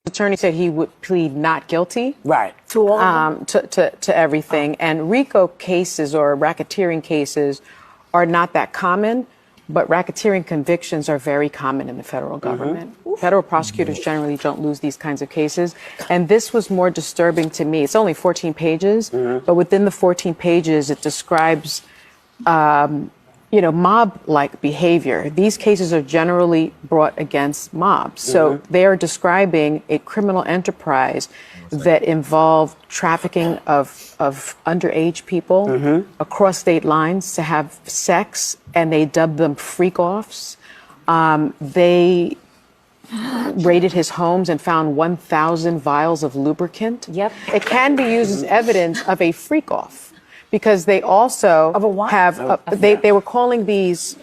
attorney said he would plead not guilty. Right. To all of them? To everything. And RICO cases or racketeering cases are not that common, but racketeering convictions are very common in the federal government. Federal prosecutors generally don't lose these kinds of cases. And this was more disturbing to me. It's only 14 pages, but within the 14 pages, it describes mob-like behavior. These cases are generally brought against mobs. So they are describing a criminal enterprise that involved trafficking of underage people across state lines to have sex, and they dubbed them freak-offs. They raided his homes and found 1,000 vials of lubricant. Yep. It can be used as evidence of a freak-off. Because they also have, they were calling these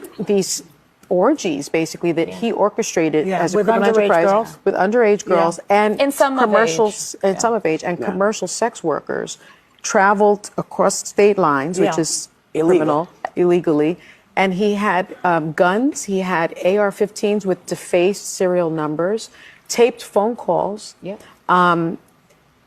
orgies, basically, that he orchestrated as a criminal enterprise with underage girls and commercials, and some of age, and commercial sex workers traveled across state lines, which is criminal, illegally. And he had guns, he had AR-15s with defaced serial numbers, taped phone calls.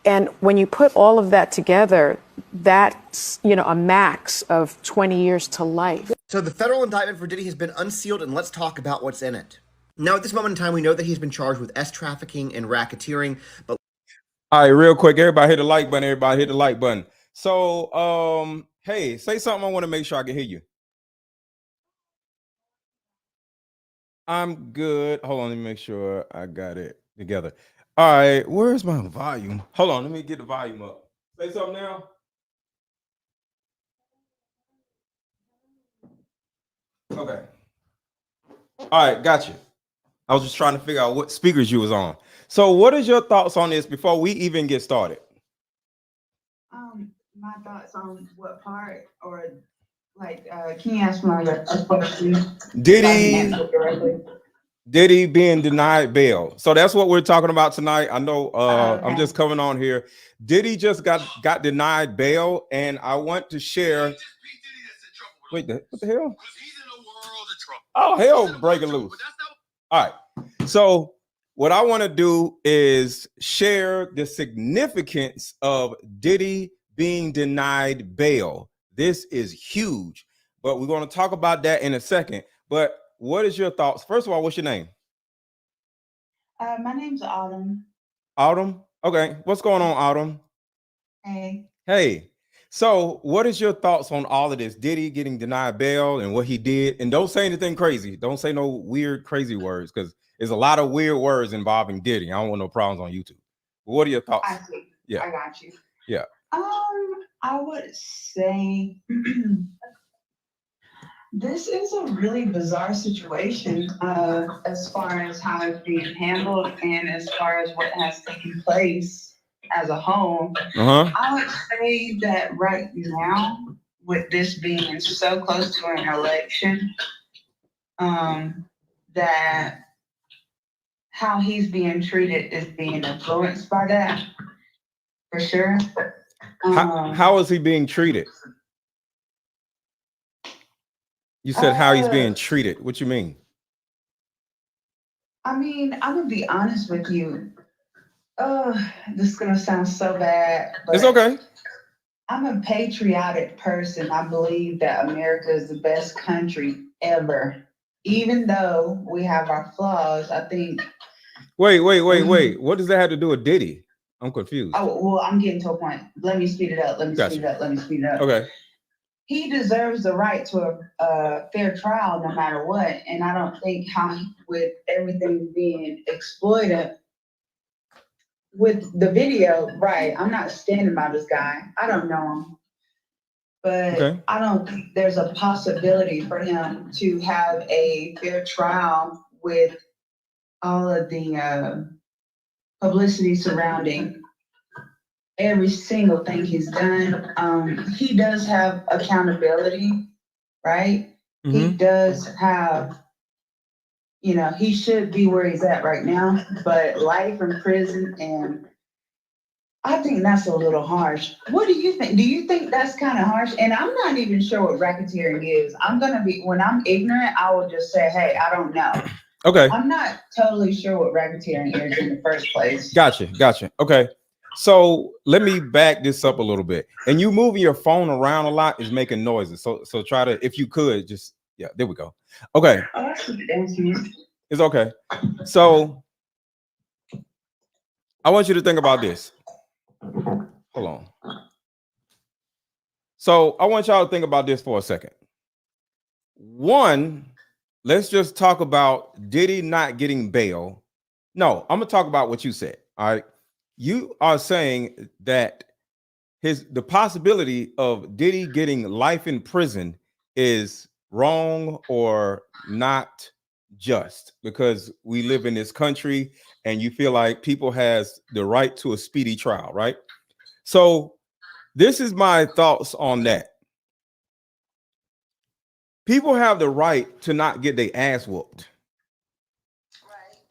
And when you put all of that together, that's, a max of 20 years to life. So the federal indictment for Diddy has been unsealed, and let's talk about what's in it. Now, at this moment in time, we know that he's been charged with trafficking and racketeering, but... All right, real quick, everybody hit the like button. Everybody hit the like button. So, hey, say something. I want to make sure I can hear you. I'm good. Hold on, let me make sure I got it together. All right, where's my volume? Hold on, let me get the volume up. Say something now. Okay. All right, got you. I was just trying to figure out what speakers you was on. So what is your thoughts on this before we even get started? My thoughts on what part, or like, can you ask me a question? Diddy being denied bail. So that's what we're talking about tonight. I know I'm just coming on here. Diddy just got denied bail, and I want to share. Wait, what the hell? Oh, hell breaking loose. All right. So what I want to do is share the significance of Diddy being denied bail. This is huge, but we're going to talk about that in a second. But what is your thoughts? First of all, what's your name? My name's Autumn. Autumn? Okay. What's going on, Autumn? Hey. Hey. So what is your thoughts on all of this? Diddy getting denied bail and what he did? And don't say anything crazy. Don't say no weird, crazy words, because there's a lot of weird words involving Diddy. I don't want no problems on YouTube. But what are your thoughts? I see. Yeah. I got you. Yeah. I would say this is a really bizarre situation as far as how it's being handled and as far as what has taken place as a whole. I would say that right now, with this being so close to an election, that how he's being treated is being influenced by that, for sure. How is he being treated? You said how he's being treated. What you mean? I mean, I'm gonna be honest with you. This is gonna sound so bad, but it's okay. I'm a patriotic person. I believe that America is the best country ever. Even though we have our flaws, I think. Wait. What does that have to do with Diddy? I'm confused. Oh, well, I'm getting to a point. Let me speed it up. Let me speed it up. Okay. He deserves the right to a fair trial no matter what. And I don't think with everything being exploited with the video, right, I'm not standing by this guy. I don't know him. But I don't think there's a possibility for him to have a fair trial with all of the publicity surrounding every single thing he's done. He does have accountability, right? He does have, he should be where he's at right now, but life in prison, and I think that's a little harsh. What do you think? Do you think that's kind of harsh? And I'm not even sure what racketeering is. When I'm ignorant, I will just say, hey, I don't know. Okay. I'm not totally sure what racketeering is in the first place. Gotcha. Okay. So let me back this up a little bit. And you moving your phone around a lot is making noises. So try to, if you could, just there we go. Okay. Oh, I see the dancing. It's okay. So I want you to think about this. Hold on. So I want y'all to think about this for a second. One, let's just talk about Diddy not getting bail. No, I'm gonna talk about what you said. All right. You are saying that the possibility of Diddy getting life in prison is wrong or not just because we live in this country and you feel like people has the right to a speedy trial, right? So this is my thoughts on that. People have the right to not get their ass whooped.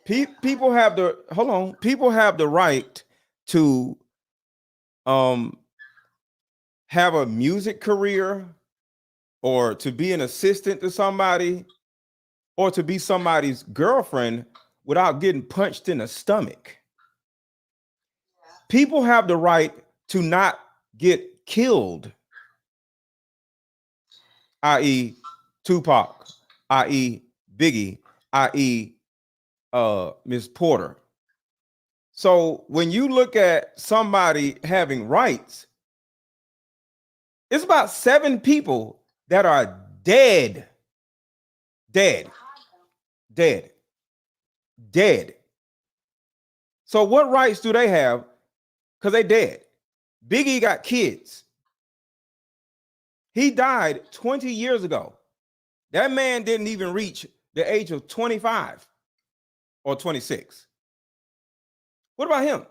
People have the people have the right to have a music career or to be an assistant to somebody or to be somebody's girlfriend without getting punched in the stomach. People have the right to not get killed, i.e. Tupac, i.e. Biggie, i.e. Miss Porter. So when you look at somebody having rights, it's about 7 people that are dead. So what rights do they have? Because they dead. Biggie got kids. He died 20 years ago. That man didn't even reach the age of 25 or 26. What about him?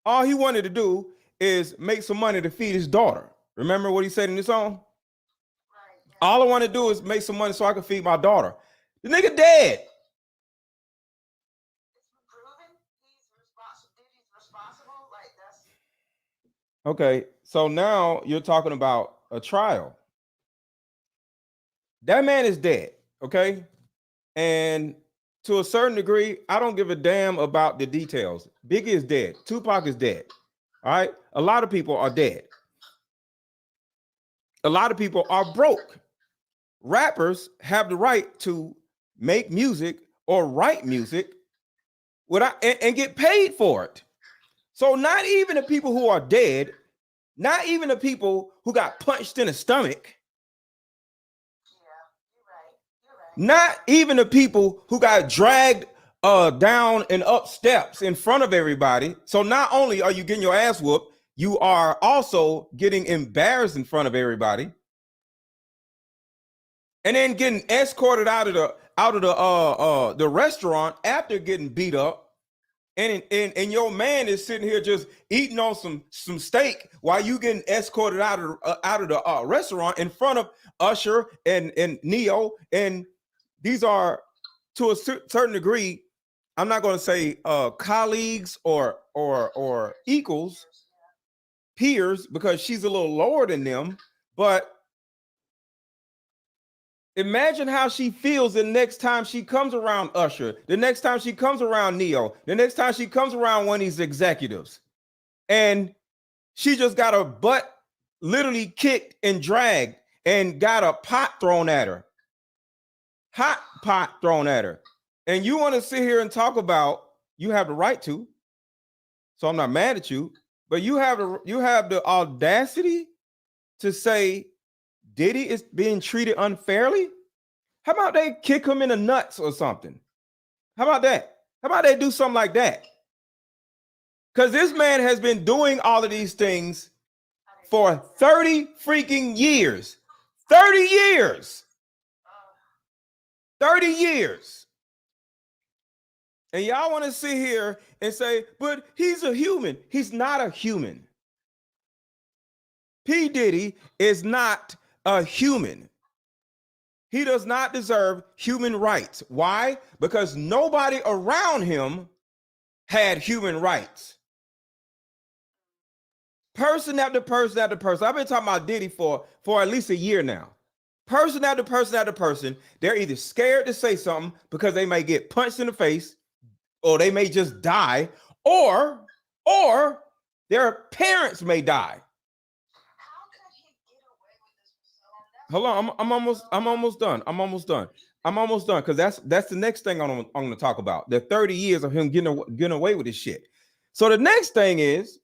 All he wanted to do is make some money to feed his daughter. Remember what he said in the song? All I want to do is make some money so I can feed my daughter. The nigga dead. Okay, so now you're talking about a trial. That man is dead, okay? And to a certain degree, I don't give a damn about the details. Biggie is dead. Tupac is dead. All right? A lot of people are dead. A lot of people are broke. Rappers have the right to make music or write music without and get paid for it. So not even the people who are dead, not even the people who got punched in the stomach, not even the people who got dragged down and up steps in front of everybody. So not only are you getting your ass whooped, you are also getting embarrassed in front of everybody, and then getting escorted out of the restaurant after getting beat up. And your man is sitting here just eating on some steak while you getting escorted out of the restaurant in front of Usher and Neo. And these are, to a certain degree, I'm not going to say colleagues or equals, peers, because she's a little lower than them. But imagine how she feels the next time she comes around Usher, the next time she comes around Neo, the next time she comes around one of these executives, and she just got her butt literally kicked and dragged and got a pot thrown at her. Hot pot thrown at her. And you want to sit here and talk about, you have the right to, so I'm not mad at you, but you have the audacity to say Diddy is being treated unfairly? How about they kick him in the nuts or something? How about that? How about they do something like that? Because this man has been doing all of these things for 30 freaking years. 30 years. 30 years. And y'all want to sit here and say, but he's a human. He's not a human. P. Diddy is not a human. He does not deserve human rights. Why? Because nobody around him had human rights. Person after person after person. I've been talking about Diddy for at least a year now. person after person after person, they're either scared to say something because they may get punched in the face, or they may just die, or their parents may die. Hold on, I'm almost done. Because that's the next thing I'm going to talk about. The 30 years of him getting away with this shit. So the next thing is,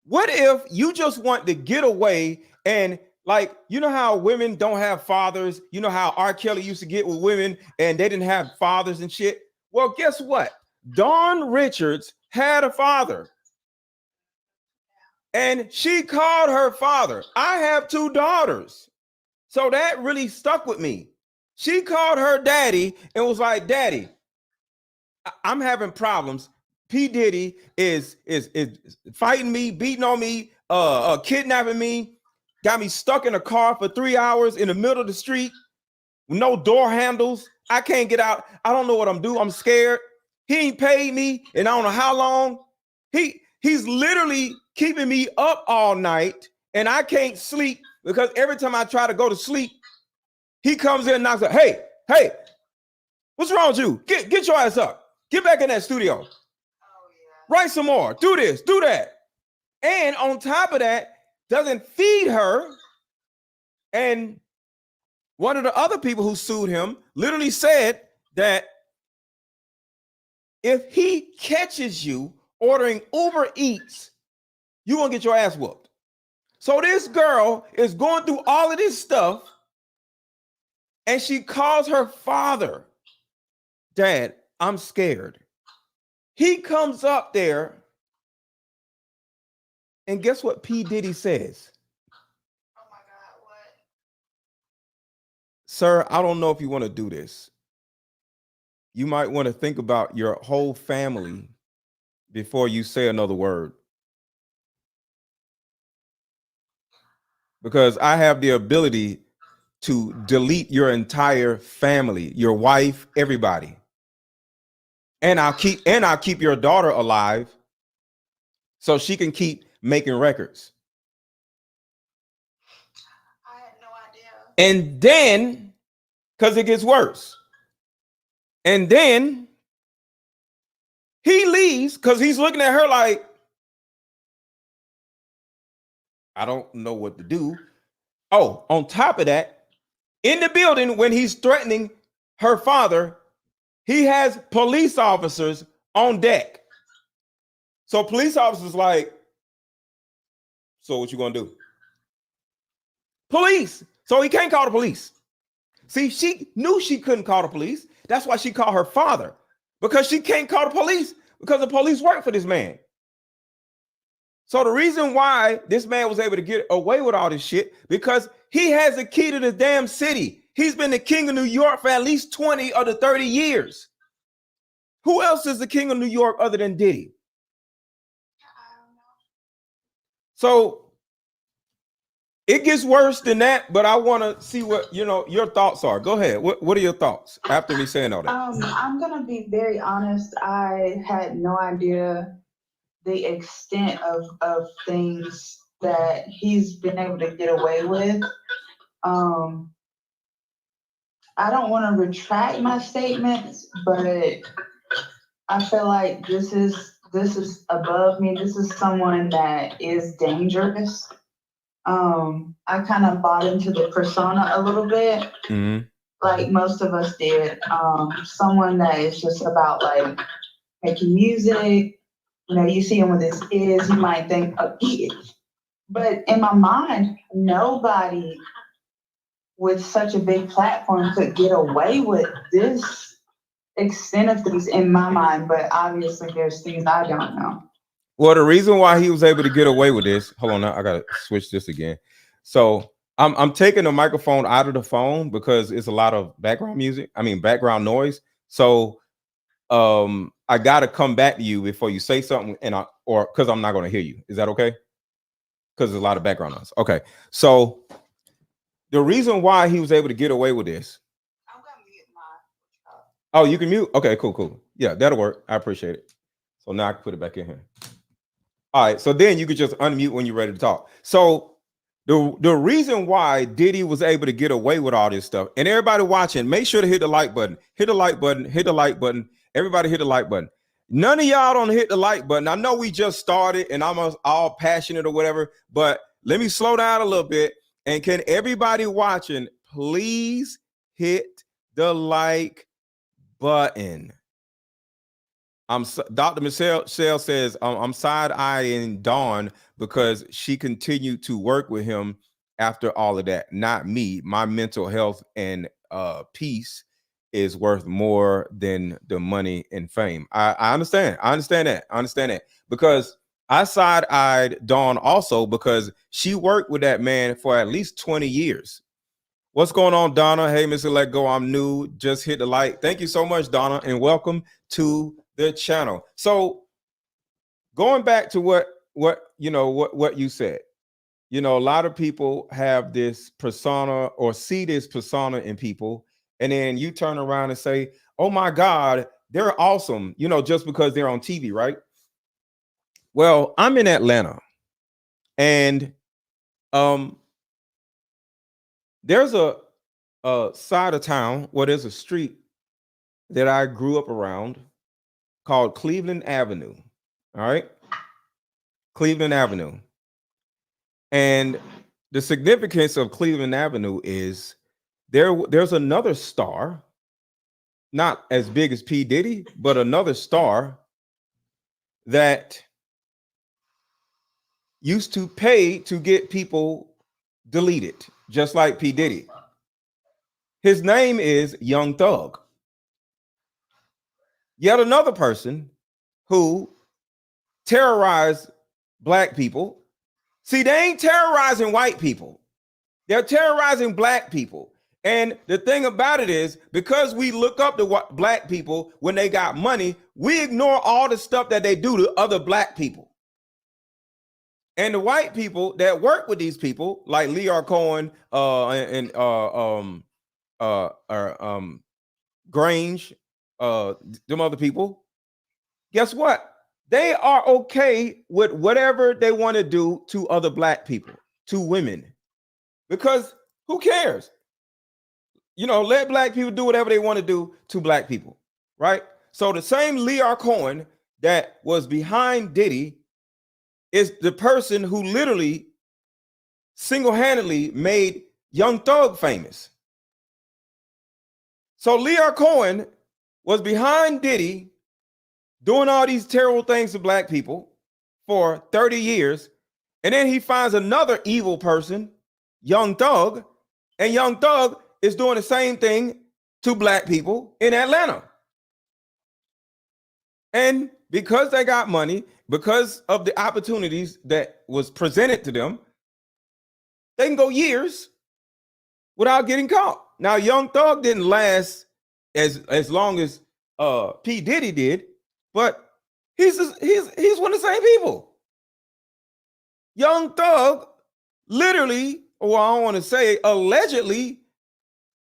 what if you just want to get away and, like, you know how women don't have fathers? You know how R. Kelly used to get with women and they didn't have fathers and shit? Well, guess what? Dawn Richards had a father. And she called her father. I have 2 daughters. So that really stuck with me. She called her daddy and was like, Daddy, I'm having problems. P. Diddy is fighting me, beating on me, kidnapping me, got me stuck in a car for 3 hours in the middle of the street with no door handles. I can't get out. I don't know what I'm doing. I'm scared. He ain't paid me and I don't know how long. He's literally keeping me up all night and I can't sleep because every time I try to go to sleep, he comes in and knocks up. Hey, what's wrong with you? Get your ass up. Get back in that studio. Write some more. Do this, do that. And on top of that, doesn't feed her. And one of the other people who sued him literally said that if he catches you ordering Uber Eats, you won't get your ass whooped. So this girl is going through all of this stuff and she calls her father. Dad, I'm scared. He comes up there and guess what P. Diddy says? Oh my God, what? Sir, I don't know if you want to do this. You might want to think about your whole family before you say another word. Because I have the ability to delete your entire family, your wife, everybody. And I'll keep your daughter alive so she can keep making records. I had no idea. And then, because it gets worse. And then he leaves because he's looking at her like, I don't know what to do. Oh, on top of that, in the building when he's threatening her father, he has police officers on deck. So police officers like, so what you gonna do? Police. So he can't call the police. See, she knew she couldn't call the police. That's why she called her father, because she can't call the police because the police work for this man. So the reason why this man was able to get away with all this shit, because he has the key to the damn city. He's been the king of New York for at least 20 of the 30 years. Who else is the king of New York other than Diddy? I don't know. So it gets worse than that, but I want to see what, your thoughts are. Go ahead. What are your thoughts after me saying all that? I'm gonna be very honest. I had no idea the extent of things that he's been able to get away with. I don't want to retract my statements, but I feel like this is above me. This is someone that is dangerous. I kind of bought into the persona a little bit, like most of us did. Someone that is just about like making music. You see him with his kids, you might think, oh, he is. But in my mind, nobody with such a big platform could get away with this extent of things in my mind. But obviously, there's things I don't know. Well, the reason why he was able to get away with this, hold on, I gotta switch this again. So I'm taking the microphone out of the phone because it's a lot of background noise. So I gotta come back to you before you say something, or because I'm not gonna hear you. Is that okay? Because there's a lot of background noise. Okay, so the reason why he was able to get away with this. I'm gonna mute my. Oh, you can mute? Okay, cool. Yeah, that'll work. I appreciate it. So now I can put it back in here. All right, so then you could just unmute when you're ready to talk. So The reason why Diddy was able to get away with all this stuff, and everybody watching, make sure to hit the like button, hit the like button, hit the like button. Everybody hit the like button. None of y'all don't hit the like button. I know we just started and I'm all passionate or whatever, but let me slow down a little bit. And can everybody watching please hit the like button? Dr. Michelle says I'm side-eyeing Dawn because she continued to work with him after all of that. Not me. My mental health and peace is worth more than the money and fame. I understand. I understand that because I side-eyed Dawn also because she worked with that man for at least 20 years. What's going on, Donna? Hey, Mr. Let Go. I'm new. Just hit the like. Thank you so much, Donna, and welcome to the channel. So going back to what you said, a lot of people have this persona or see this persona in people, and then you turn around and say, oh my God, they're awesome, just because they're on TV, right? Well, I'm in Atlanta, and there's a side of town where there's a street that I grew up around called Cleveland Avenue. All right. Cleveland Avenue. And the significance of Cleveland Avenue is there's another star, not as big as P. Diddy, but another star that used to pay to get people deleted, just like P. Diddy. His name is Young Thug. Yet another person who terrorized black people. See, they ain't terrorizing white people. They're terrorizing black people. And the thing about it is, because we look up to what black people when they got money, we ignore all the stuff that they do to other black people. And the white people that work with these people, like Lear Cohen and Grange, them other people, guess what? They are okay with whatever they want to do to other black people, to women, because who cares? Let black people do whatever they want to do to black people, right? So the same Lear Cohen that was behind Diddy is the person who literally single-handedly made Young Thug famous. So Lear Cohen was behind Diddy doing all these terrible things to black people for 30 years. And then he finds another evil person, Young Thug, and Young Thug is doing the same thing to black people in Atlanta. And because they got money, because of the opportunities that was presented to them, they can go years without getting caught. Now, Young Thug didn't last as long as P. Diddy did, but he's one of the same people. Young Thug literally, or I don't want to say allegedly,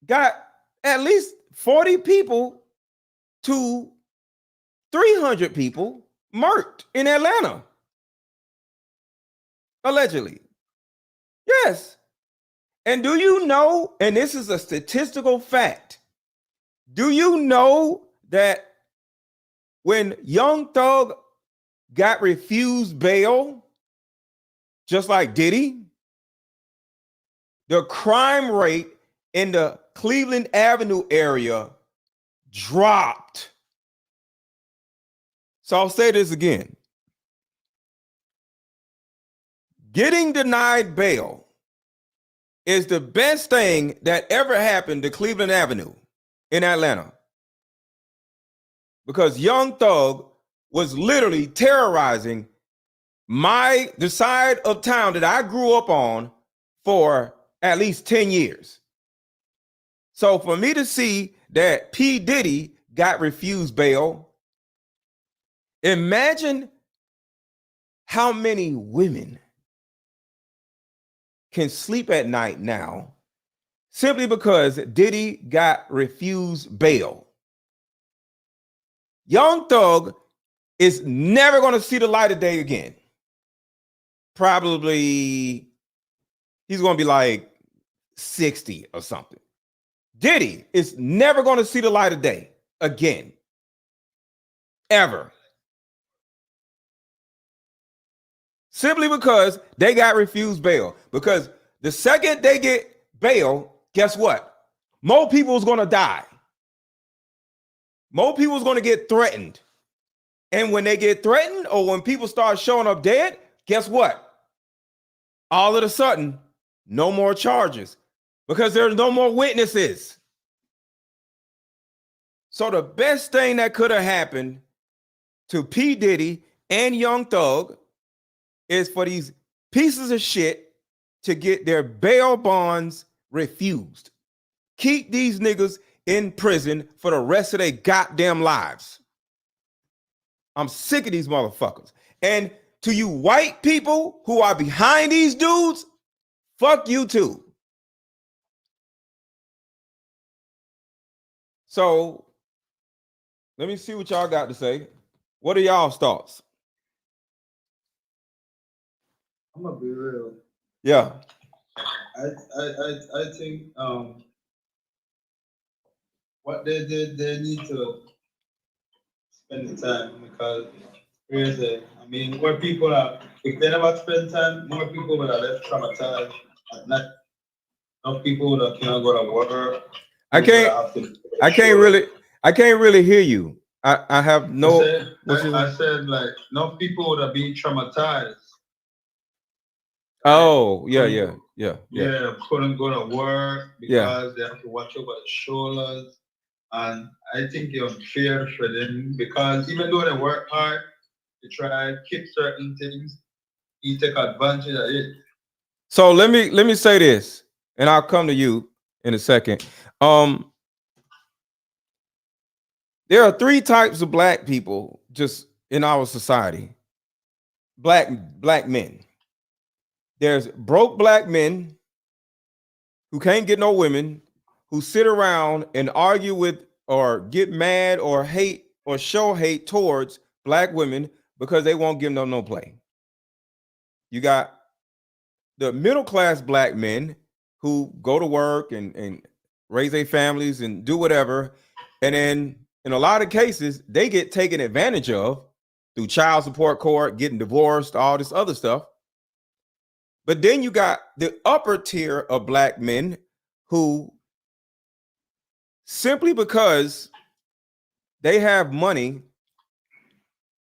got at least 40 people to 300 people murked in Atlanta. Allegedly. Yes. And do you know, and this is a statistical fact, do you know that when Young Thug got refused bail, just like Diddy, the crime rate in the Cleveland Avenue area dropped? So I'll say this again. Getting denied bail is the best thing that ever happened to Cleveland Avenue in Atlanta. Because Young Thug was literally terrorizing the side of town that I grew up on for at least 10 years. So for me to see that P. Diddy got refused bail, imagine how many women can sleep at night now simply because Diddy got refused bail. Young Thug is never going to see the light of day again. Probably he's going to be like 60 or something. Diddy is never going to see the light of day again. Ever. Simply because they got refused bail. Because the second they get bail, guess what? More people is going to die. More people is going to get threatened. And when they get threatened or when people start showing up dead, guess what? All of a sudden, no more charges because there's no more witnesses. So the best thing that could have happened to P. Diddy and Young Thug is for these pieces of shit to get their bail bonds refused. Keep these niggas in prison for the rest of their goddamn lives. I'm sick of these motherfuckers. And to you white people who are behind these dudes, fuck you too. So let me see what y'all got to say. What are y'all's thoughts? I'm gonna be real. Yeah. I think what they did, they need to spend the time because crazy. I mean, more people are, if they never spend time, more people would have left traumatized. Not enough people that can't go to work. I can't really hear you. I have no. I said like enough people would have been traumatized. Oh, yeah. Couldn't go to work because they have to watch over the shoulders. And I think it's unfair for them because even though they work hard, they try to keep certain things, you take advantage of it. So let me say this, and I'll come to you in a second. There are three types of black people just in our society. Black men. There's broke black men who can't get no women, who sit around and argue with or get mad or hate or show hate towards black women because they won't give them no play. You got the middle class black men who go to work and raise their families and do whatever. And then in a lot of cases, they get taken advantage of through child support court, getting divorced, all this other stuff. But then you got the upper tier of black men who simply because they have money,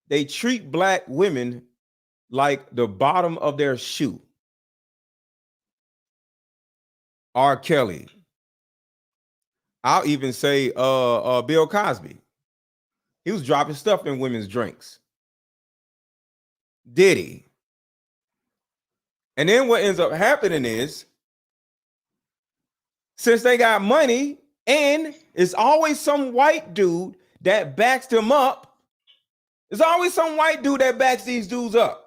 they treat black women like the bottom of their shoe. R. Kelly. I'll even say Bill Cosby. He was dropping stuff in women's drinks. Diddy. And then what ends up happening is, since they got money, and it's always some white dude that backs them up. There's always some white dude that backs these dudes up.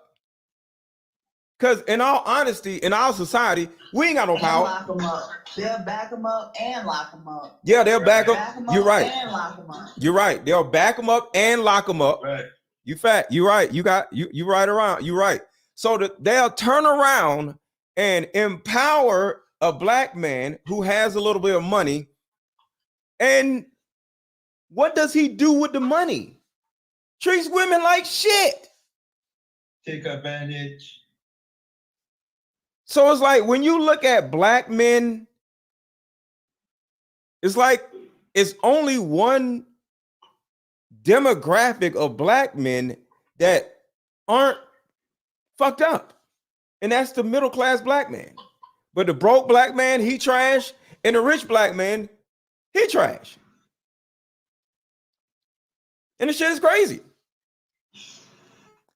Because in all honesty, in our society, we ain't got no power. Lock them up. They'll back them up and lock them up. Yeah, they'll back them. You're right. And lock them up. You're right. They'll back them up and lock them up. Right. You fat. You're right. You right around. You're right. So that they'll turn around and empower a black man who has a little bit of money. And what does he do with the money? Treats women like shit. Take advantage. So it's like when you look at black men, it's like it's only one demographic of black men that aren't fucked up. And that's the middle class black man. But the broke black man, he trash. And the rich black man, he trash. And the shit is crazy.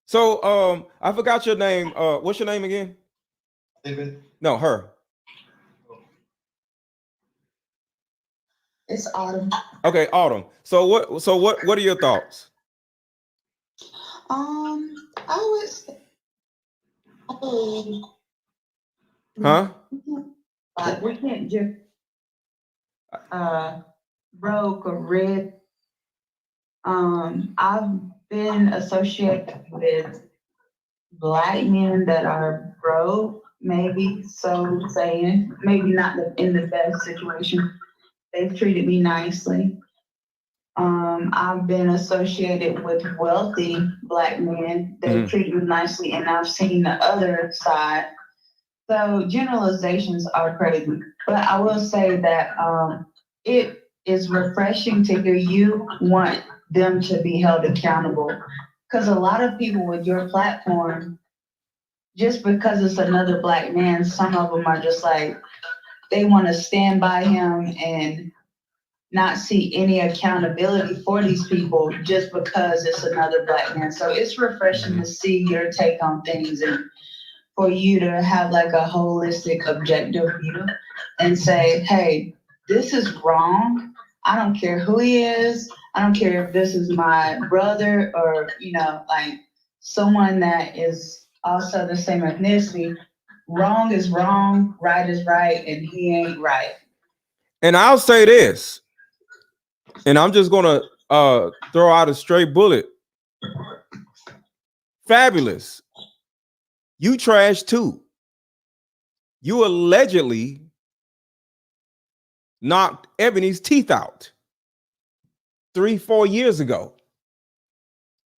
So I forgot your name. What's your name again? David. No, her. It's Autumn. Okay, Autumn. So what are your thoughts? I was. Huh? We can't just broke or rich. I've been associated with black men that are broke maybe so saying, maybe not in the best situation. They've treated me nicely. I've been associated with wealthy Black men. They've treated me nicely, and I've seen the other side. So generalizations are crazy, but I will say that it is refreshing to hear you want them to be held accountable. Because a lot of people with your platform, just because it's another Black man, some of them are just like, they want to stand by him and not see any accountability for these people just because it's another Black man. So it's refreshing to see your take on things and for you to have like a holistic, objective view and say, hey, this is wrong. I don't care who he is. I don't care if this is my brother or, like someone that is also the same ethnicity. Wrong is wrong, right is right, and he ain't right. And I'll say this, and I'm just gonna throw out a straight bullet. Fabulous. You trash too. You allegedly knocked Ebony's teeth out 3-4 years ago.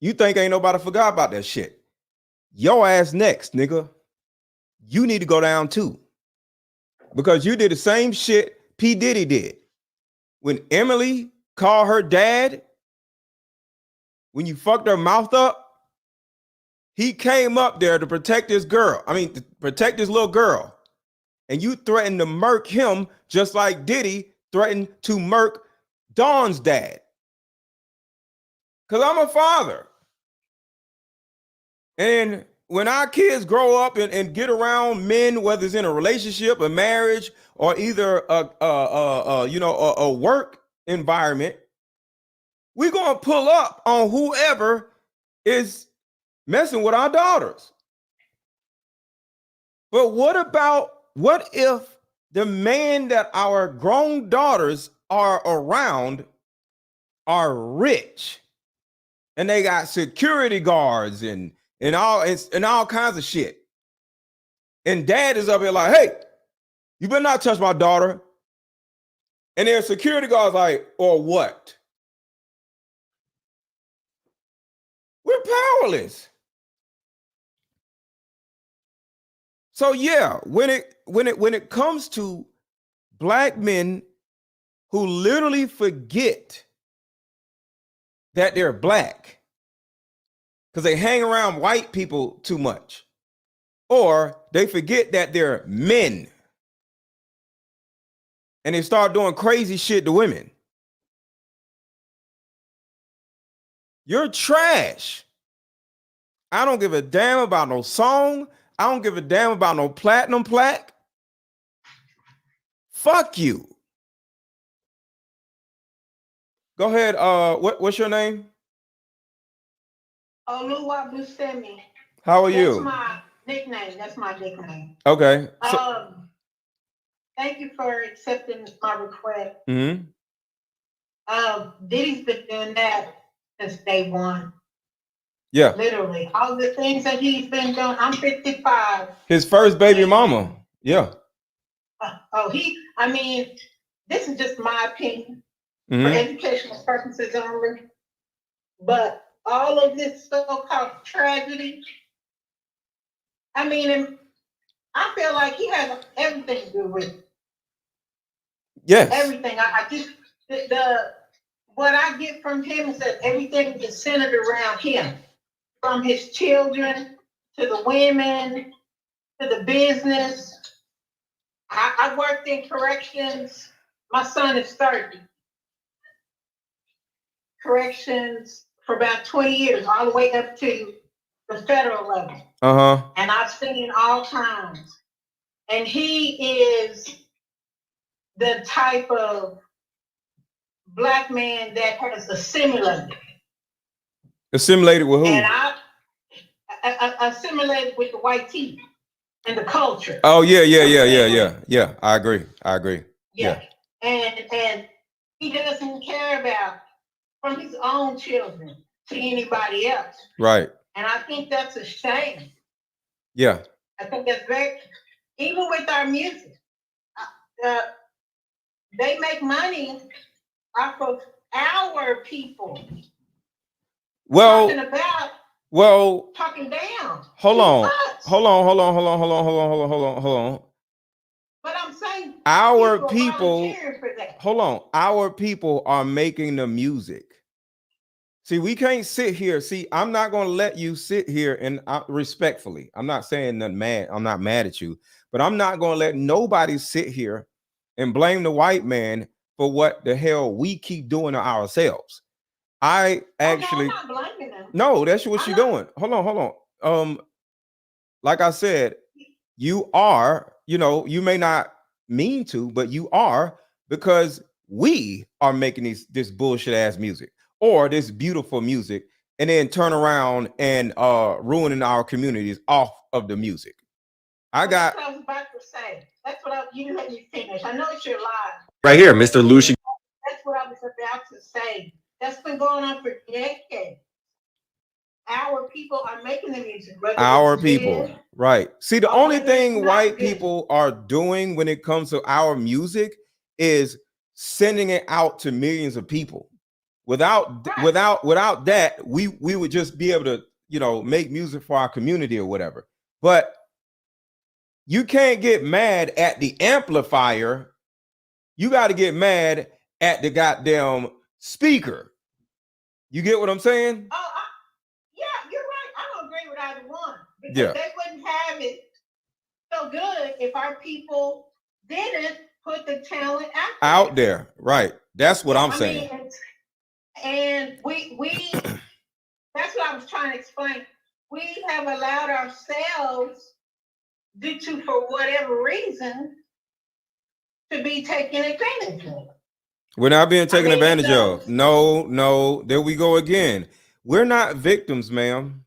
You think ain't nobody forgot about that shit. Your ass next, nigga. You need to go down too. Because you did the same shit P. Diddy did. When Emily called her dad, when you fucked her mouth up, he came up there to protect his girl. To protect his little girl. And you threatened to murk him just like Diddy threatened to murk Dawn's dad. Because I'm a father. And when our kids grow up and get around men, whether it's in a relationship, a marriage, or either a work environment, we're going to pull up on whoever is messing with our daughters. But what if the man that our grown daughters are around are rich and they got security guards and all kinds of shit? And dad is up here like, hey, you better not touch my daughter. And their security guards like, or what? We're powerless. So yeah, when it comes to Black men who literally forget that they're Black because they hang around white people too much, or they forget that they're men and they start doing crazy shit to women, you're trash. I don't give a damn about no song. I don't give a damn about no platinum plaque. Fuck you. Go ahead. What's your name? Oluwa Busemi. How are you? That's my nickname. That's my nickname. Okay. Thank you for accepting my request. Mm-hmm. Diddy's been doing that since day one. Yeah. Literally. All the things that he's been doing. I'm 55. His first baby mama. Yeah. This is just my opinion for educational purposes only. But all of this so-called tragedy, I feel like he has everything to do with it. Yes. Everything. What I get from him is that everything is centered around him. From his children, to the women, to the business. I worked in corrections. My son is 30. Corrections for about 20 years, all the way up to the federal level. And I've seen all kinds. And he is the type of Black man that has assimilated. Assimilated with who? And I assimilated with the white tea and the culture. Oh yeah. I agree. Yeah. And he doesn't care about from his own children to anybody else. Right. And I think that's a shame. Yeah. I think that's very, even with our music, they make money off of our people. Well, Talking about talking down. Hold on. But I'm saying Our people, for that. hold on. Our people are making the music. See, we can't sit here. See, I'm not going to let you sit here and respectfully. I'm not saying that mad. I'm not mad at you, but I'm not going to let nobody sit here and blame the white man for what the hell we keep doing to ourselves. I actually, I'm not blaming them. No, that's what you're doing. Hold on. Like I said, you are, you may not mean to, but you are, because we are making this bullshit ass music or this beautiful music, and then turn around and ruining our communities off of the music. That's what I was about to say. That's what you didn't let me finish. I know it's your lie. Right here, Mr. Lucy. That's what I was about to say. That's been going on for decades. Our people are making the music. Our people, right? See, the only thing white people are doing when it comes to our music is sending it out to millions of people. Without that, we would just be able to, make music for our community or whatever. But you can't get mad at the amplifier. You got to get mad at the goddamn speaker. You get what I'm saying? Yeah, you're right. I don't agree with either one, because they wouldn't have it so good if our people didn't put the talent out there. Right. That's what I'm saying. And we that's what I was trying to explain. We have allowed ourselves, due to, for whatever reason, to be taken advantage of. We're not being taken advantage of. No, there we go again. We're not victims, ma'am.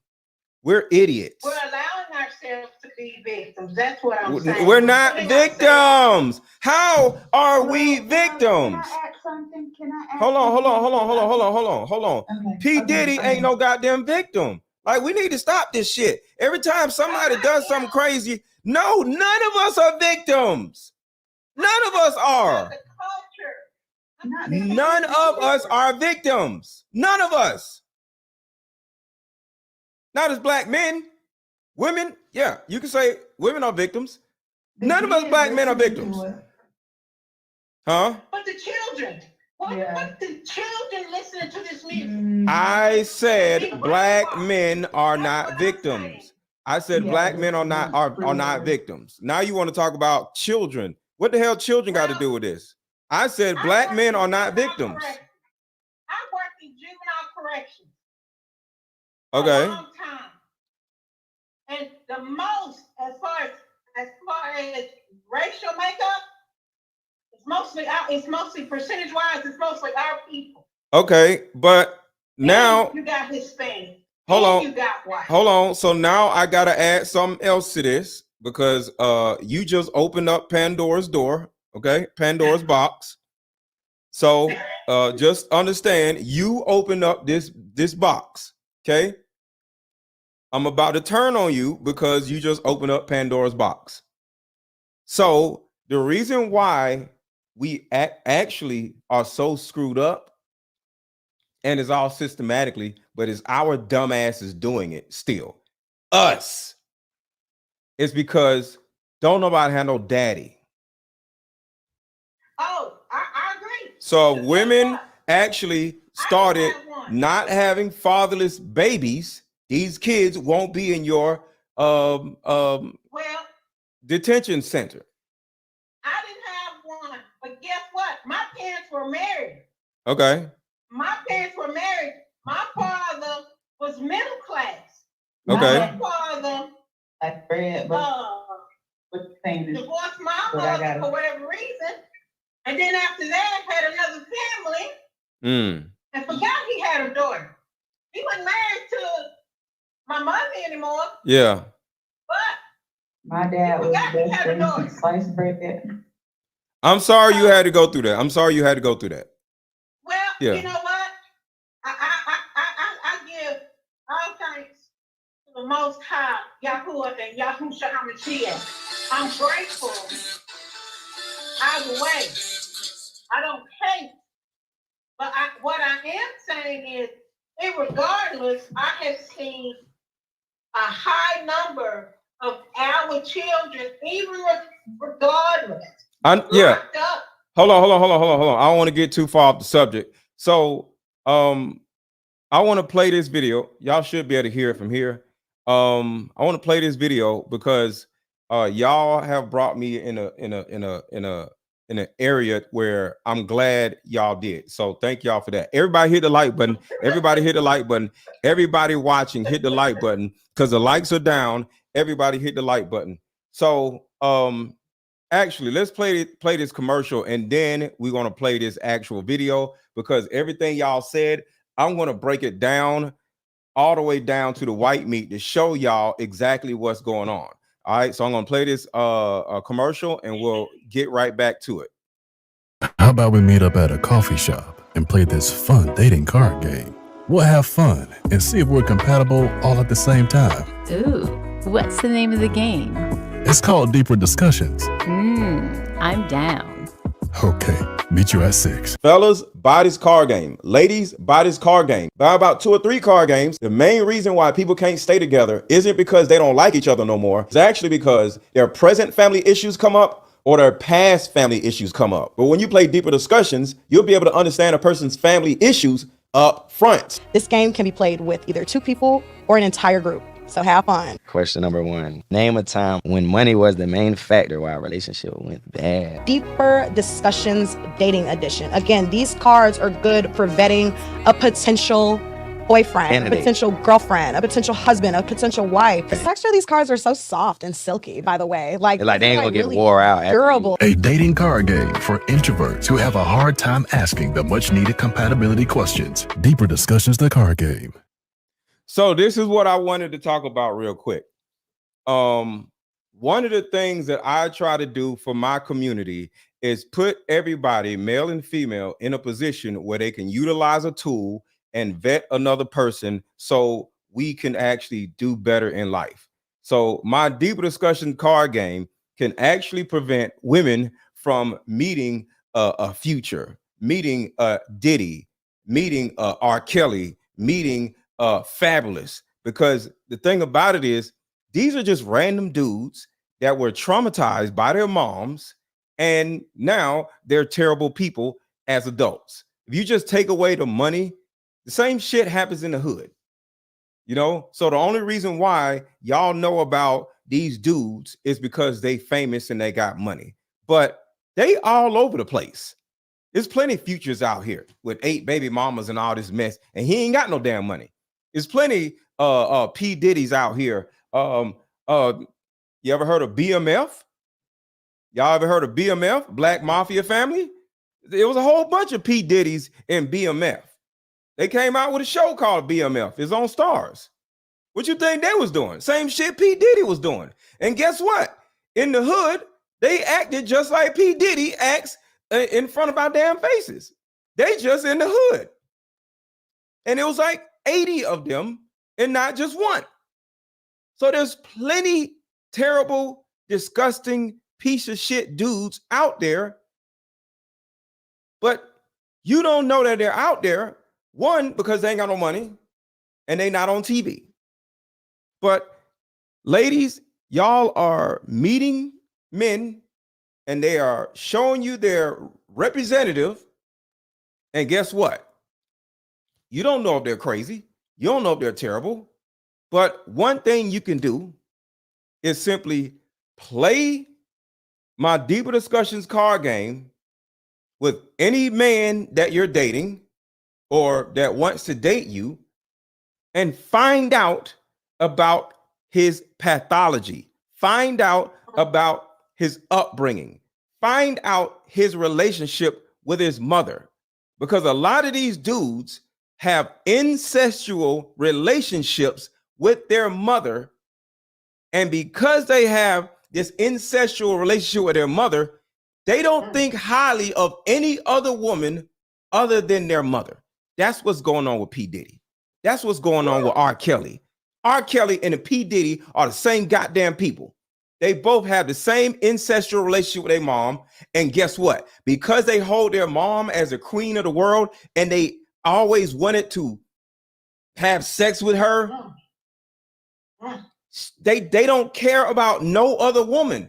We're idiots. We're allowing ourselves to be victims. That's what I'm saying. We're not victims. How are we victims? Can I add something? Hold on. Okay. P. Diddy ain't no goddamn victim. Like, we need to stop this shit. Every time somebody does something crazy, no, none of us are victims. None of us are. None of us are victims. None of us. Not as black men. Women, yeah, you can say women are victims. None of us black men are victims. Huh? But the children. What the children listening to this music? I said black men are not victims. I said black men are not victims. Now you want to talk about children. What the hell children got to do with this? I said black men are not victims. I worked in juvenile corrections. Okay. A long time. And the most, as far as racial makeup, it's mostly percentage wise, it's mostly our people. Okay, but now you got Hispanic. Hold on. You got white. Hold on. So now I gotta add something else to this, because you just opened up Pandora's door. Okay, Pandora's box. So just understand, you opened up this box. Okay, I'm about to turn on you because you just opened up Pandora's box. So the reason why we actually are so screwed up, and it's all systematically, but it's our dumb asses doing it still. Us. It's because don't nobody have no daddy. Oh, I agree. So women actually started not having fatherless babies. These kids won't be in your detention center. I didn't have one, but guess what? My parents were married. Okay. My parents were married. My father was middle class. Okay. My father divorced my mother for whatever reason, and then after that had another family, and forgot he had a daughter. He wasn't married to my mother anymore. Yeah. But my dad was the best friend sliced bread. I'm sorry you had to go through that. Well, yeah. You know what? I give all thanks the Most High, Yahuwah and Yahushua HaMashiach. I'm grateful either way. I don't hate. But what I am saying is, irregardless, I have seen a high number of our children, even regardless, Yeah. locked up. Hold on. I don't want to get too far off the subject. So, I want to play this video. Y'all should be able to hear it from here. I want to play this video because y'all have brought me in an area where I'm glad y'all did. So thank y'all for that. Everybody hit the like button. Everybody hit the like button. Everybody watching, hit the like button because the likes are down. Everybody hit the like button. So actually, let's play this commercial and then we're going to play this actual video because everything y'all said, I'm going to break it down all the way down to the white meat to show y'all exactly what's going on. All right, so I'm going to play this commercial and we'll get right back to it. How about we meet up at a coffee shop and play this fun dating card game? We'll have fun and see if we're compatible all at the same time. Ooh, what's the name of the game? It's called Deeper Discussions. I'm down. Okay, meet you at 6. Fellas, buy this card game. Ladies, buy this card game. Buy about 2 or 3 card games. The main reason why people can't stay together isn't because they don't like each other no more. It's actually because their present family issues come up or their past family issues come up. But when you play Deeper Discussions, you'll be able to understand a person's family issues up front. This game can be played with either 2 people or an entire group. So have fun. Question number 1. Name a time when money was the main factor why a relationship went bad. Deeper Discussions Dating Edition. Again, these cards are good for vetting a potential boyfriend, Candidate. a potential girlfriend, a potential husband, a potential wife. The texture of these cards are so soft and silky, by the way. Like They ain't gonna get really wore out. durable. A dating card game for introverts who have a hard time asking the much needed compatibility questions. Deeper Discussions, the card game. So this is what I wanted to talk about real quick. One of the things that I try to do for my community is put everybody, male and female, in a position where they can utilize a tool and vet another person so we can actually do better in life. So my Deeper Discussion card game can actually prevent women from meeting a Future, meeting Diddy, meeting R. Kelly, meeting Fabulous, because the thing about it is these are just random dudes that were traumatized by their moms and now they're terrible people as adults. If you just take away the money, the same shit happens in the hood, you know? So the only reason why y'all know about these dudes is because they famous and they got money, but they all over the place. There's plenty of Futures out here with 8 baby mamas and all this mess and he ain't got no damn money. There's plenty P. Diddy's out here. You ever heard of BMF? Y'all ever heard of BMF? Black Mafia Family? There was a whole bunch of P. Diddy's in BMF. They came out with a show called BMF. It's on Stars. What you think they was doing? Same shit P. Diddy was doing. And guess what? In the hood, they acted just like P. Diddy acts in front of our damn faces. They just in the hood. And it was like 80 of them and not just one. So there's plenty terrible, disgusting piece of shit dudes out there. But you don't know that they're out there. One, because they ain't got no money and they not on TV. But ladies, y'all are meeting men and they are showing you their representative. And guess what? You don't know if they're crazy. You don't know if they're terrible. But one thing you can do is simply play my Deeper Discussions card game with any man that you're dating or that wants to date you and find out about his pathology. Find out about his upbringing. Find out his relationship with his mother. Because a lot of these dudes have incestual relationships with their mother. And because they have this incestual relationship with their mother, they don't think highly of any other woman other than their mother. That's what's going on with P. Diddy. That's what's going on with R. Kelly. R. Kelly and the P. Diddy are the same goddamn people. They both have the same incestual relationship with their mom. And guess what? Because they hold their mom as a queen of the world and they always wanted to have sex with her, they don't care about no other woman.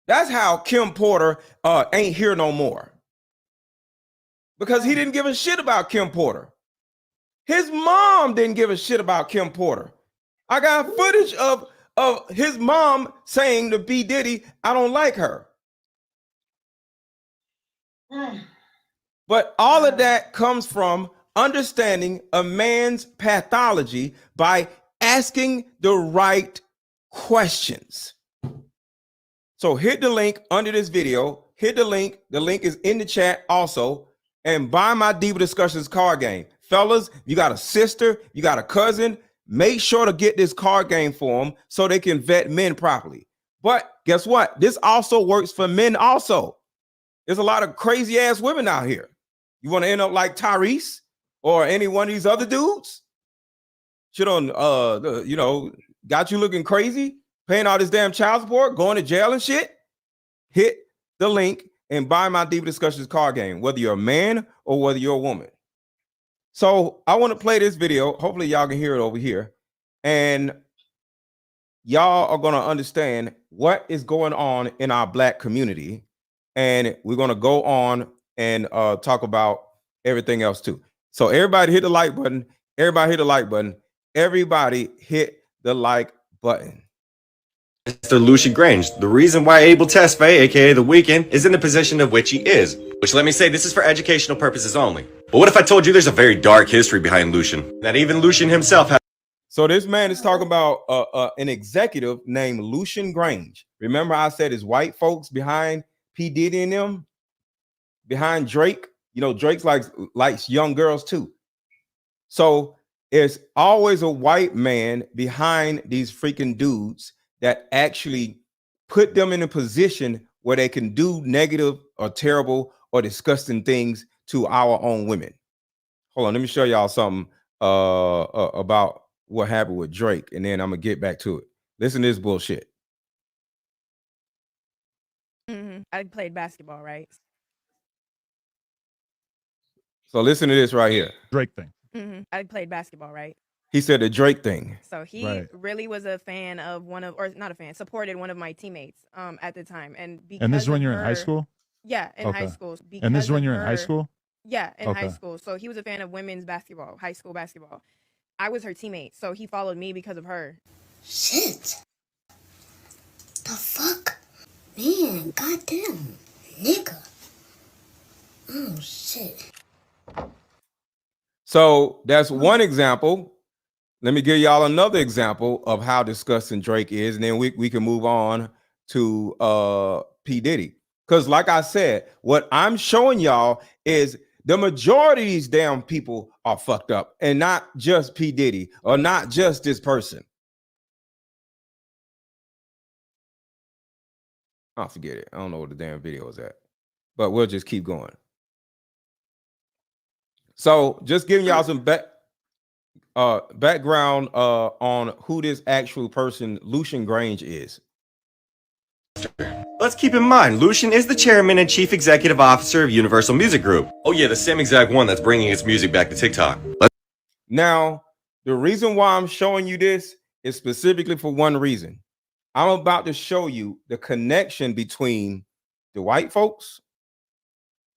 That's how Kim Porter ain't here no more. Because he didn't give a shit about Kim Porter. His mom didn't give a shit about Kim Porter. I got footage of his mom saying to B. Diddy, I don't like her. But all of that comes from understanding a man's pathology by asking the right questions. So hit the link under this video. Hit the link. The link is in the chat also. And buy my Diva Discussions card game. Fellas, you got a sister, you got a cousin, make sure to get this card game for them so they can vet men properly. But guess what? This also works for men also. There's a lot of crazy ass women out here. You want to end up like Tyrese or any one of these other dudes? Shit on, got you looking crazy, paying all this damn child support, going to jail and shit? Hit the link and buy my Diva Discussions card game, whether you're a man or whether you're a woman. So I want to play this video. Hopefully y'all can hear it over here. And y'all are going to understand what is going on in our Black community. And we're going to go on and talk about everything else too. So everybody hit the like button. Everybody hit the like button. Everybody hit the like button. Mr. Lucian Grange, the reason why Abel Tesfaye, aka The Weeknd, is in the position of which he is. Which, let me say, this is for educational purposes only. But what if I told you there's a very dark history behind Lucian? That even Lucian himself has. So this man is talking about an executive named Lucian Grange. Remember I said it's white folks behind P. Diddy and them? Behind Drake? You know, Drake's likes young girls too. So it's always a white man behind these freaking dudes that actually put them in a position where they can do negative or terrible or disgusting things to our own women. Hold on, let me show y'all something about what happened with Drake, and then I'm gonna get back to it. Listen to this bullshit. I played basketball, right? So listen to this right here. Drake thing. I played basketball, right? He said the Drake thing. So he really was a fan of supported one of my teammates at the time. And this is when you're in high school? Yeah, in high school. And this is when you're in high school? Yeah, in high school. So he was a fan of women's basketball, high school basketball. I was her teammate, so he followed me because of her. Shit. The fuck? Man, goddamn, nigga. Oh, shit. So that's one example. Let me give y'all another example of how disgusting Drake is, and then we can move on to P. Diddy. Because like I said, what I'm showing y'all is the majority of these damn people are fucked up, and not just P. Diddy or not just this person. I'll forget it. I don't know what the damn video is at, but we'll just keep going. So just giving y'all some background on who this actual person, Lucian Grange, is. Let's keep in mind, Lucian is the chairman and chief executive officer of Universal Music Group. Oh yeah, the same exact one that's bringing its music back to TikTok. Now, the reason why I'm showing you this is specifically for one reason. I'm about to show you the connection between the white folks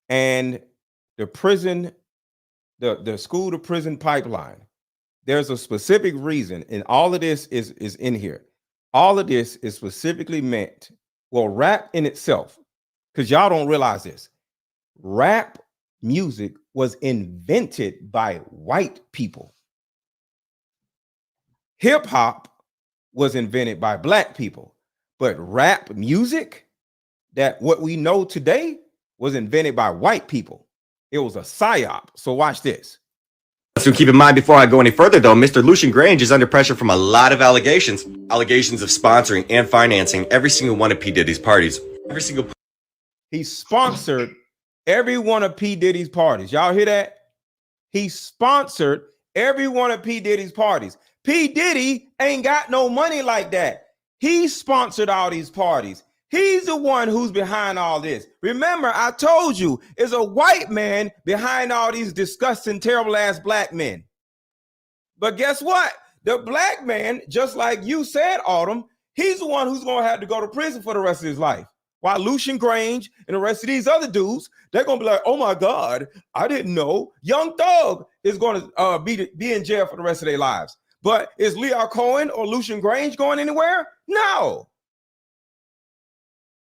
and the prison, the school to prison pipeline. There's a specific reason, and all of this is in here. All of this is specifically meant, well, rap in itself, because y'all don't realize this. Rap music was invented by white people. Hip hop was invented by black people, but rap music, that what we know today, was invented by white people. It was a psyop. So watch this. So keep in mind, before I go any further though, Mr. Lucian Grange is under pressure from a lot of allegations of sponsoring and financing every single one of P. Diddy's parties. He sponsored every one of P. Diddy's parties. Y'all hear that? He sponsored every one of P. Diddy's parties. P. Diddy ain't got no money like that. He sponsored all these parties. He's the one who's behind all this. Remember, I told you, it's a white man behind all these disgusting, terrible ass black men. But guess what? The black man, just like you said, Autumn, he's the one who's going to have to go to prison for the rest of his life. While Lucian Grange and the rest of these other dudes, they're going to be like, oh my God, I didn't know. Young Thug is going to be in jail for the rest of their lives. But is Lyor Cohen or Lucian Grange going anywhere? No.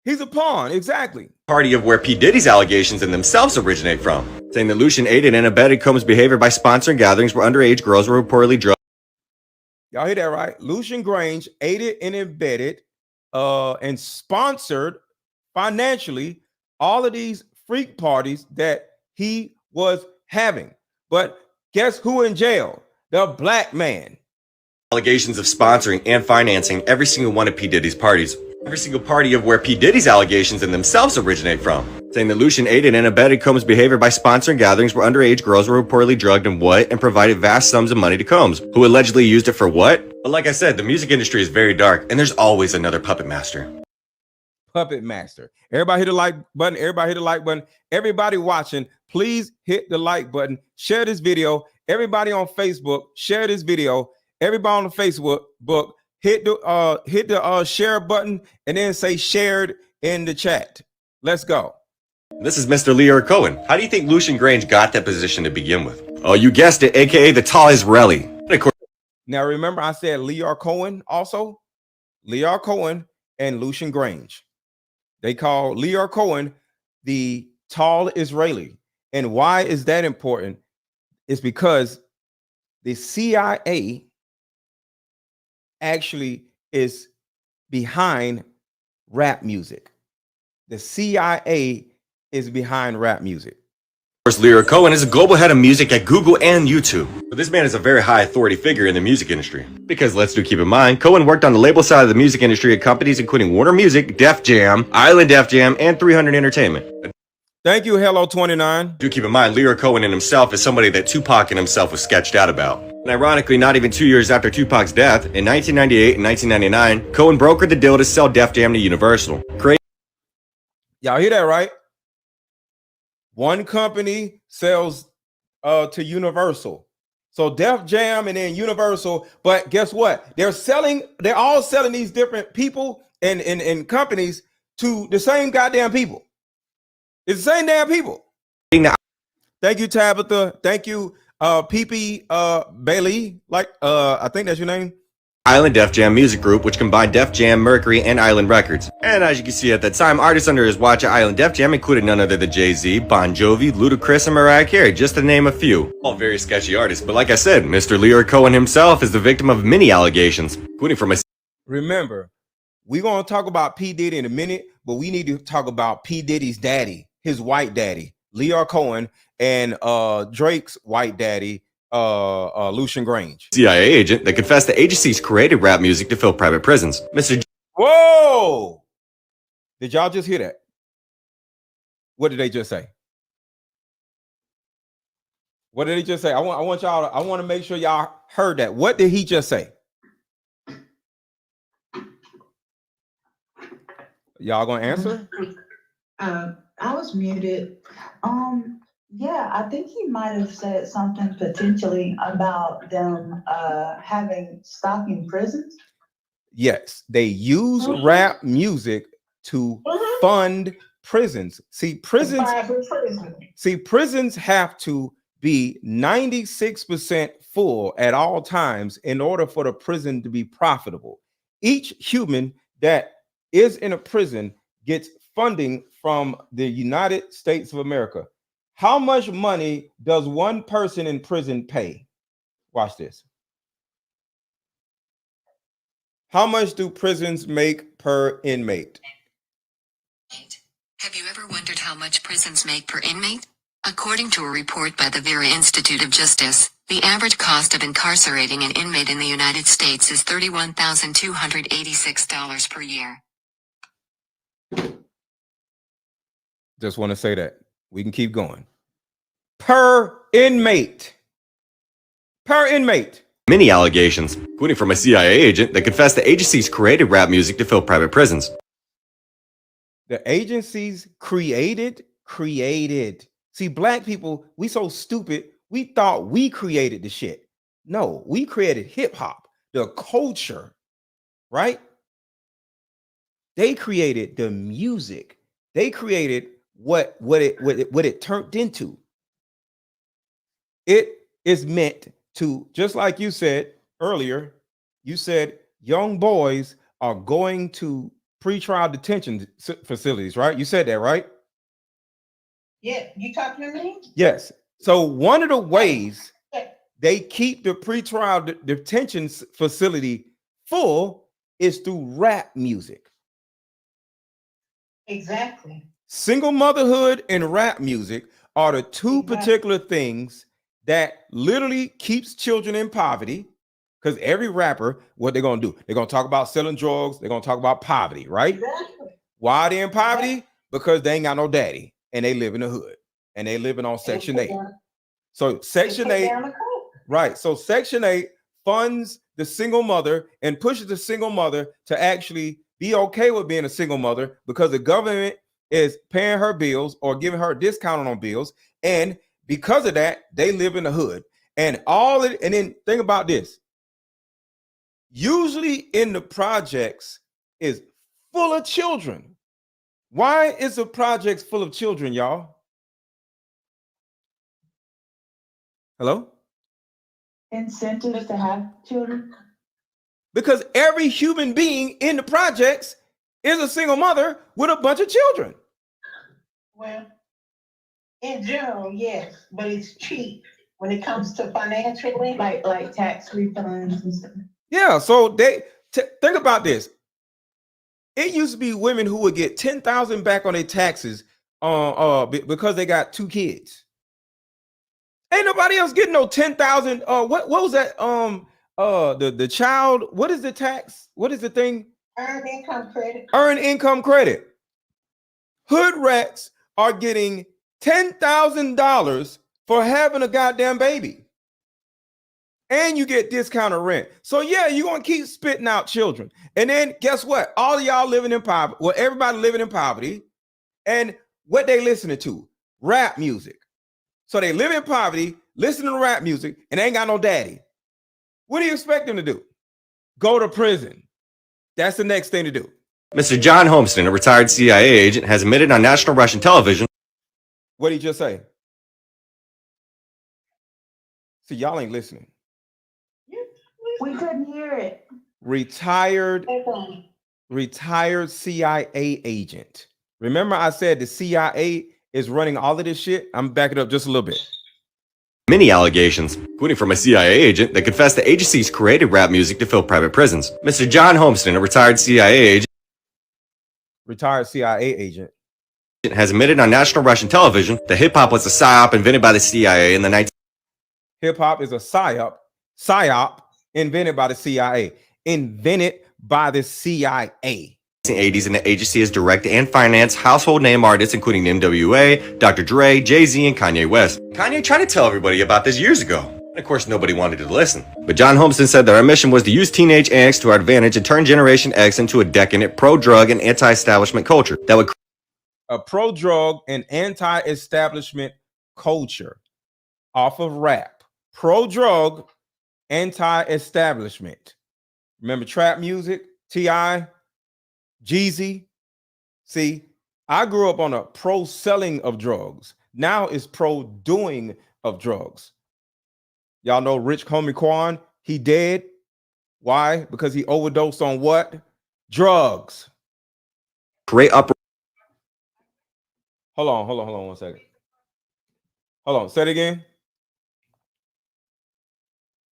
He's a pawn, exactly. Party of where P. Diddy's allegations in themselves originate from, saying that Lucian aided and abetted Combs' behavior by sponsoring gatherings where underage girls were reportedly drugged. Y'all hear that right? Lucian Grange aided and abetted and sponsored financially all of these freak parties that he was having. But guess who in jail? The black man. Allegations of sponsoring and financing every single one of P. Diddy's parties. Every single party of where P. Diddy's allegations in themselves originate from, saying that Lucian aided and abetted Combs' behavior by sponsoring gatherings where underage girls were reportedly drugged and provided vast sums of money to Combs, who allegedly used it for what? But like I said, the music industry is very dark, and there's always another puppet master. Puppet master. Everybody hit the like button. Everybody hit the like button. Everybody watching, please hit the like button. Share this video. Everybody on Facebook, share this video. Everybody on the Facebook book, hit the share button and then say shared in the chat. Let's go. This is Mr. Lyor Cohen. How do you think Lucian Grange got that position to begin with? Oh, you guessed it, aka the tall Israeli. Now remember, I said Lyor Cohen also. Lyor Cohen and Lucian Grange. They call Lyor Cohen the tall Israeli. And why is that important? It's because the CIA actually is behind rap music. The CIA is behind rap music. Of course, Lyor Cohen is a global head of music at Google and YouTube. But this man is a very high authority figure in the music industry. Because let's keep in mind, Cohen worked on the label side of the music industry at companies including Warner Music, Def Jam, Island Def Jam, and 300 Entertainment. Thank you, Hello 29. Do keep in mind, Lyor Cohen in himself is somebody that Tupac and himself was sketched out about. And ironically, not even 2 years after Tupac's death, in 1998 and 1999, Cohen brokered the deal to sell Def Jam to Universal. Y'all hear that right? One company sells to Universal. So Def Jam and then Universal, but guess what? They're all selling these different people and companies to the same goddamn people. It's the same damn people. Thank you, Tabitha. Thank you, PP Bailey. I think that's your name. Island Def Jam Music Group, which combined Def Jam, Mercury, and Island Records. And as you can see at that time, artists under his watch at Island Def Jam included none other than Jay-Z, Bon Jovi, Ludacris, and Mariah Carey, just to name a few. All very sketchy artists, but like I said, Mr. Lyor Cohen himself is the victim of many allegations, including from a... Remember, we're going to talk about P. Diddy in a minute, but we need to talk about P. Diddy's daddy, his white daddy, Lyor Cohen, and Drake's white daddy, Lucian Grange. CIA agent that confessed the agencies created rap music to fill private prisons. Whoa! Did y'all just hear that? What did they just say? What did he just say? I want to make sure y'all heard that. What did he just say? Y'all gonna answer? I was muted. Yeah, I think he might have said something potentially about them having stock in prisons. Yes, they use rap music to fund prisons. Prisons have to be 96% full at all times in order for the prison to be profitable. Each human that is in a prison gets funding from the United States of America. How much money does one person in prison pay? Watch this. How much do prisons make per inmate? Have you ever wondered how much prisons make per inmate? According to a report by the Vera Institute of Justice, the average cost of incarcerating an inmate in the United States is $31,286 per year. Just want to say that. We can keep going. Per inmate. Per inmate. Many allegations, including from a CIA agent that confessed the agencies created rap music to fill private prisons. The agencies created. See, black people, we so stupid, we thought we created the shit. No, we created hip hop, the culture, right? They created the music. They created what it turned into. It is meant to, just like you said earlier, you said young boys are going to pretrial detention facilities, right? You said that, right? Yeah, you talking to me? Yes. So one of the ways they keep the pretrial detention facility full is through rap music. Exactly. Single motherhood and rap music are the two particular things that literally keeps children in poverty. Because every rapper, what they're gonna do? They're gonna talk about selling drugs. They're gonna talk about poverty, right? Exactly. Why are they in poverty? Because they ain't got no daddy and they live in the hood and they living on Section 8. So Section 8, right? So Section 8 funds the single mother and pushes the single mother to actually be okay with being a single mother because the government is paying her bills or giving her a discount on bills, and because of that, they live in the hood. And and then think about this. Usually in the projects is full of children. Why is the projects full of children, y'all? Hello? Incentives to have children. Because every human being in the projects is a single mother with a bunch of children. Well, in general, yes, but it's cheap when it comes to financially, like tax refunds and stuff. Yeah, so think about this. It used to be women who would get $10,000 back on their taxes because they got 2 kids. Ain't nobody else getting no 10,000. What was that? The child. What is the tax? What is the thing? Earned income credit. Earned income credit. Hood rats are getting $10,000 for having a goddamn baby. And you get discounted rent. So yeah, you're gonna keep spitting out children. And then guess what? All of y'all living in poverty. Well, everybody living in poverty. And what they listening to? Rap music. So they live in poverty, listening to rap music, and they ain't got no daddy. What do you expect them to do? Go to prison. That's the next thing to do. Mr. John Homeston, a retired CIA agent, has admitted on national Russian television. What did he just say? See, y'all ain't listening. We couldn't hear it. Retired CIA agent. Remember I said the CIA is running all of this shit? I'm backing up just a little bit. Many allegations, including from a CIA agent that confessed the agencies created rap music to fill private prisons. Mr. John Homeston, a retired CIA agent, has admitted on national Russian television that hip-hop was a psyop invented by the CIA in the 19... Hip-hop is a psyop invented by the CIA. Invented by the CIA. 1980s, and the agency has directed and financed household name artists including NWA, Dr. Dre, Jay-Z, and Kanye West. Kanye tried to tell everybody about this years ago. And of course, nobody wanted to listen. But John Homeston said that our mission was to use teenage angst to our advantage and turn Generation X into a decadent, pro-drug, and anti-establishment culture that would... A pro-drug and anti-establishment culture off of rap. Pro-drug, anti-establishment. Remember trap music, T.I., Jeezy. See, I grew up on a pro-selling of drugs. Now it's pro-doing of drugs. Y'all know Rich Homie Quan, he dead. Why? Because he overdosed on what? Drugs. Create up. Hold on 1 second. Hold on, say it again.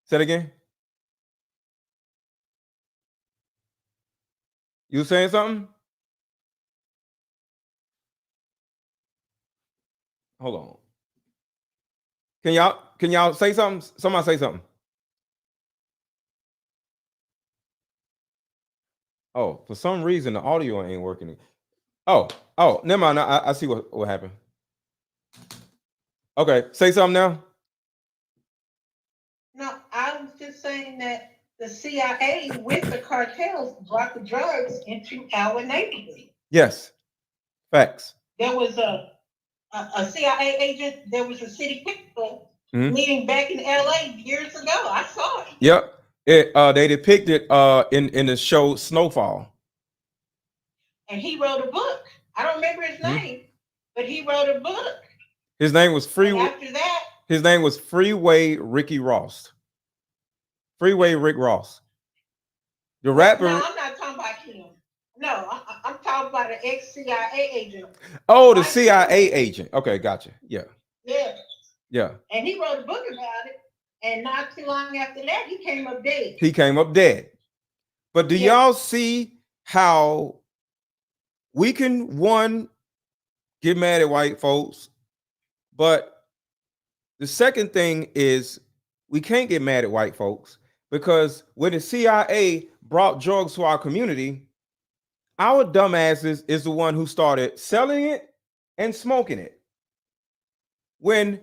Say it again. You saying something? Hold on. Can y'all say something? Somebody say something. Oh, for some reason the audio ain't working. Oh, never mind. I see what happened. Okay, say something now. No, I was just saying that the CIA with the cartels brought the drugs into our neighborhood. Yes, facts. There was a CIA agent. There was a city council meeting back in LA years ago. I saw it. Yep. They depicted in the show Snowfall. And he wrote a book. I don't remember his name, but he wrote a book. His name was After that, his name was Freeway Ricky Ross. Freeway Rick Ross. The rapper. No, I'm not talking about him. No, I'm talking about an ex-CIA agent. Oh, the CIA agent. Okay, gotcha. Yeah. Yeah. Yeah. And he wrote a book about it. And not too long after that, he came up dead. He came up dead. But do y'all see how we can, one, get mad at white folks, but the second thing is we can't get mad at white folks because when the CIA brought drugs to our community, our dumbasses is the one who started selling it and smoking it. When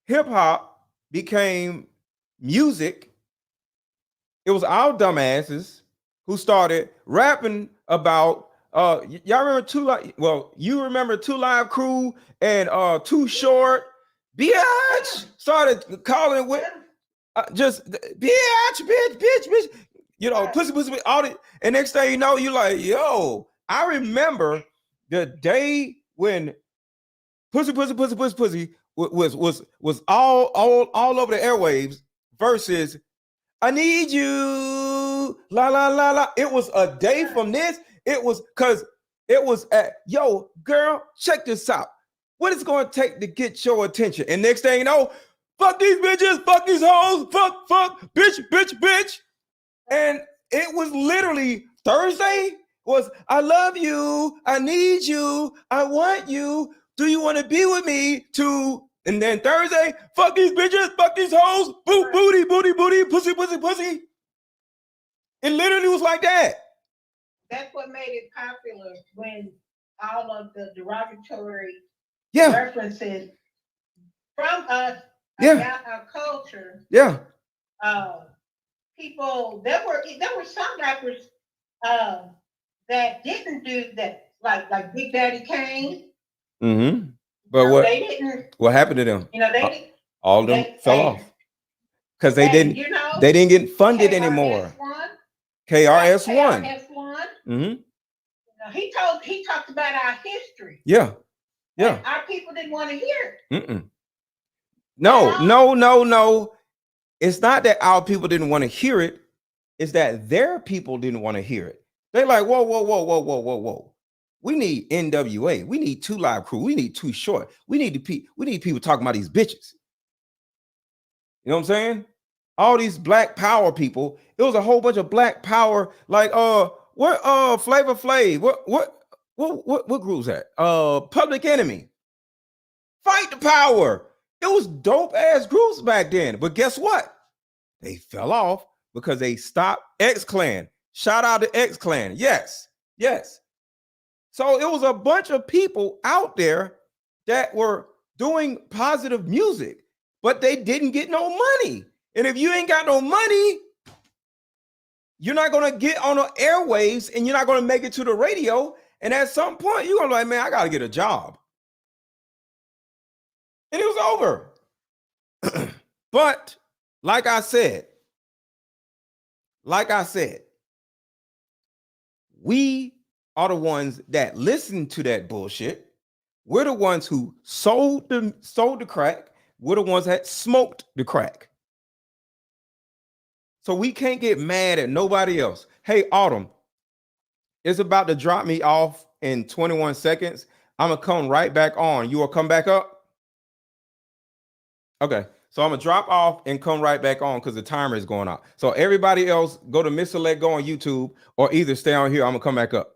hip hop became music, it was our dumbasses who started rapping about y'all remember you remember 2 Live Crew and Too Short. Bitch started calling with just bitch, you know, pussy, all the, and next thing you know, you like, yo, I remember the day when pussy was all over the airwaves versus I need you, la la la la. It was a day from this. It was because it was at, yo, girl, check this out. What it's going to take to get your attention? And next thing you know, fuck these bitches, fuck these hoes, fuck, bitch. And it was literally Thursday was I love you, I need you, I want you. Do you want to be with me? And then Thursday, fuck these bitches, fuck these hoes, booty, pussy. It literally was like that. That's what made it popular when all of the derogatory references from us about our culture. Yeah. People, there were some rappers that didn't do that, like Big Daddy Kane. Mm-hmm. But they didn't. What happened to them? You know, they all of them fell off because they didn't. You know, they didn't get funded anymore. KRS-One. Mm-hmm. You know, he talked about our history. Yeah. Our people didn't want to hear it. Mm-mm. No. It's not that our people didn't want to hear it. It's that their people didn't want to hear it. They're like, whoa. We need NWA. We need 2 Live Crew. We need Too Short. We need people talking about these bitches. You know what I'm saying? All these Black Power people. It was a whole bunch of Black Power. Like Flavor Flav. What group's that? Public Enemy. Fight the Power. It was dope ass groups back then. But guess what? They fell off because they stopped X-Clan. Shout out to X-Clan. Yes. So it was a bunch of people out there that were doing positive music, but they didn't get no money. And if you ain't got no money, you're not going to get on the airwaves and you're not going to make it to the radio. And at some point, you're going to be like, man, I got to get a job. And it was over. But like I said, we are the ones that listen to that bullshit. We're the ones who sold the crack. We're the ones that smoked the crack. So we can't get mad at nobody else. Hey, Autumn, it's about to drop me off in 21 seconds. I'm going to come right back on. You will come back up? Okay. So I'm going to drop off and come right back on because the timer is going out. So everybody else, go to Mr. Let Go on YouTube or either stay on here. I'm going to come back up.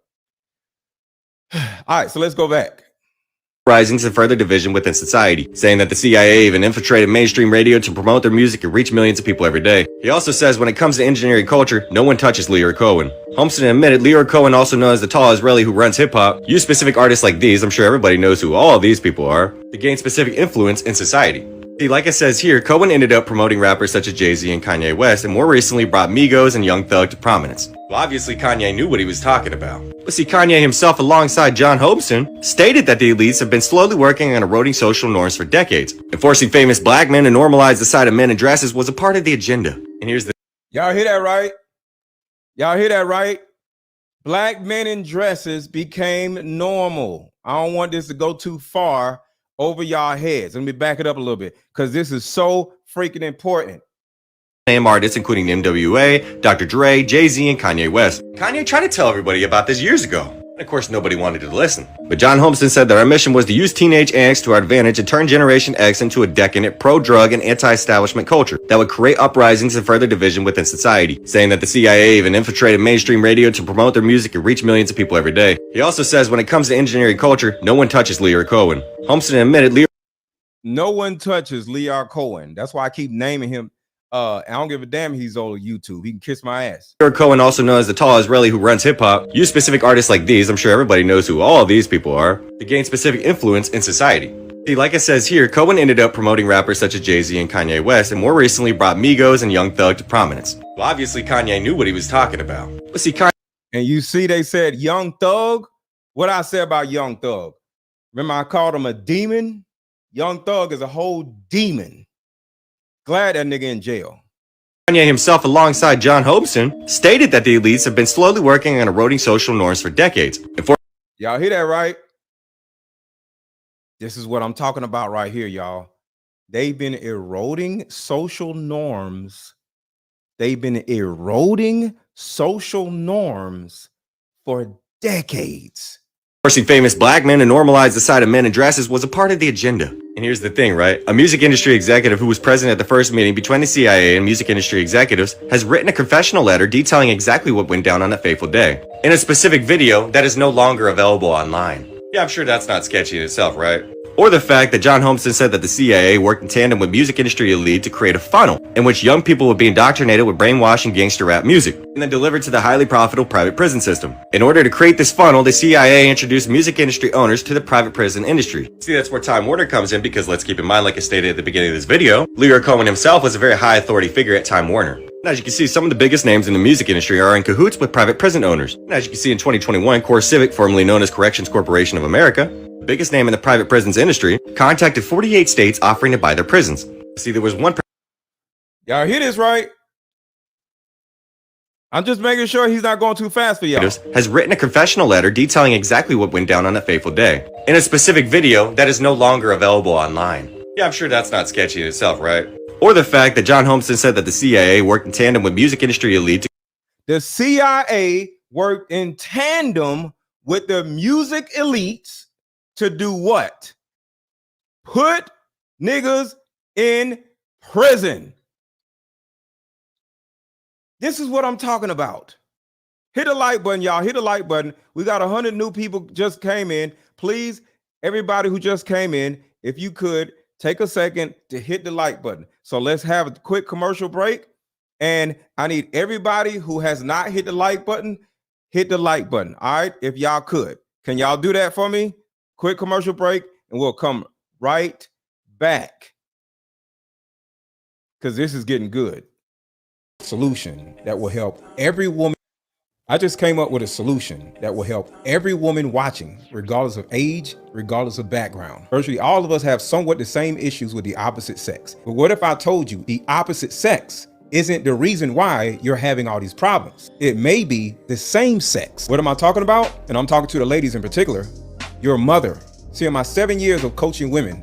All right, so let's go back. Risings and further division within society, saying that the CIA even infiltrated mainstream radio to promote their music and reach millions of people every day. He also says when it comes to engineering culture, no one touches Leroy Cohen. Homestead admitted Leroy Cohen, also known as the tall Israeli who runs hip-hop, used specific artists like these, I'm sure everybody knows who all of these people are, to gain specific influence in society. See, like it says here, Cohen ended up promoting rappers such as Jay-Z and Kanye West, and more recently brought Migos and Young Thug to prominence. Well, obviously Kanye knew what he was talking about. But see, Kanye himself, alongside John Hobson, stated that the elites have been slowly working on eroding social norms for decades, and forcing famous black men to normalize the sight of men in dresses was a part of the agenda. And here's the... Y'all hear that right? Y'all hear that right? Black men in dresses became normal. I don't want this to go too far over y'all heads. Let me back it up a little bit, because this is so freaking important. Name artists including NWA, Dr. Dre, Jay-Z, and Kanye West. Kanye tried to tell everybody about this years ago. And of course, nobody wanted to listen. But John Holmeston said that our mission was to use teenage angst to our advantage and turn Generation X into a decadent, pro-drug, and anti-establishment culture that would create uprisings and further division within society, saying that the CIA even infiltrated mainstream radio to promote their music and reach millions of people every day. He also says when it comes to engineering culture, no one touches Lee or Cohen. Holmeston admitted Lee... No one touches Lee R. Cohen. That's why I keep naming him. I don't give a damn he's on YouTube. He can kiss my ass. Cohen, also known as the tall Israeli who runs hip-hop, used specific artists like these, I'm sure everybody knows who all of these people are, to gain specific influence in society. See, like it says here, Cohen ended up promoting rappers such as Jay-Z and Kanye West, and more recently brought Migos and Young Thug to prominence. Well, obviously Kanye knew what he was talking about. But see, Kanye... And you see they said Young Thug? What I say about Young Thug? Remember I called him a demon? Young Thug is a whole demon. Glad that nigga in jail. Kanye himself, alongside John Hobson, stated that the elites have been slowly working on eroding social norms for decades. Y'all hear that right? This is what I'm talking about right here, y'all. They've been eroding social norms. They've been eroding social norms for decades. Forcing famous black men to normalize the sight of men in dresses was a part of the agenda. And here's the thing, right? A music industry executive who was present at the first meeting between the CIA and music industry executives has written a confessional letter detailing exactly what went down on that fateful day, in a specific video that is no longer available online. Yeah, I'm sure that's not sketchy in itself, right? Or the fact that John Holmeston said that the CIA worked in tandem with music industry elite to create a funnel in which young people would be indoctrinated with brainwashing gangster rap music and then delivered to the highly profitable private prison system. In order to create this funnel, the CIA introduced music industry owners to the private prison industry. See, that's where Time Warner comes in, because let's keep in mind, like I stated at the beginning of this video, Lee R. Cohen himself was a very high authority figure at Time Warner. And as you can see, some of the biggest names in the music industry are in cahoots with private prison owners. And as you can see in 2021, Core Civic, formerly known as Corrections Corporation of America, the biggest name in the private prisons industry, contacted 48 states offering to buy their prisons. See, there was one... Y'all hear this right? I'm just making sure he's not going too fast for y'all. Has written a confessional letter detailing exactly what went down on that fateful day, in a specific video that is no longer available online. Yeah, I'm sure that's not sketchy in itself, right? Or the fact that John Holmeston said that the CIA worked in tandem with music industry elite. The CIA worked in tandem with the music elites to do what? Put niggas in prison. This is what I'm talking about. Hit the like button, y'all. Hit the like button. We got 100 new people just came in. Please, everybody who just came in, if you could take a second to hit the like button. So let's have a quick commercial break. And I need everybody who has not hit the like button, hit the like button. All right, if y'all could. Can y'all do that for me? Quick commercial break, and we'll come right back, because this is getting good. Solution that will help every woman. I just came up with a solution that will help every woman watching, regardless of age, regardless of background. Virtually all of us have somewhat the same issues with the opposite sex. But what if I told you the opposite sex isn't the reason why you're having all these problems? It may be the same sex. What am I talking about? And I'm talking to the ladies in particular. Your mother. See, in my 7 years of coaching women,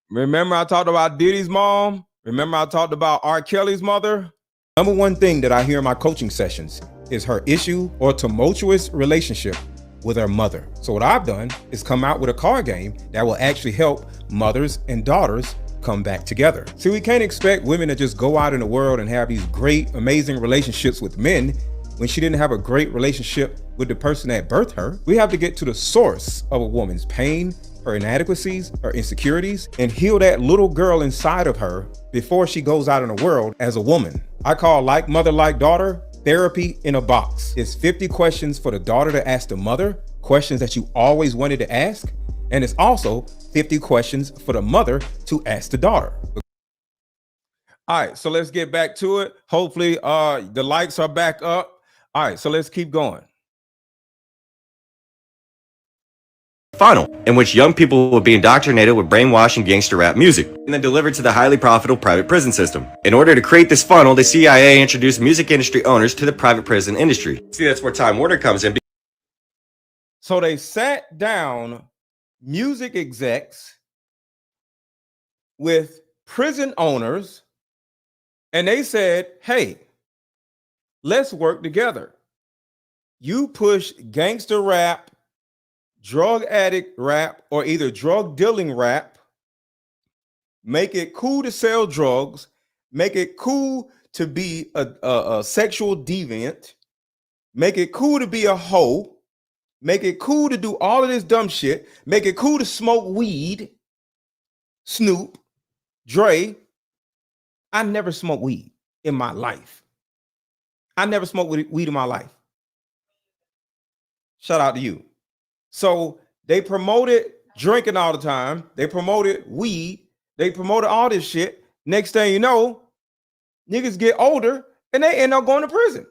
remember I talked about Diddy's mom? Remember I talked about R. Kelly's mother? Number one thing that I hear in my coaching sessions is her issue or tumultuous relationship with her mother. So what I've done is come out with a card game that will actually help mothers and daughters come back together. See, we can't expect women to just go out in the world and have these great, amazing relationships with men when she didn't have a great relationship with the person that birthed her. We have to get to the source of a woman's pain, her inadequacies, her insecurities, and heal that little girl inside of her before she goes out in the world as a woman. I call Like Mother, Like Daughter therapy in a box. It's 50 questions for the daughter to ask the mother, questions that you always wanted to ask. And it's also 50 questions for the mother to ask the daughter. All right, so let's get back to it. Hopefully the lights are back up. All right, so let's keep going. Funnel, in which young people would be indoctrinated with brainwashing gangster rap music and then delivered to the highly profitable private prison system. In order to create this funnel, the CIA introduced music industry owners to the private prison industry. See, that's where Time Warner comes in. So they sat down music execs with prison owners and they said, hey, let's work together. You push gangster rap, drug addict rap, or either drug dealing rap, make it cool to sell drugs, make it cool to be a sexual deviant, make it cool to be a hoe, make it cool to do all of this dumb shit, make it cool to smoke weed, Snoop, Dre. I never smoked weed in my life. I never smoked weed in my life. Shout out to you. So they promoted drinking all the time. They promoted weed. They promoted all this shit. Next thing you know, niggas get older and they end up going to prison.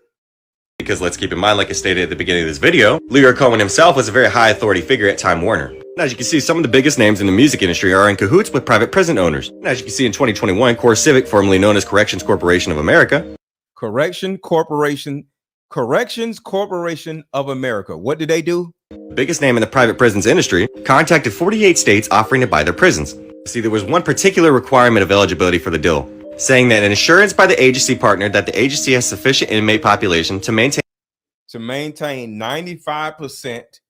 Because let's keep in mind, like I stated at the beginning of this video, Leroy Cohen himself was a very high authority figure at Time Warner. And as you can see, some of the biggest names in the music industry are in cahoots with private prison owners. And as you can see in 2021, Core Civic, formerly known as Corrections Corporation of America. Corrections Corporation of America. What did they do? The biggest name in the private prisons industry contacted 48 states offering to buy their prisons. See, there was one particular requirement of eligibility for the deal, saying that an assurance by the agency partner that the agency has sufficient inmate population to maintain 95%.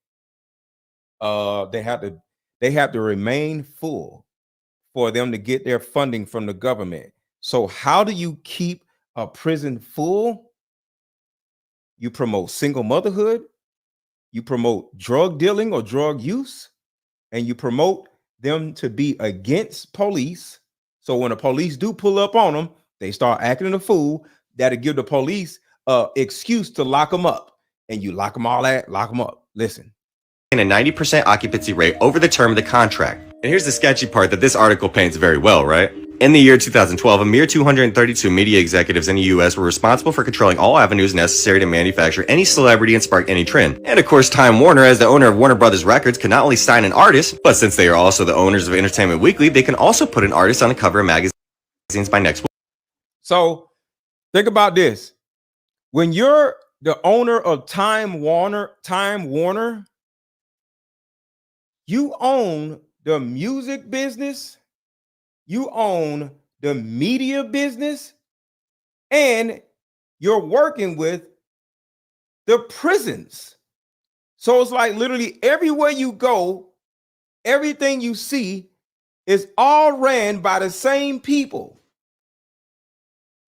They have to remain full for them to get their funding from the government. So how do you keep a prison full? You promote single motherhood, you promote drug dealing or drug use, and you promote them to be against police. So when the police do pull up on them, they start acting a fool. That'll give the police an excuse to lock them up. And you lock them up. Listen. a 90% occupancy rate over the term of the contract. And here's the sketchy part that this article paints very well, right? In the year 2012, a mere 232 media executives in the US were responsible for controlling all avenues necessary to manufacture any celebrity and spark any trend. And of course, Time Warner, as the owner of Warner Brothers Records, can not only sign an artist, but since they are also the owners of Entertainment Weekly, they can also put an artist on the cover of magazines by next week. So think about this. When you're the owner of Time Warner, you own the music business, you own the media business, and you're working with the prisons. So it's like literally everywhere you go, everything you see is all ran by the same people.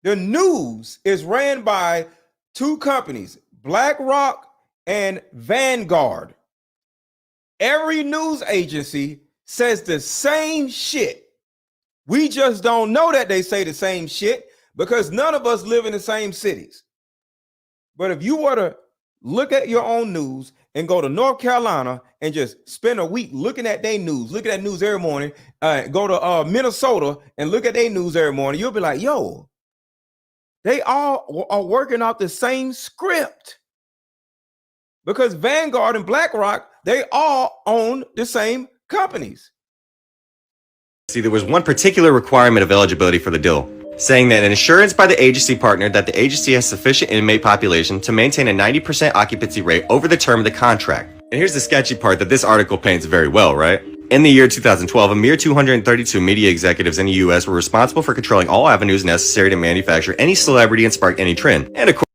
The news is ran by two companies, BlackRock and Vanguard. Every news agency says the same shit. We just don't know that they say the same shit because none of us live in the same cities. But if you were to look at your own news and go to North Carolina and just spend a week looking at their news, look at that news every morning, go to Minnesota and look at their news every morning, you'll be like, yo, they all are working out the same script. Because Vanguard and BlackRock, they all own the same companies. See, there was one particular requirement of eligibility for the deal, saying that an assurance by the agency partner that the agency has sufficient inmate population to maintain a 90% occupancy rate over the term of the contract. And here's the sketchy part that this article paints very well, right? In the year 2012, a mere 232 media executives in the US were responsible for controlling all avenues necessary to manufacture any celebrity and spark any trend. And of course,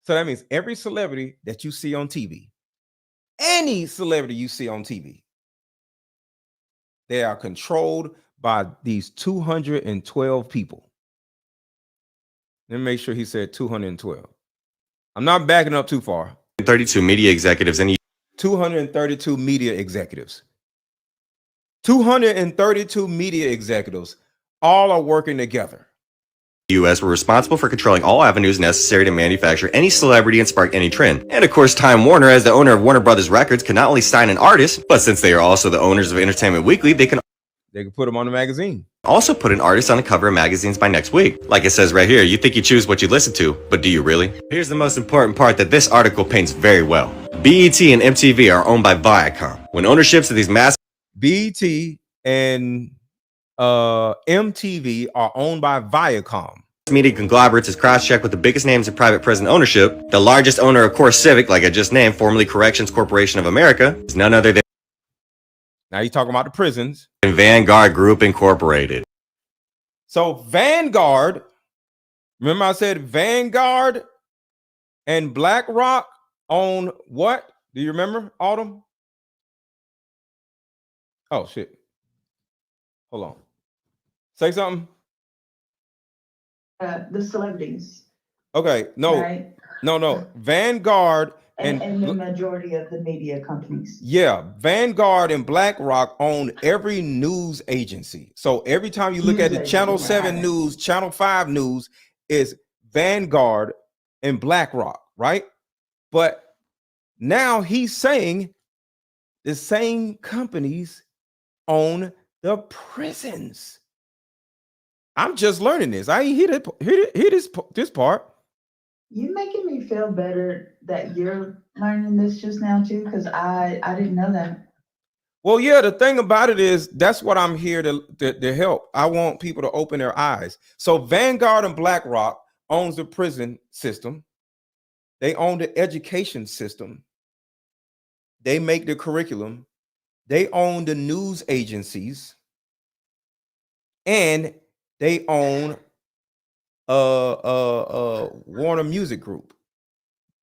so that means every celebrity that you see on TV, any celebrity you see on TV, they are controlled by these 212 people. Let me make sure he said 212. I'm not backing up too far. 32 media executives in 232 media executives. 232 media executives all are working together. US were responsible for controlling all avenues necessary to manufacture any celebrity and spark any trend. And of course, Time Warner, as the owner of Warner Brothers Records, can not only sign an artist, but since they are also the owners of Entertainment Weekly, they can put them on the magazine. Also put an artist on the cover of magazines by next week. Like it says right here, you think you choose what you listen to, but do you really? Here's the most important part that this article paints very well. BET and MTV are owned by Viacom. When ownerships of these mass BET and MTV are owned by Viacom. Media conglomerates is cross-checked with the biggest names in private prison ownership. The largest owner, of course, Civic, like I just named, formerly Corrections Corporation of America, is none other than Now you're talking about the prisons. Vanguard Group Incorporated. So Vanguard, remember I said Vanguard and BlackRock own what? Do you remember, Autumn? Oh, shit. Hold on. Say something. The celebrities. Okay, no, right? no. Vanguard And the majority of the media companies. Yeah, Vanguard and BlackRock own every news agency. So every time you look at the Channel 7 news, Channel 5 news is Vanguard and BlackRock, right? But now he's saying the same companies own the prisons. I'm just learning this. I ain't hear this part. You making me feel better that you're learning this just now too, because I didn't know that. Well, yeah, the thing about it is that's what I'm here to help. I want people to open their eyes. So Vanguard and BlackRock owns the prison system. They own the education system. They make the curriculum. They own the news agencies. And they own Warner Music Group.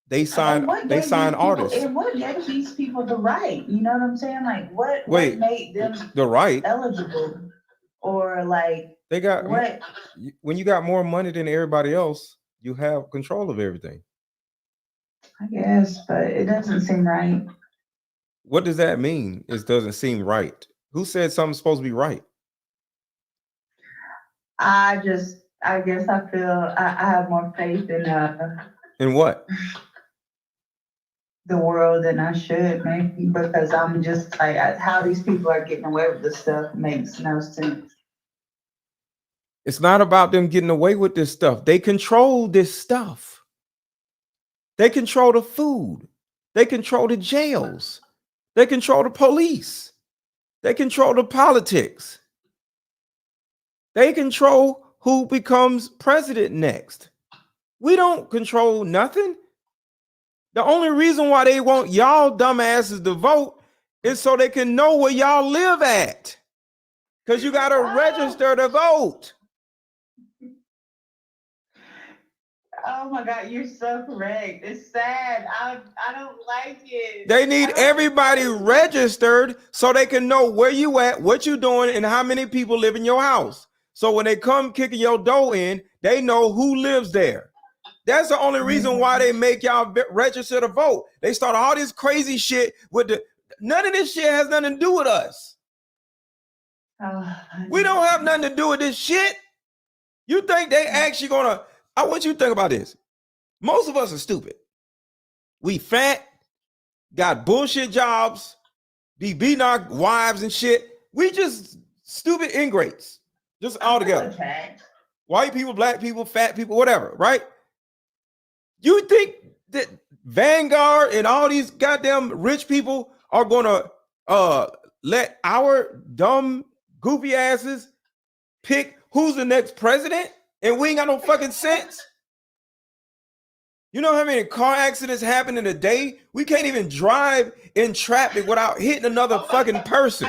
They sign artists. And what gave these people the right? You know what I'm saying? Like what made them the right eligible? Or like they got what? When you got more money than everybody else, you have control of everything. I guess, but it doesn't seem right. What does that mean? It doesn't seem right. Who said something's supposed to be right? I guess I feel I have more faith in what? The world than I should, maybe, because I'm just like, how these people are getting away with this stuff makes no sense. It's not about them getting away with this stuff. They control this stuff. They control the food. They control the jails. They control the police. They control the politics. They control who becomes president next. We don't control nothing. The only reason why they want y'all dumbasses to vote is so they can know where y'all live at. Because you got to register to vote. Oh my God, you're so correct. It's sad. I don't like it. They need everybody registered so they can know where you at, what you doing, and how many people live in your house. So when they come kicking your door in, they know who lives there. That's the only reason why they make y'all register to vote. They start all this crazy shit with none of this shit has nothing to do with us. We don't have nothing to do with this shit. You think they actually gonna, I want you to think about this. Most of us are stupid. We fat, got bullshit jobs, be beating our wives and shit. We just stupid ingrates. Just all together. White people, black people, fat people, whatever, right? You think that Vanguard and all these goddamn rich people are gonna let our dumb, goofy asses pick who's the next president? And we ain't got no fucking sense? You know how many car accidents happen in a day? We can't even drive in traffic without hitting another fucking person.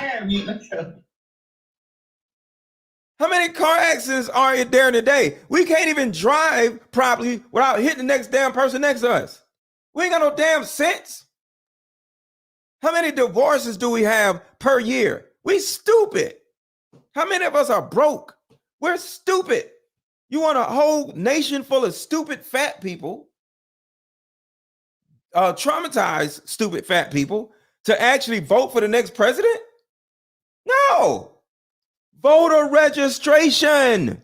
How many car accidents are there in a day? We can't even drive properly without hitting the next damn person next to us. We ain't got no damn sense. How many divorces do we have per year? We stupid. How many of us are broke? We're stupid. You want a whole nation full of stupid fat people, traumatized stupid fat people, to actually vote for the next president? No. Voter registration.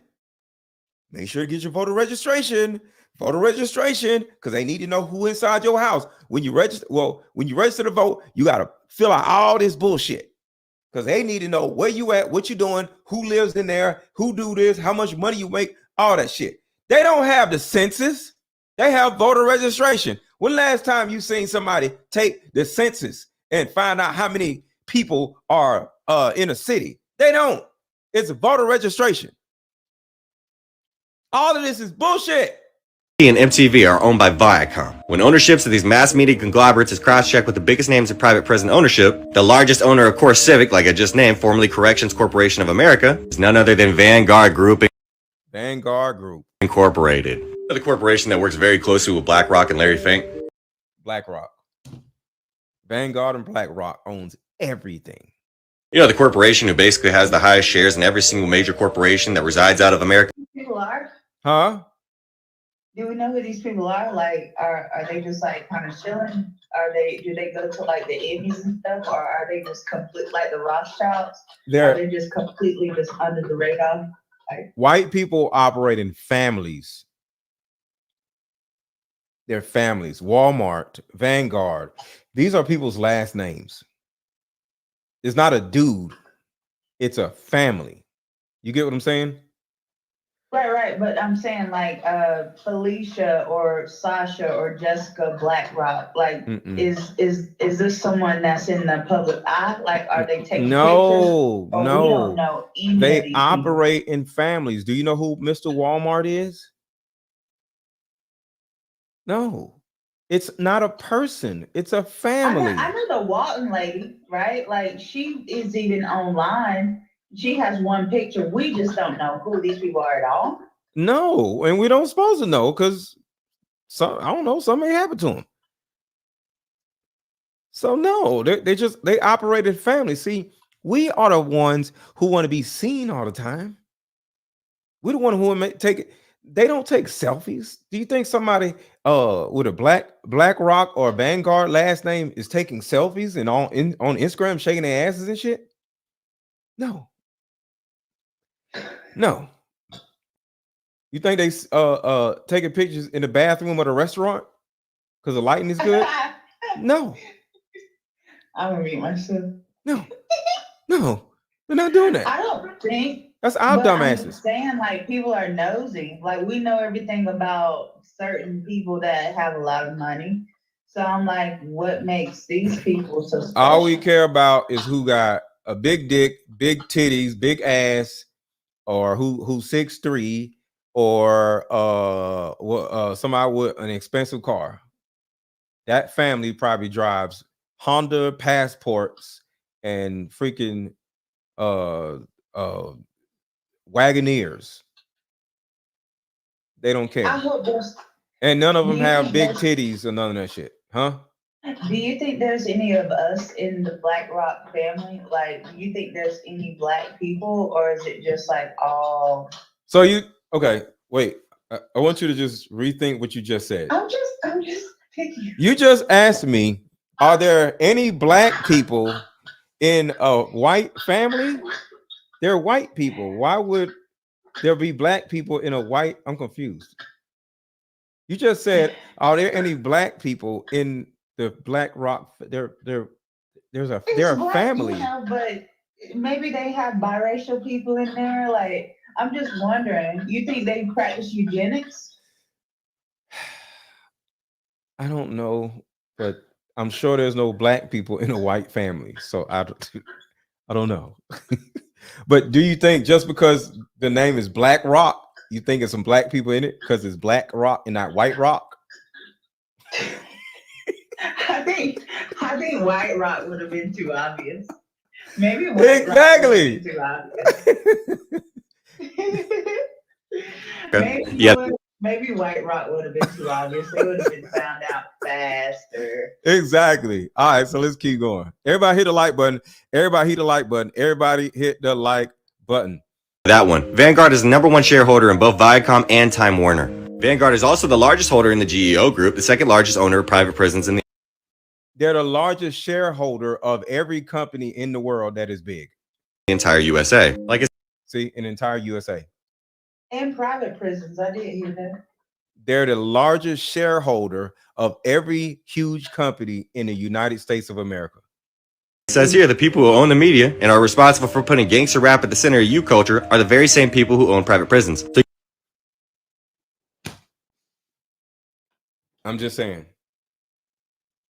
make sure to get your voter registration, because they need to know who inside your house. When you register to vote, you got to fill out all this bullshit because they need to know where you at, what you doing, who lives in there, who do this, how much money you make, all that shit. They don't have the census. They have voter registration. When last time you seen somebody take the census and find out how many people are in a city? They don't. It's voter registration. All of this is bullshit. And MTV are owned by Viacom. When ownerships of these mass media conglomerates is cross-checked with the biggest names in private prison ownership, the largest owner of Core Civic, like I just named, formerly Corrections Corporation of America, is none other than Vanguard Group Incorporated. The corporation that works very closely with BlackRock and Larry Fink. BlackRock. Vanguard and BlackRock owns everything. You know, the corporation who basically has the highest shares in every single major corporation that resides out of America. People are. Huh? Do we know who these people are? Like, are they just like kind of chilling? Do they go to like the Emmys and stuff, or are they just complete like the Rothschilds? Are they just completely just under the radar? Like, white people operate in families. They're families. Walmart, Vanguard. These are people's last names. It's not a dude. It's a family. You get what I'm saying? Right. But I'm saying like Felicia or Sasha or Jessica BlackRock. Like, is this someone that's in the public eye? Like, are they taking pictures? No. We don't know any They of these operate in families. Do you know who Mr. Walmart is? No. It's not a person. It's a family. I know the Walton lady, right? Like, she is even online. She has one picture. We just don't know who these people are at all. No, and we don't supposed to know because I don't know, something may happen to them. So no, they operate in family. See, we are the ones who want to be seen all the time. We're the one who take it. They don't take selfies. Do you think somebody with a BlackRock or Vanguard last name is taking selfies and on Instagram shaking their asses and shit? No. You think they taking pictures in the bathroom of the restaurant because the lighting is good? No. I'm gonna read myself. No, they're not doing that. I don't think that's our dumbasses. I'm saying like people are nosy. Like, we know everything about certain people that have a lot of money. So I'm like, what makes these people so special? All we care about is who got a big dick, big titties, big ass, or who's 6'3", or somebody with an expensive car. That family probably drives Honda Passports and freaking Wagoneers. They don't care. I hope and none of them have big titties or none of that shit. Huh? Do you think there's any of us in the BlackRock family? Like, do you think there's any black people, or is it just like all? So okay, wait. I want you to just rethink what you just said. I'm just picking. You just asked me, are there any black people in a white family? They're white people. Why would there be black people in a white? I'm confused. You just said, are there any black people in the BlackRock? They're a family. You know, but maybe they have biracial people in there. Like, I'm just wondering, you think they practice eugenics? I don't know, but I'm sure there's no black people in a white family. So I don't know. But do you think just because the name is BlackRock, you think it's some black people in it because it's Black Rock and not White Rock? I think White Rock would have been too obvious. Maybe White Rock would have been too obvious. Maybe White Rock would have been too obvious. They would have been found out faster. Exactly. All right, so let's keep going. Everybody hit the like button. Everybody hit the like button. Everybody hit the like button. That one. Vanguard is the #1 shareholder in both Viacom and Time Warner. Vanguard is also the largest holder in the GEO Group, the second largest owner of private prisons in the They're the largest shareholder of every company in the world that is big. entire USA. See, an entire USA. And private prisons, I did hear that. They're the largest shareholder of every huge company in the United States of America. It says here the people who own the media and are responsible for putting gangster rap at the center of youth culture are the very same people who own private prisons. So I'm just saying.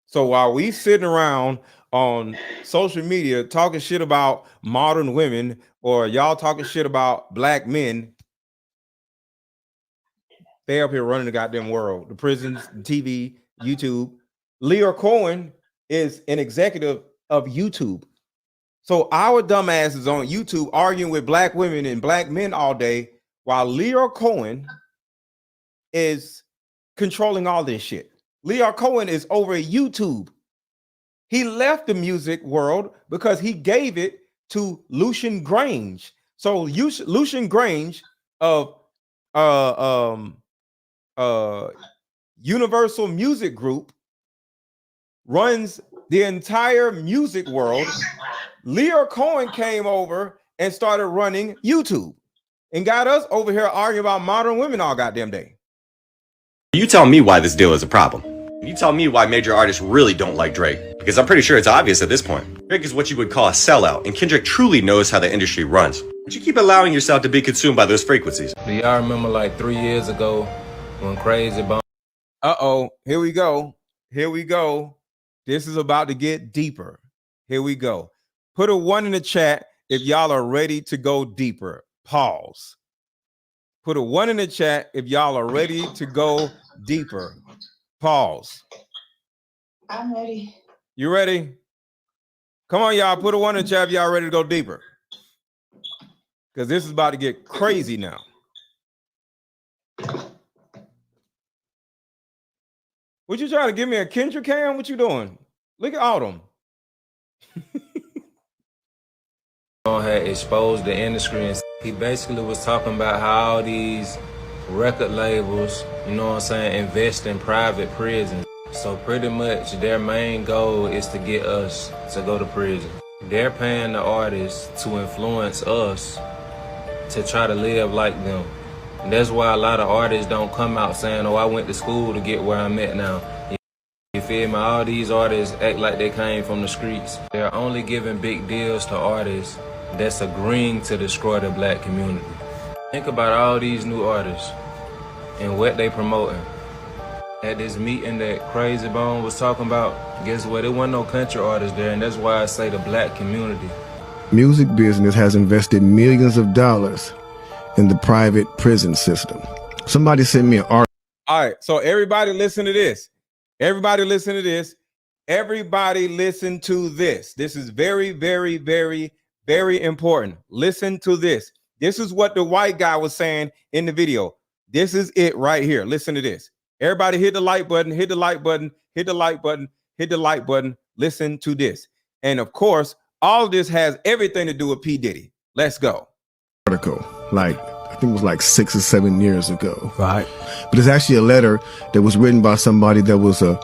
So while we sitting around on social media talking shit about modern women, or y'all talking shit about black men, they up here running the goddamn world, the prisons, TV, YouTube. Leo Cohen is an executive of YouTube. So our dumbass is on YouTube arguing with black women and black men all day, while Leo Cohen is controlling all this shit. Leo Cohen is over at YouTube. He left the music world because he gave it to Lucian Grange. So Lucian Grange of Universal Music Group runs the entire music world. Leo Cohen came over and started running YouTube and got us over here arguing about modern women all goddamn day. you tell me why this deal is a problem. You tell me why major artists really don't like Drake, because I'm pretty sure it's obvious at this point. Drake is what you would call a sellout, and Kendrick truly knows how the industry runs. But you keep allowing yourself to be consumed by those frequencies. Do y'all remember like 3 years ago when Crazy Bone? Uh-oh, here we go. Here we go. This is about to get deeper. Here we go. Put a 1 in the chat if y'all are ready to go deeper. Pause. Put a 1 in the chat if y'all are ready to go deeper. Pause. I'm ready. You ready? Come on, y'all. Put a 1 in the chat if y'all ready to go deeper. Because this is about to get crazy now. What you trying to give me a Kendrick cam? What you doing? Look at Autumn. Had exposed the industry, and he basically was talking about how all these record labels, you know what I'm saying, invest in private prisons. So pretty much their main goal is to get us to go to prison. They're paying the artists to influence us to try to live like them. And that's why a lot of artists don't come out saying, oh, I went to school to get where I'm at now. You feel me? All these artists act like they came from the streets. They're only giving big deals to artists that's agreeing to destroy the black community. Think about all these new artists and what they promoting. At this meeting that Crazy Bone was talking about, guess what? There wasn't no country artists there, and that's why I say the black community. Music business has invested millions of dollars in the private prison system. Somebody sent me an article. All right, so everybody listen to this. Everybody listen to this. Everybody listen to this. This is very, very, very, very important. Listen to this. This is what the white guy was saying in the video. This is it right here. Listen to this. Everybody hit the like button, hit the like button, hit the like button, hit the like button. Listen to this. And of course, all of this has everything to do with P. Diddy. Let's go. Article, like, I think it was like 6 or 7 years ago. Right. But it's actually a letter that was written by somebody that was a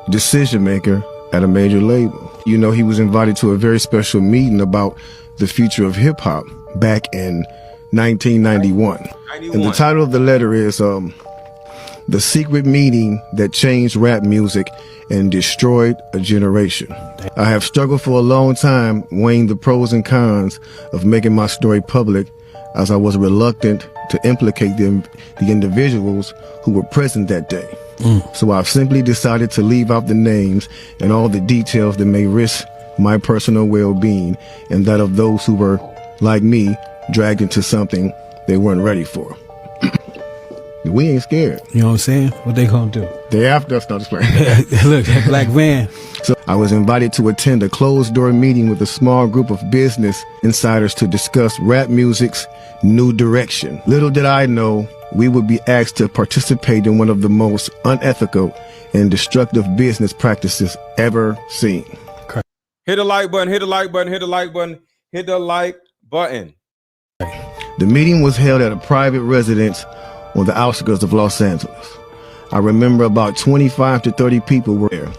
decision maker at a major label. You know, he was invited to a very special meeting about the future of hip hop back in 1991. And the title of the letter is The Secret Meeting That Changed Rap Music and Destroyed a Generation. I have struggled for a long time weighing the pros and cons of making my story public, as I was reluctant to implicate the individuals who were present that day. So I've simply decided to leave out the names and all the details that may risk my personal well-being and that of those who were, like me, dragged into something they weren't ready for. We ain't scared. You know what I'm saying? What they gonna do? They after us, not just playing. Look, that black van. So I was invited to attend a closed-door meeting with a small group of business insiders to discuss rap music's new direction. Little did I know we would be asked to participate in one of the most unethical and destructive business practices ever seen. Hit the like button, hit the like button, hit the like button, hit the like button. The meeting was held at a private residence on the outskirts of Los Angeles. I remember about 25 to 30 people were there,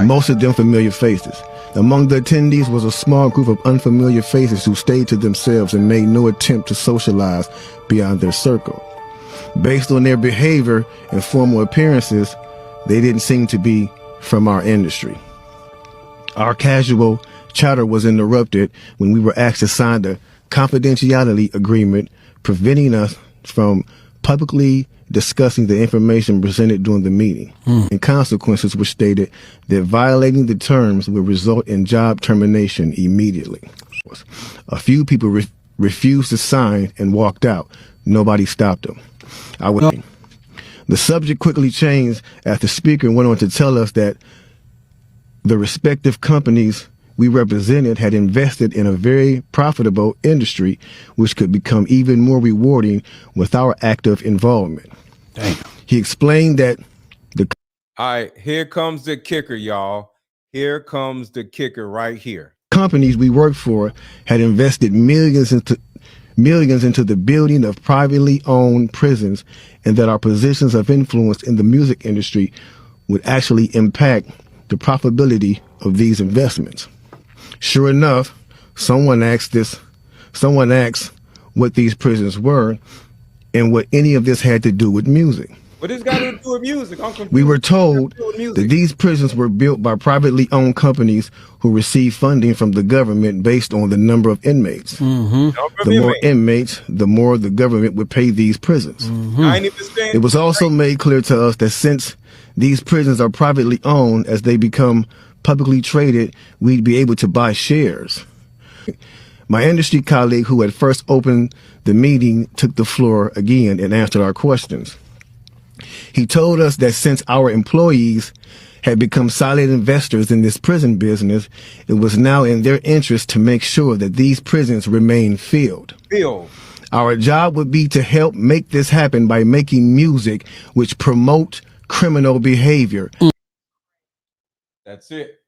most of them familiar faces. Among the attendees was a small group of unfamiliar faces who stayed to themselves and made no attempt to socialize beyond their circle. Based on their behavior and formal appearances, they didn't seem to be from our industry. Our casual chatter was interrupted when we were asked to sign a confidentiality agreement preventing us from publicly discussing the information presented during the meeting. And consequences were stated that violating the terms would result in job termination immediately. A few people refused to sign and walked out. Nobody stopped them. The subject quickly changed as the speaker went on to tell us that the respective companies we represented had invested in a very profitable industry, which could become even more rewarding with our active involvement. Damn. He explained that all right, here comes the kicker, y'all. Here comes the kicker right here. Companies we worked for had invested millions into the building of privately owned prisons, and that our positions of influence in the music industry would actually impact the profitability of these investments. Sure enough, someone asked what these prisons were and what any of this had to do with music. What this got to do with music? We were told that these prisons were built by privately owned companies who receive funding from the government based on the number of inmates. The more inmates, the more the government would pay these prisons. It was also made clear to us that since these prisons are privately owned, as they become publicly traded, we'd be able to buy shares. My industry colleague who had first opened the meeting took the floor again and answered our questions. He told us that since our employees had become silent investors in this prison business, it was now in their interest to make sure that these prisons remain filled. Our job would be to help make this happen by making music which promote criminal behavior. That's it.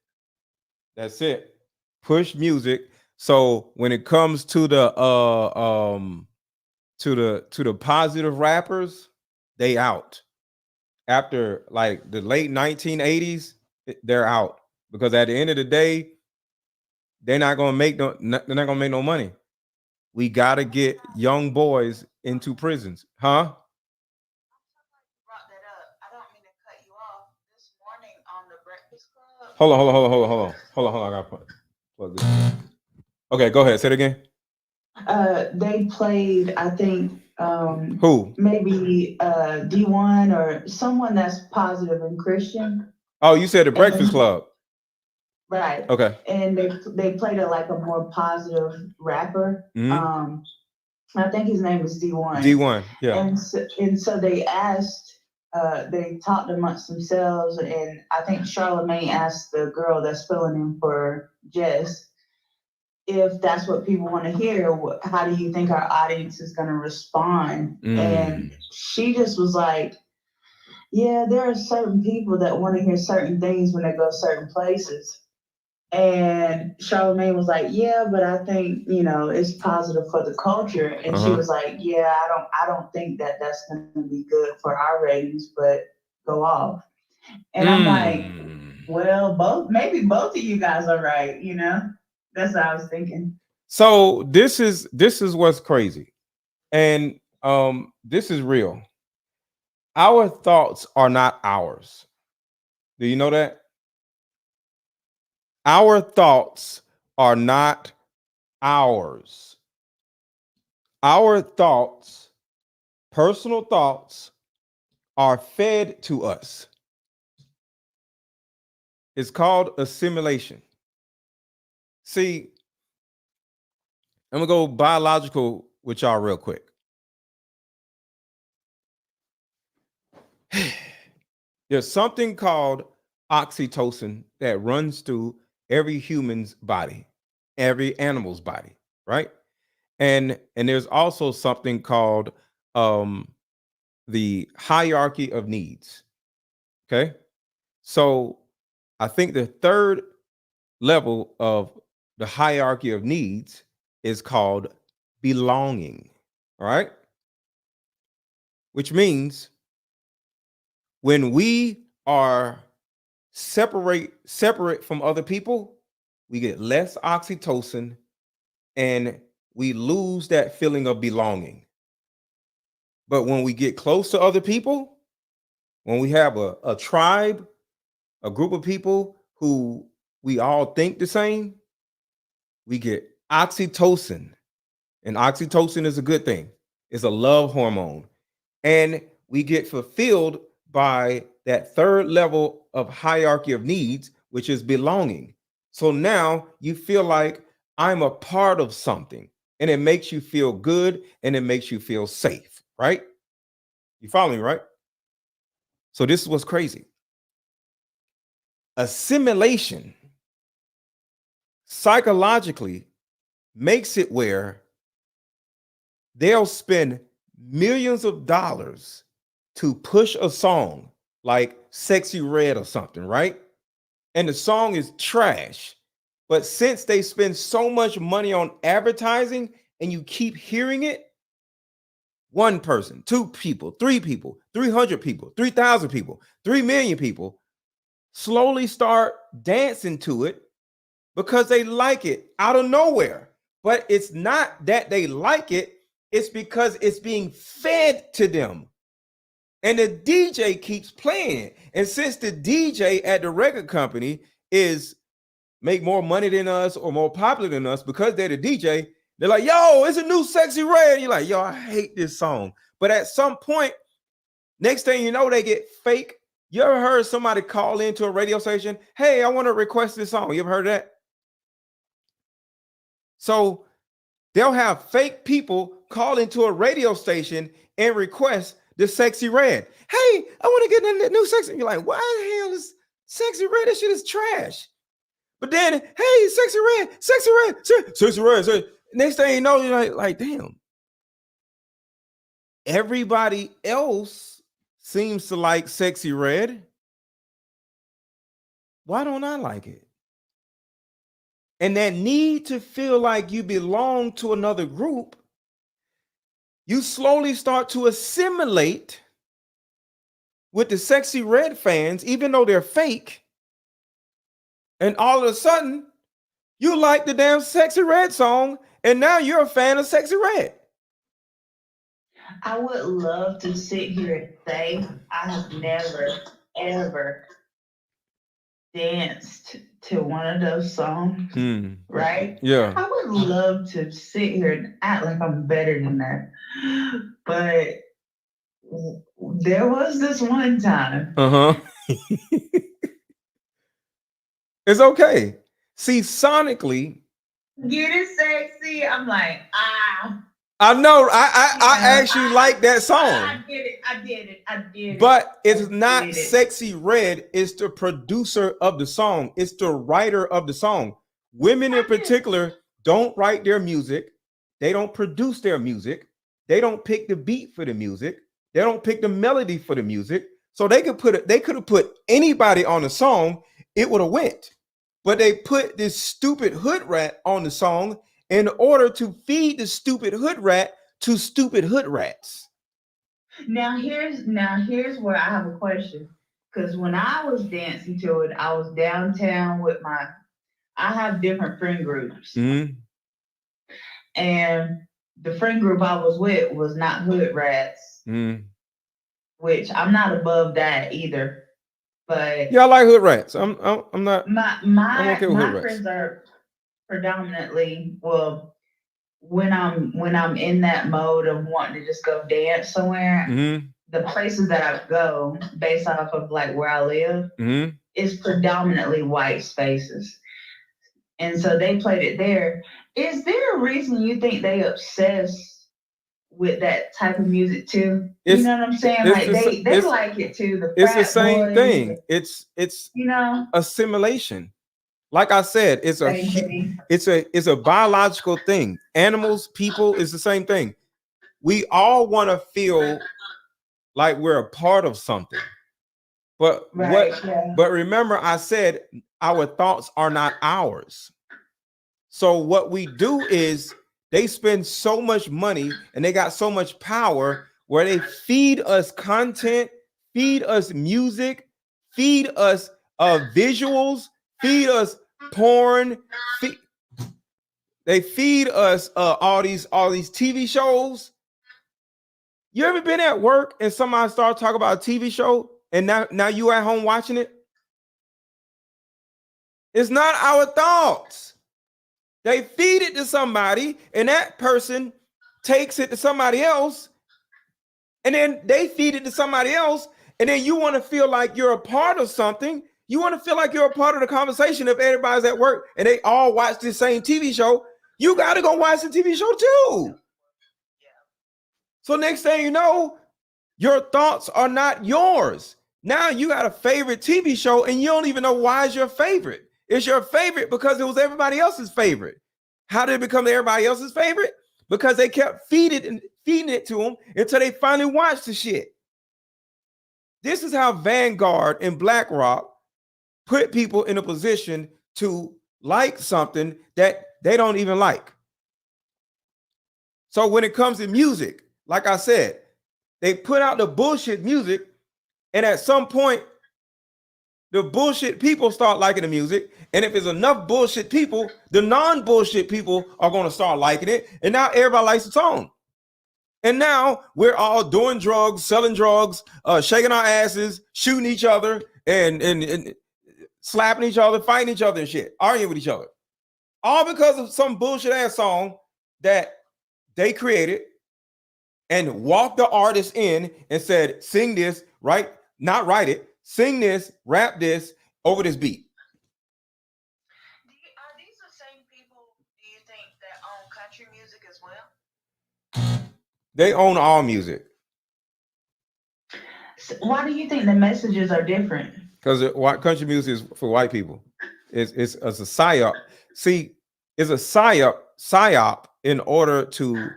That's it. Push music. So when it comes to the positive rappers, they out. After like the late 1980s, they're out, because at the end of the day, they're not gonna make no money. We gotta get young boys into prisons, huh? Hold on. I gotta plug this in. Okay, go ahead. Say it again. They played, I think, who? Maybe D1 or someone that's positive and Christian. Oh, you said the Breakfast Club. Right. Okay. And they played it like a more positive rapper. I think his name is D1. D1, yeah. And so they asked, they talked amongst themselves, and I think Charlamagne asked the girl that's filling in for Jess, if that's what people want to hear, how do you think our audience is going to respond? And she just was like, yeah, there are certain people that want to hear certain things when they go certain places. And Charlamagne was like, yeah, but I think, it's positive for the culture. And she was like, yeah, I don't think that that's going to be good for our ratings, but go off. And I'm like, well, maybe both of you guys are right, That's what I was thinking. So this is what's crazy. And this is real. Our thoughts are not ours. Do you know that? Our thoughts are not ours. Our thoughts, personal thoughts, are fed to us. It's called assimilation. See, I'm gonna go biological with y'all real quick. There's something called oxytocin that runs through every human's body, every animal's body, right? And there's also something called the hierarchy of needs. Okay, so I think the third level of the hierarchy of needs is called belonging. All right, which means when we are separate from other people, we get less oxytocin, and we lose that feeling of belonging. But when we get close to other people, when we have a tribe, a group of people who we all think the same, we get oxytocin. And oxytocin is a good thing. It's a love hormone. And we get fulfilled by that third level of hierarchy of needs, which is belonging. So now you feel like I'm a part of something, and it makes you feel good and it makes you feel safe, right? You follow me, right? So this is what's crazy. Assimilation psychologically makes it where they'll spend millions of dollars to push a song like Sexy Red or something, right? And the song is trash. But since they spend so much money on advertising and you keep hearing it, 1 person, 2 people, 3 people, 300 people, 3,000 people, 3 million people slowly start dancing to it because they like it out of nowhere. But it's not that they like it, it's because it's being fed to them. And the DJ keeps playing it. And since the DJ at the record company is make more money than us or more popular than us because they're the DJ, they're like, yo, it's a new Sexy Red. You're like, yo, I hate this song. But at some point, next thing you know, they get fake. You ever heard somebody call into a radio station? Hey, I want to request this song. You ever heard that? So they'll have fake people call into a radio station and request the Sexy Red. Hey, I want to get in that new Sexy. You're like, why the hell is Sexy Red? This shit is trash. But then, hey, Sexy Red, Sexy Red, Sexy Red. Sexy. Next thing you know, you're like, damn. Everybody else seems to like Sexy Red. Why don't I like it? And that need to feel like you belong to another group, you slowly start to assimilate with the Sexy Red fans, even though they're fake. And all of a sudden, you like the damn Sexy Red song, and now you're a fan of Sexy Red. I would love to sit here and say I have never, ever danced to one of those songs, right? Yeah. I would love to sit here and act like I'm better than that. But there was this one time. It's okay. See, sonically, Get it sexy. I'm like, I know. I actually like that song. I did it. But it's not Sexy Red. It's the producer of the song. It's the writer of the song. Women in particular don't write their music. They don't produce their music. They don't pick the beat for the music. They don't pick the melody for the music. So they could have put anybody on the song. It would have went. But they put this stupid hood rat on the song in order to feed the stupid hood rat to stupid hood rats. Now here's where I have a question. Because when I was dancing to it, I was downtown with I have different friend groups. Mm-hmm. And the friend group I was with was not hood rats, which I'm not above that either. But yeah, I like hood rats. I'm not. My okay with hood rats. friends are predominantly, well, when I'm in that mode of wanting to just go dance somewhere, the places that I go based off of like where I live is predominantly white spaces. And so they played it there. Is there a reason you think they obsess with that type of music too? You know what I'm saying? Like they like it too. It's the same thing. It's assimilation. Like I said, it's a biological thing. Animals, people, is the same thing. We all want to feel like we're a part of something. But but remember, I said our thoughts are not ours. So what we do is they spend so much money and they got so much power where they feed us content, feed us music, feed us visuals, feed us porn. They feed us all these TV shows. You ever been at work and somebody start talking about a TV show and now you at home watching it? It's not our thoughts. They feed it to somebody and that person takes it to somebody else and then they feed it to somebody else and then you want to feel like you're a part of something. You want to feel like you're a part of the conversation if everybody's at work and they all watch the same TV show. You got to go watch the TV show too. So next thing you know, your thoughts are not yours. Now you got a favorite TV show and you don't even know why it's your favorite. It's your favorite because it was everybody else's favorite. How did it become everybody else's favorite? Because they kept feeding it to them until they finally watched the shit. This is how Vanguard and BlackRock put people in a position to like something that they don't even like. So when it comes to music, like I said, they put out the bullshit music, and at some point, the bullshit people start liking the music. And if there's enough bullshit people, the non-bullshit people are going to start liking it. And now everybody likes the song. And now we're all doing drugs, selling drugs, shaking our asses, shooting each other, and slapping each other, fighting each other and shit, arguing with each other. All because of some bullshit ass song that they created and walked the artist in and said, sing this, right? Not write it. Sing this, rap this over this beat. Are these the same people, do you think, that own country music as well? They own all music. So why do you think the messages are different? Because country music is for white people. It's a psyop. See, it's a psyop in order to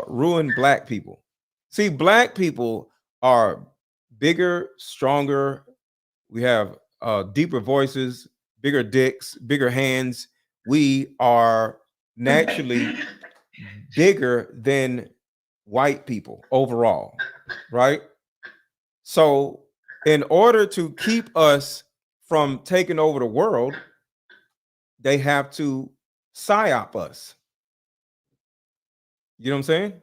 ruin black people. See, black people are bigger, stronger. We have deeper voices, bigger dicks, bigger hands. We are naturally bigger than white people overall, right? So in order to keep us from taking over the world, they have to psyop us. You know what I'm saying?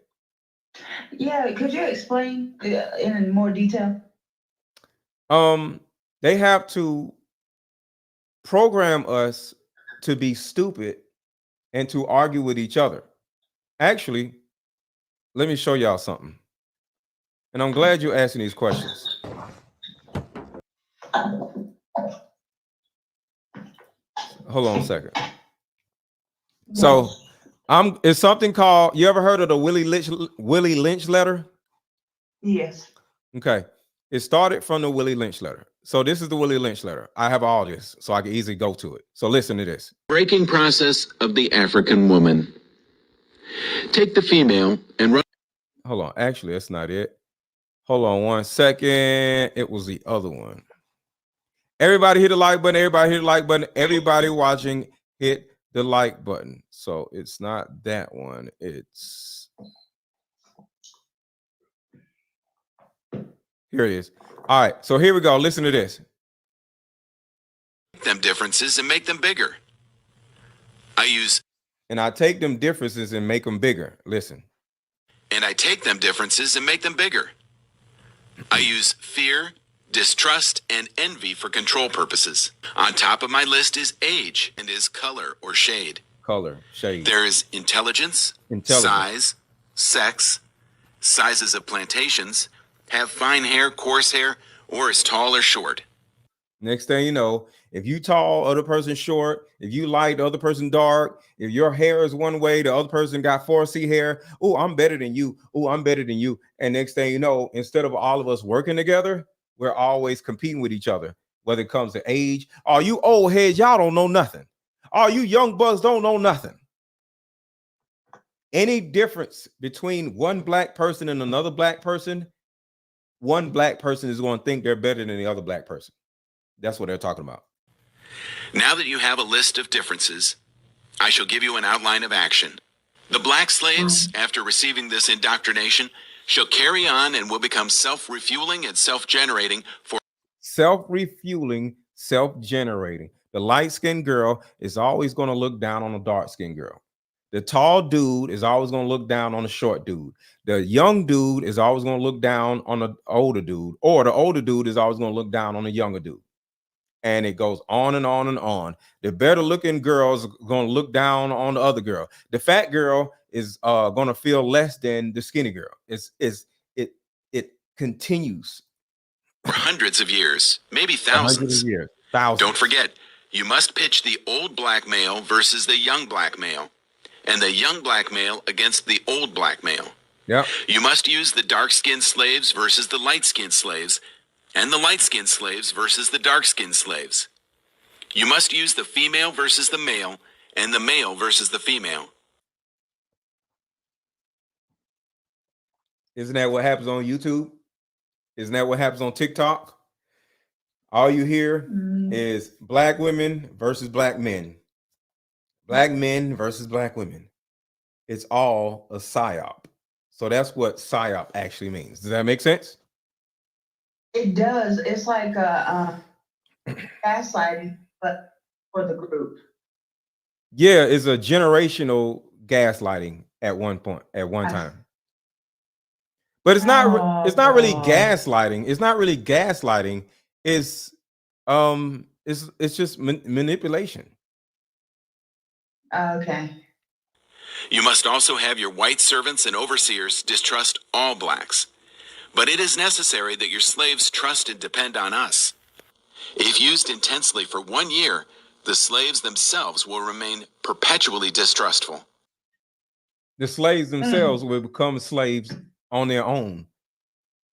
Yeah, could you explain in more detail? They have to program us to be stupid and to argue with each other. Actually, let me show y'all something. And I'm glad you're asking these questions. Hold on a second. So it's something called, you ever heard of the Willie Lynch letter? Yes. Okay. It started from the Willie Lynch letter. So this is the Willie Lynch letter. I have all this, so I can easily go to it. So listen to this. Breaking process of the African woman. Take the female and run. Hold on. Actually, that's not it. Hold on one second. It was the other one. Everybody hit the like button. Everybody hit the like button. Everybody watching, hit the like button. So it's not that one. It's here it is. All right. So here we go. Listen to this. Them differences and make them bigger. And I take them differences and make them bigger. Listen. And I take them differences and make them bigger. I use fear, distrust, and envy for control purposes. On top of my list is age and is color or shade. Color, shade. There is intelligence, size, sex, sizes of plantations, have fine hair, coarse hair, or is tall or short. Next thing you know, if you tall, other person short, if you light, the other person dark, if your hair is one way, the other person got 4C hair. Oh, I'm better than you. Oh, I'm better than you. And next thing you know, instead of all of us working together, we're always competing with each other, whether it comes to age. All you old heads, y'all don't know nothing. All you young bucks don't know nothing. Any difference between one black person and another black person, one black person is going to think they're better than the other black person. That's what they're talking about. Now that you have a list of differences, I shall give you an outline of action. The black slaves, after receiving this indoctrination, shall carry on and will become self-refueling and self-generating for self-refueling, self-generating. The light-skinned girl is always going to look down on a dark-skinned girl. The tall dude is always going to look down on the short dude. The young dude is always going to look down on the older dude, or the older dude is always going to look down on the younger dude. And it goes on and on and on. The better looking girl is going to look down on the other girl. The fat girl is going to feel less than the skinny girl. It continues For hundreds of years, maybe thousands. Hundreds of years. Thousands. Don't forget, you must pitch the old black male versus the young black male, and the young black male against the old black male. Yeah. You must use the dark-skinned slaves versus the light-skinned slaves, and the light-skinned slaves versus the dark-skinned slaves. You must use the female versus the male, and the male versus the female. Isn't that what happens on YouTube? Isn't that what happens on TikTok? All you hear is black women versus black men. Black men versus black women. It's all a psyop. So that's what psyop actually means. Does that make sense? It does. It's like a gaslighting, but for the group. Yeah, it's a generational gaslighting at one time. But it's not really gaslighting. It's not really gaslighting. It's just manipulation. Okay. You must also have your white servants and overseers distrust all blacks. But it is necessary that your slaves trust and depend on us. If used intensely for 1 year, the slaves themselves will remain perpetually distrustful. The slaves themselves will become slaves on their own.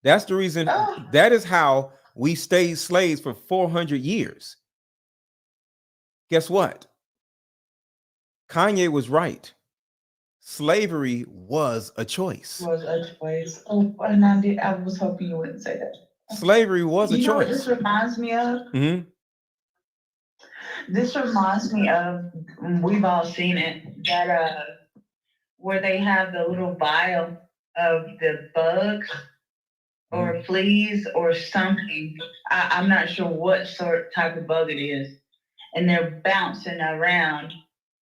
That's the reason. That is how we stayed slaves for 400 years. Guess what? Kanye was right. Slavery was a choice. Was a choice. Oh, and I was hoping you wouldn't say that. Slavery was a choice. You know what this reminds me of? Mm-hmm. This reminds me of, we've all seen it, that where they have the little vial of the bug or fleas or something. I'm not sure what type of bug it is. And they're bouncing around,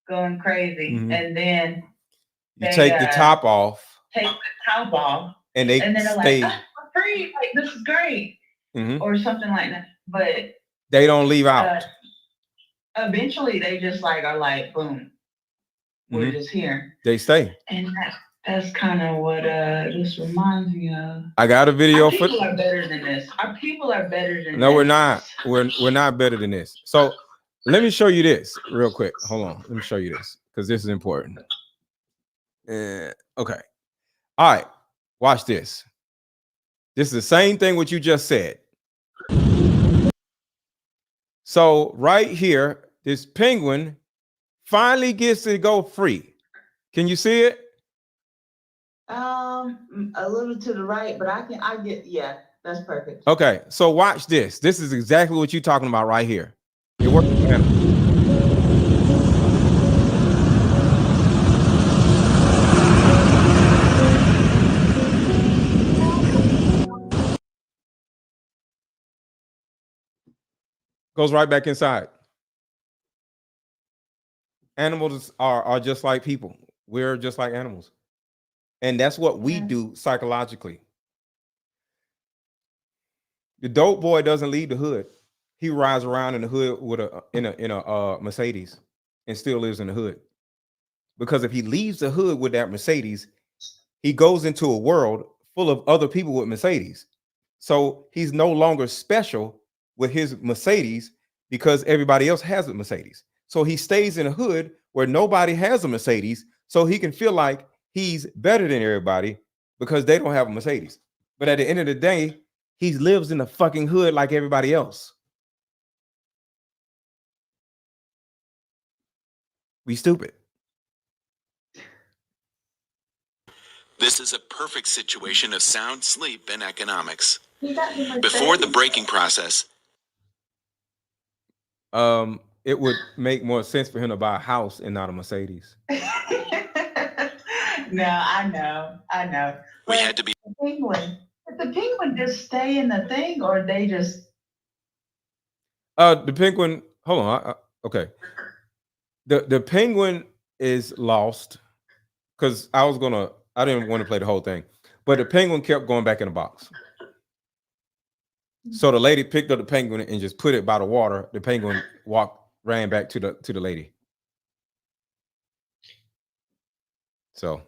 going crazy. And then you take the top off. And then they're like, we're free. Like, this is great. Or something like that. But they don't leave out. Eventually they just are like, boom, we're just here. They stay. And that's kind of what this reminds me of. I got a video for people are better than this. Our people are better than No, this. we're not. We're not better than this. So let me show you this real quick. Hold on. Let me show you this because this is important. Okay. All right. Watch this. This is the same thing what you just said. So right here, this penguin finally gets to go free. Can you see it? A little to the right, but yeah, that's perfect. Okay, so watch this. This is exactly what you're talking about right here. You're working with animals. Goes right back inside. Animals are just like people. We're just like animals. And that's what we do psychologically. The dope boy doesn't leave the hood. He rides around in the hood with in a Mercedes and still lives in the hood. Because if he leaves the hood with that Mercedes, he goes into a world full of other people with Mercedes. So he's no longer special with his Mercedes because everybody else has a Mercedes. So he stays in a hood where nobody has a Mercedes, so he can feel like he's better than everybody because they don't have a Mercedes. But at the end of the day, he lives in the fucking hood like everybody else. We stupid. This is a perfect situation of sound sleep and economics. Before the breaking process, it would make more sense for him to buy a house and not a Mercedes. No, I know. We had to be. The penguin. Did the penguin just stay in the thing, or they just? The penguin. Hold on. Okay. The penguin is lost because I didn't want to play the whole thing, but the penguin kept going back in the box. So the lady picked up the penguin and just put it by the water. The penguin ran back to the lady. So,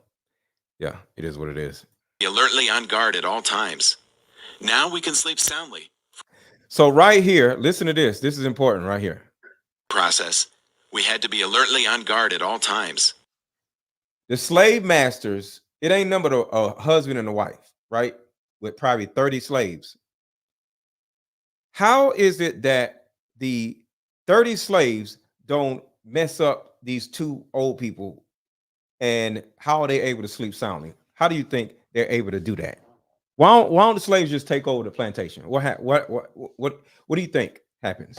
yeah, it is what it is. Be alertly on guard at all times. Now we can sleep soundly. So right here, listen to this. This is important right here. Process. We had to be alertly on guard at all times. The slave masters, it ain't number a husband and a wife, right? With probably 30 slaves. How is it that the 30 slaves don't mess up these two old people? And how are they able to sleep soundly? How do you think they're able to do that? Why don't the slaves just take over the plantation? What do you think happens?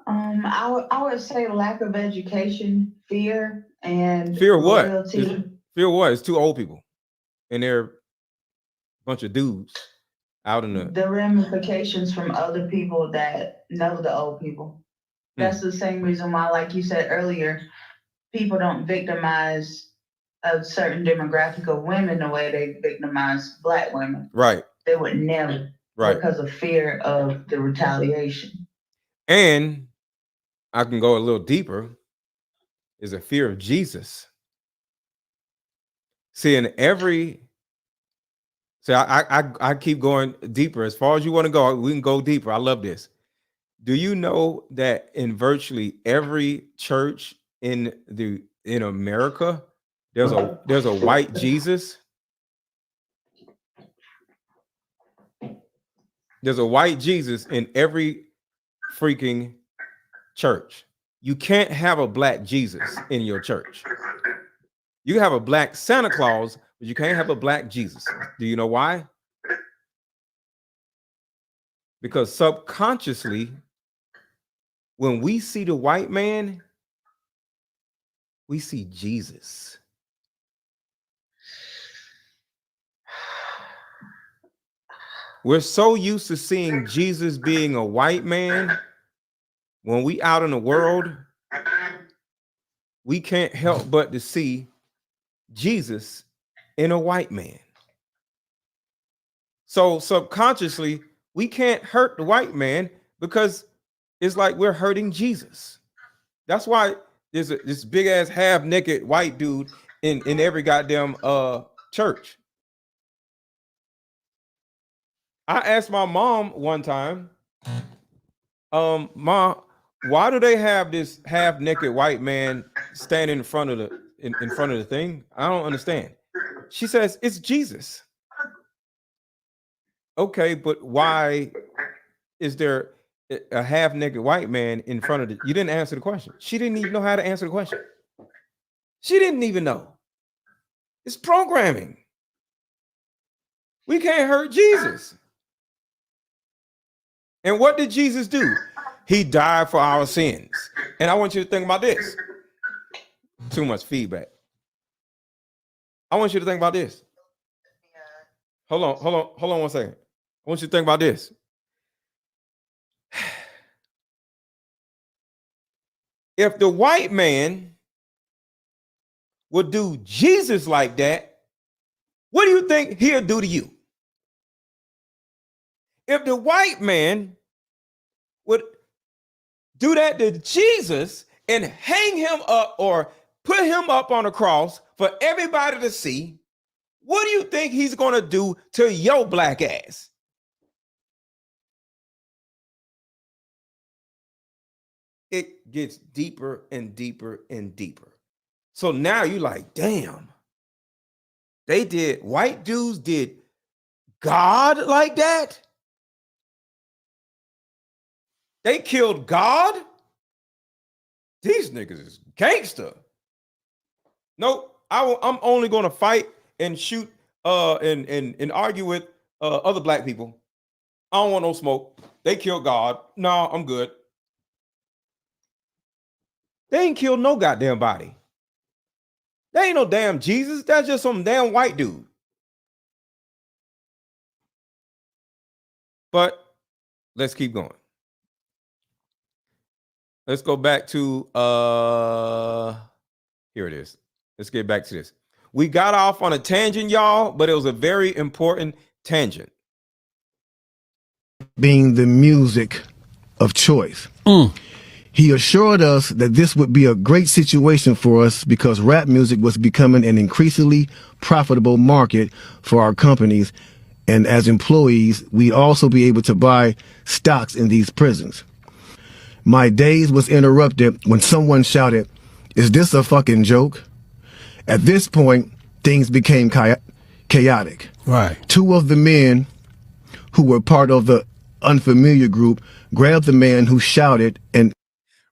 I would say lack of education, fear, and Fear what? loyalty. Fear what? It's two old people, and they're a bunch of dudes out in The ramifications from other people that know the old people. That's the same reason why, like you said earlier, people don't victimize a certain demographic of women the way they victimize Black women. Right. They would never. Right. Because of fear of the retaliation. And I can go a little deeper, is a fear of Jesus. See, I keep going deeper. As far as you want to go, we can go deeper. I love this. Do you know that in virtually every church in America, there's a white Jesus? There's a white Jesus in every freaking church. You can't have a Black Jesus in your church. You have a Black Santa Claus, but you can't have a Black Jesus. Do you know why? Because subconsciously, when we see the white man, we see Jesus. We're so used to seeing Jesus being a white man. When we out in the world, we can't help but to see Jesus in a white man. So subconsciously, we can't hurt the white man because it's like we're hurting Jesus. That's why there's this big ass half naked white dude in every goddamn church. I asked my mom one time, Ma, why do they have this half naked white man standing in front of the thing? I don't understand. She says it's Jesus. Okay, but why is there a half naked white man in front of the? You didn't answer the question. She didn't even know how to answer the question. She didn't even know. It's programming. We can't hurt Jesus. And what did Jesus do? He died for our sins. And I want you to think about this. Too much feedback. I want you to think about this. Hold on 1 second. I want you to think about this. If the white man would do Jesus like that, what do you think he'll do to you? If the white man would do that to Jesus and hang him up or put him up on a cross for everybody to see, what do you think he's going to do to your Black ass? It gets deeper and deeper and deeper. So now you like, damn, white dudes did God like that? They killed God? These niggas is gangster. Nope, I'm only going to fight and shoot and argue with other Black people. I don't want no smoke. They killed God. No, I'm good. They ain't killed no goddamn body. They ain't no damn Jesus. That's just some damn white dude. But let's keep going. let's go back to here it is. Let's get back to this. We got off on a tangent, y'all, but it was a very important tangent. Being the music of choice. He assured us that this would be a great situation for us because rap music was becoming an increasingly profitable market for our companies, and as employees, we'd also be able to buy stocks in these prisons. My days was interrupted when someone shouted, "Is this a fucking joke?" At this point, things became chaotic. Right. Two of the men who were part of the unfamiliar group grabbed the man who shouted and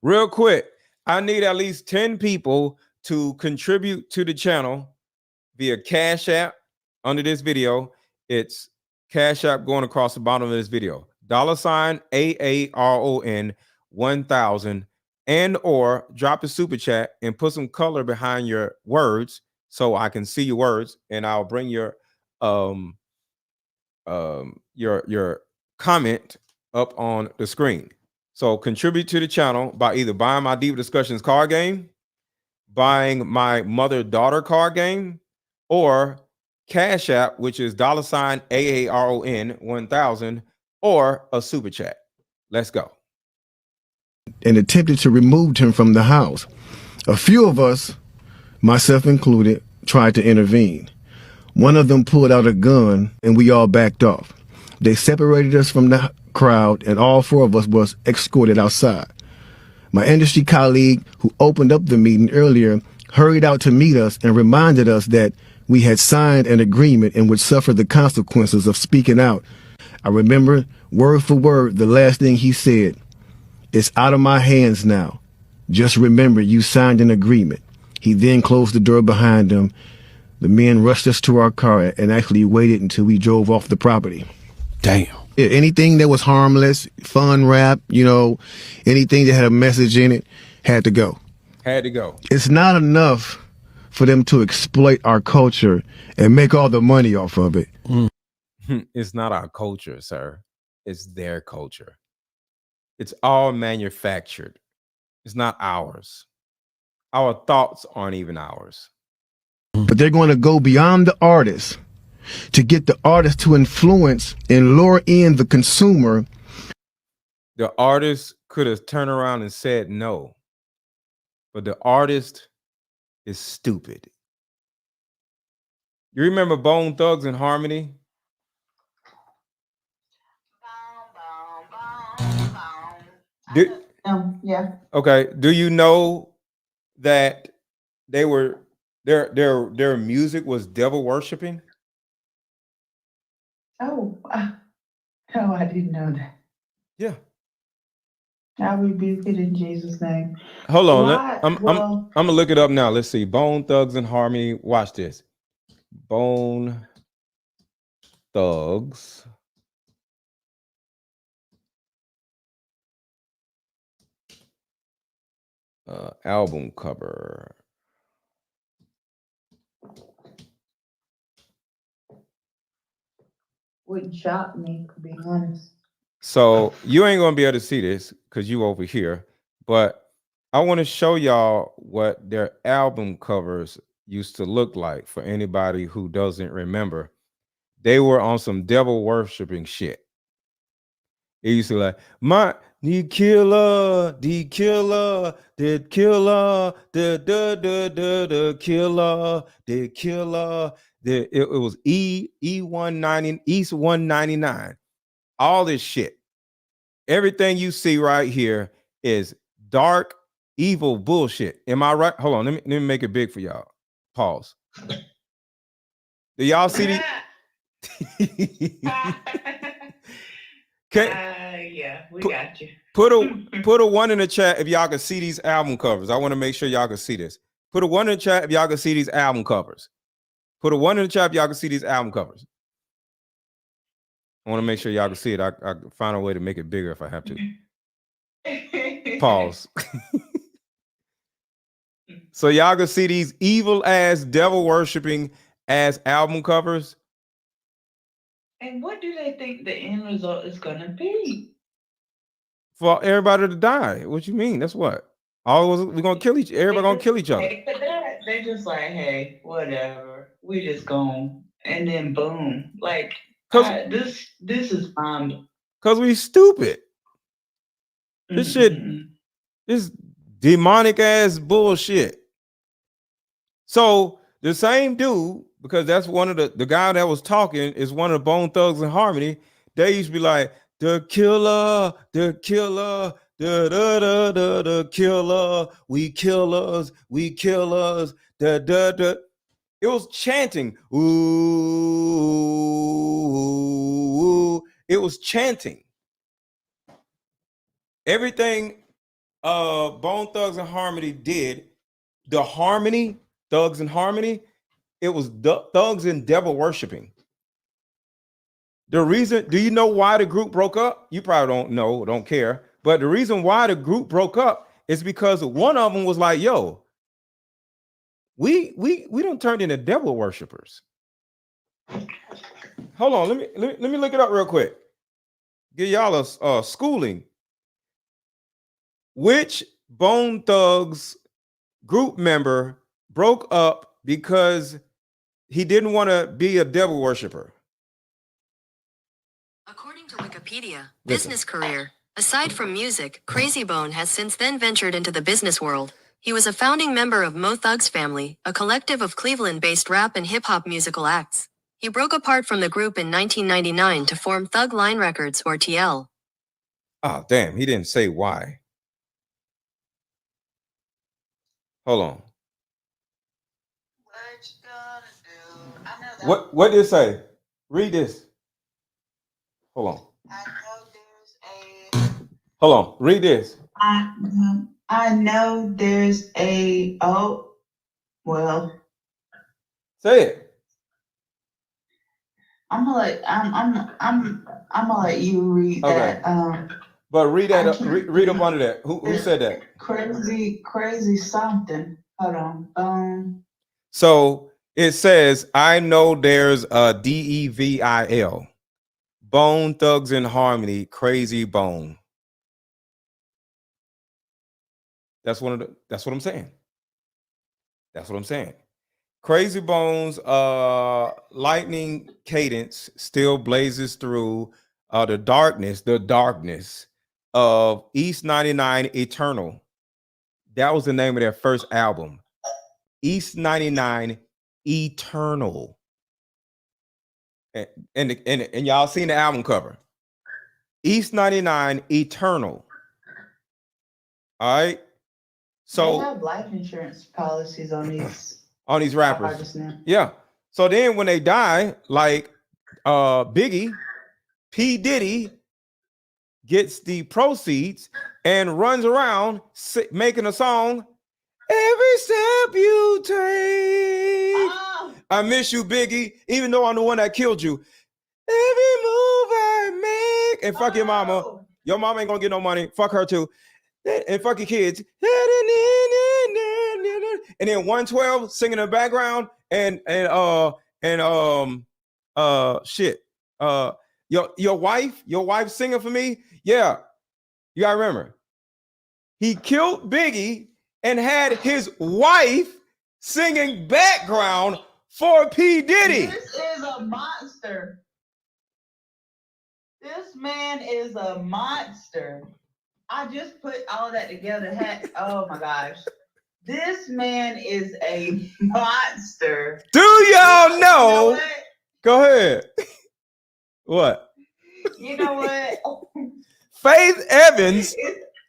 real quick, I need at least 10 people to contribute to the channel via Cash App under this video. It's Cash App going across the bottom of this video. $ AARON 1000, and or drop a super chat and put some color behind your words so I can see your words, and I'll bring your comment up on the screen. So contribute to the channel by either buying my Diva Discussions card game, buying my mother-daughter card game, or Cash App, which is $ AARON 1000, or a super chat. Let's go. And attempted to remove him from the house. A few of us, myself included, tried to intervene. One of them pulled out a gun and we all backed off. They separated us from the crowd and all four of us was escorted outside. My industry colleague who opened up the meeting earlier hurried out to meet us and reminded us that we had signed an agreement and would suffer the consequences of speaking out. I remember word for word the last thing he said. "It's out of my hands now. Just remember you signed an agreement." He then closed the door behind him. The men rushed us to our car and actually waited until we drove off the property. Damn. Anything that was harmless, fun rap, anything that had a message in it had to go. Had to go. It's not enough for them to exploit our culture and make all the money off of it. It's not our culture, sir. It's their culture. It's all manufactured. It's not ours. Our thoughts aren't even ours. But they're going to go beyond the artist to get the artist to influence and lure in the consumer. The artist could have turned around and said no, but the artist is stupid. You remember Bone Thugs and Harmony? Yeah. Okay. Do you know that they were their music was devil worshiping? Oh, no, I didn't know that. Yeah. I rebuke it in Jesus' name. Hold on. Why? I'm gonna look it up now. Let's see. Bone Thugs and Harmony. Watch this. Bone Thugs. Album cover. Wouldn't shock me, to be honest. So you ain't gonna be able to see this because you over here, but I want to show y'all what their album covers used to look like for anybody who doesn't remember. They were on some devil worshiping shit. It used to like the killer, the killer, the killer, the killer, the killer. It was E190 East 199. All this shit. Everything you see right here is dark, evil bullshit. Am I right? Hold on. Let me make it big for y'all. Pause. Do y'all see the? Yeah, we got you. Put a 1 in the chat if y'all can see these album covers. I want to make sure y'all can see this. Put a 1 in the chat if y'all can see these album covers. Put a 1 in the chat if y'all can see these album covers. I want to make sure y'all can see it. I find a way to make it bigger if I have to. Pause. So y'all can see these evil ass devil worshiping ass album covers. And what do they think the end result is gonna be? for everybody to die. What you mean? That's what. We're gonna kill everybody gonna kill each other. They just like, hey, whatever. We just gone, and then boom, like this is Cause we stupid. This shit, this demonic ass bullshit. So the same dude, because that's one of the guy that was talking is one of the Bone Thugs and Harmony. They used to be like, the killer, the killer, the killer, we killers, da. It was chanting, ooh, it was chanting. Everything Bone Thugs and Harmony did, the harmony, Thugs and Harmony, it was thugs and devil worshiping. The reason, do you know why the group broke up? You probably don't know, don't care. But the reason why the group broke up is because one of them was like, yo, we don't turn into devil worshipers. Hold on, let me look it up real quick. Give y'all a schooling. Which Bone Thugs group member broke up because he didn't want to be a devil worshiper? According to Wikipedia, business career. Aside from music, Crazy Bone has since then ventured into the business world. He was a founding member of Mo Thugs Family, a collective of Cleveland-based rap and hip-hop musical acts. He broke apart from the group in 1999 to form Thug Line Records, or TL. Oh, damn, he didn't say why. Hold on. What did it say? Read this. Hold on. Hold on. Read this. I know there's a Say it. I'm gonna let you read Okay. that. But read that. Read up under that. Who said that? Crazy something. Hold on. So it says, I know there's a DEVIL. Bone Thugs and Harmony, Crazy Bone. That's what I'm saying. That's what I'm saying. Crazy Bones, lightning cadence still blazes through the darkness of East 99 Eternal. That was the name of their first album. East 99 Eternal. And y'all seen the album cover. East 99 Eternal. All right. So they have life insurance policies on these rappers. Yeah. So then when they die, like Biggie, P. Diddy gets the proceeds and runs around making a song. Every step you take, I miss you, Biggie, even though I'm the one that killed you. Every move I make, and fuck your mama. Your mama ain't gonna get no money. Fuck her too. And fuck your kids. And then 112 singing in the background and shit. Your wife singing for me. Yeah, you gotta remember. He killed Biggie and had his wife singing background for P. Diddy. This is a monster. This man is a monster. I just put all that together. Oh my gosh. This man is a monster. Do y'all know? Go ahead. What? You know what? Faith Evans.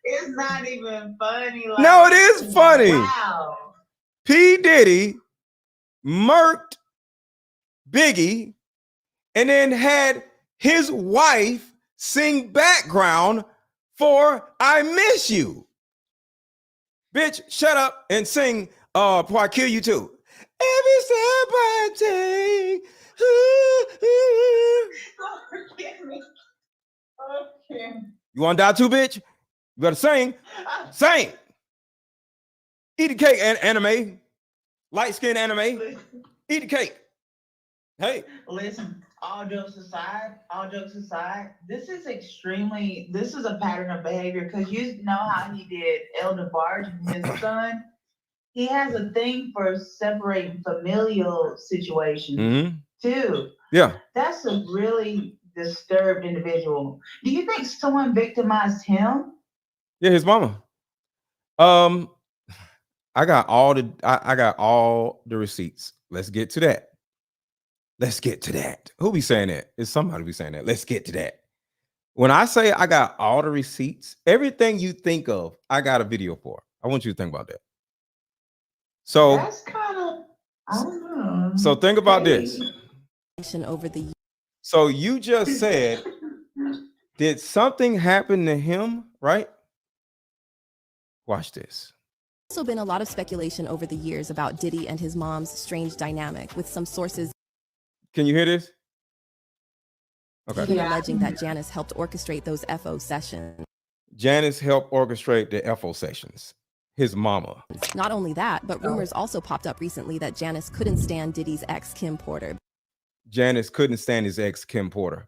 It's not even funny. Like, no, it is funny. Wow. P. Diddy murked Biggie and then had his wife sing background for I Miss You. Bitch, shut up and sing before I kill you too. Every step I take. Okay. You want to die too, bitch? You better sing. Sing. Eat the cake, anime. Light skin anime. Eat the cake. Hey. Listen, all jokes aside, this is a pattern of behavior because you know how he did El DeBarge and his son. He has a thing for separating familial situations too. Yeah. That's a really disturbed individual. Do you think someone victimized him? Yeah, his mama. I got all the receipts. Let's get to that. Who be saying that? Is somebody be saying that? Let's get to that. When I say I got all the receipts, everything you think of, I got a video for. I want you to think about that. So that's kind of, I don't know. So think about this. Over the So you just said, did something happen to him, right? Watch this. also been a lot of speculation over the years about Diddy and his mom's strange dynamic, with some sources Can you hear this? Okay. even alleging that Janice helped orchestrate those FO sessions. Janice helped orchestrate the FO sessions. His mama. Not only that, but rumors also popped up recently that Janice couldn't stand Diddy's ex, Kim Porter. Janice couldn't stand his ex, Kim Porter.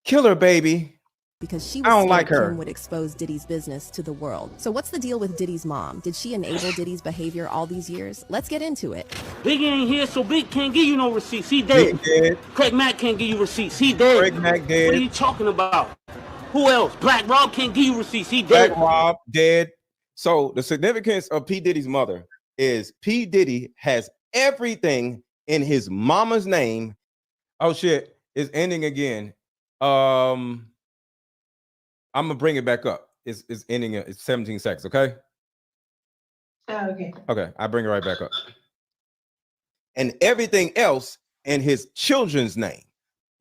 Killer baby. Because she I don't was like scared her. Kim would expose Diddy's business to the world. So what's the deal with Diddy's mom? Did she enable Diddy's behavior all these years? Let's get into it. Big ain't here, so Big can't give you no receipts. He dead. Craig Mack can't give you receipts. He dead. Craig Mack dead. What are you talking about? Who else? Black Rob can't give you receipts. He dead. Black Rob dead. So the significance of P. Diddy's mother is P. Diddy has everything in his mama's name. Oh shit, it's ending again. I'm gonna bring it back up. It's ending. It's 17 seconds. Okay. Okay. Okay. I bring it right back up. And everything else in his children's name,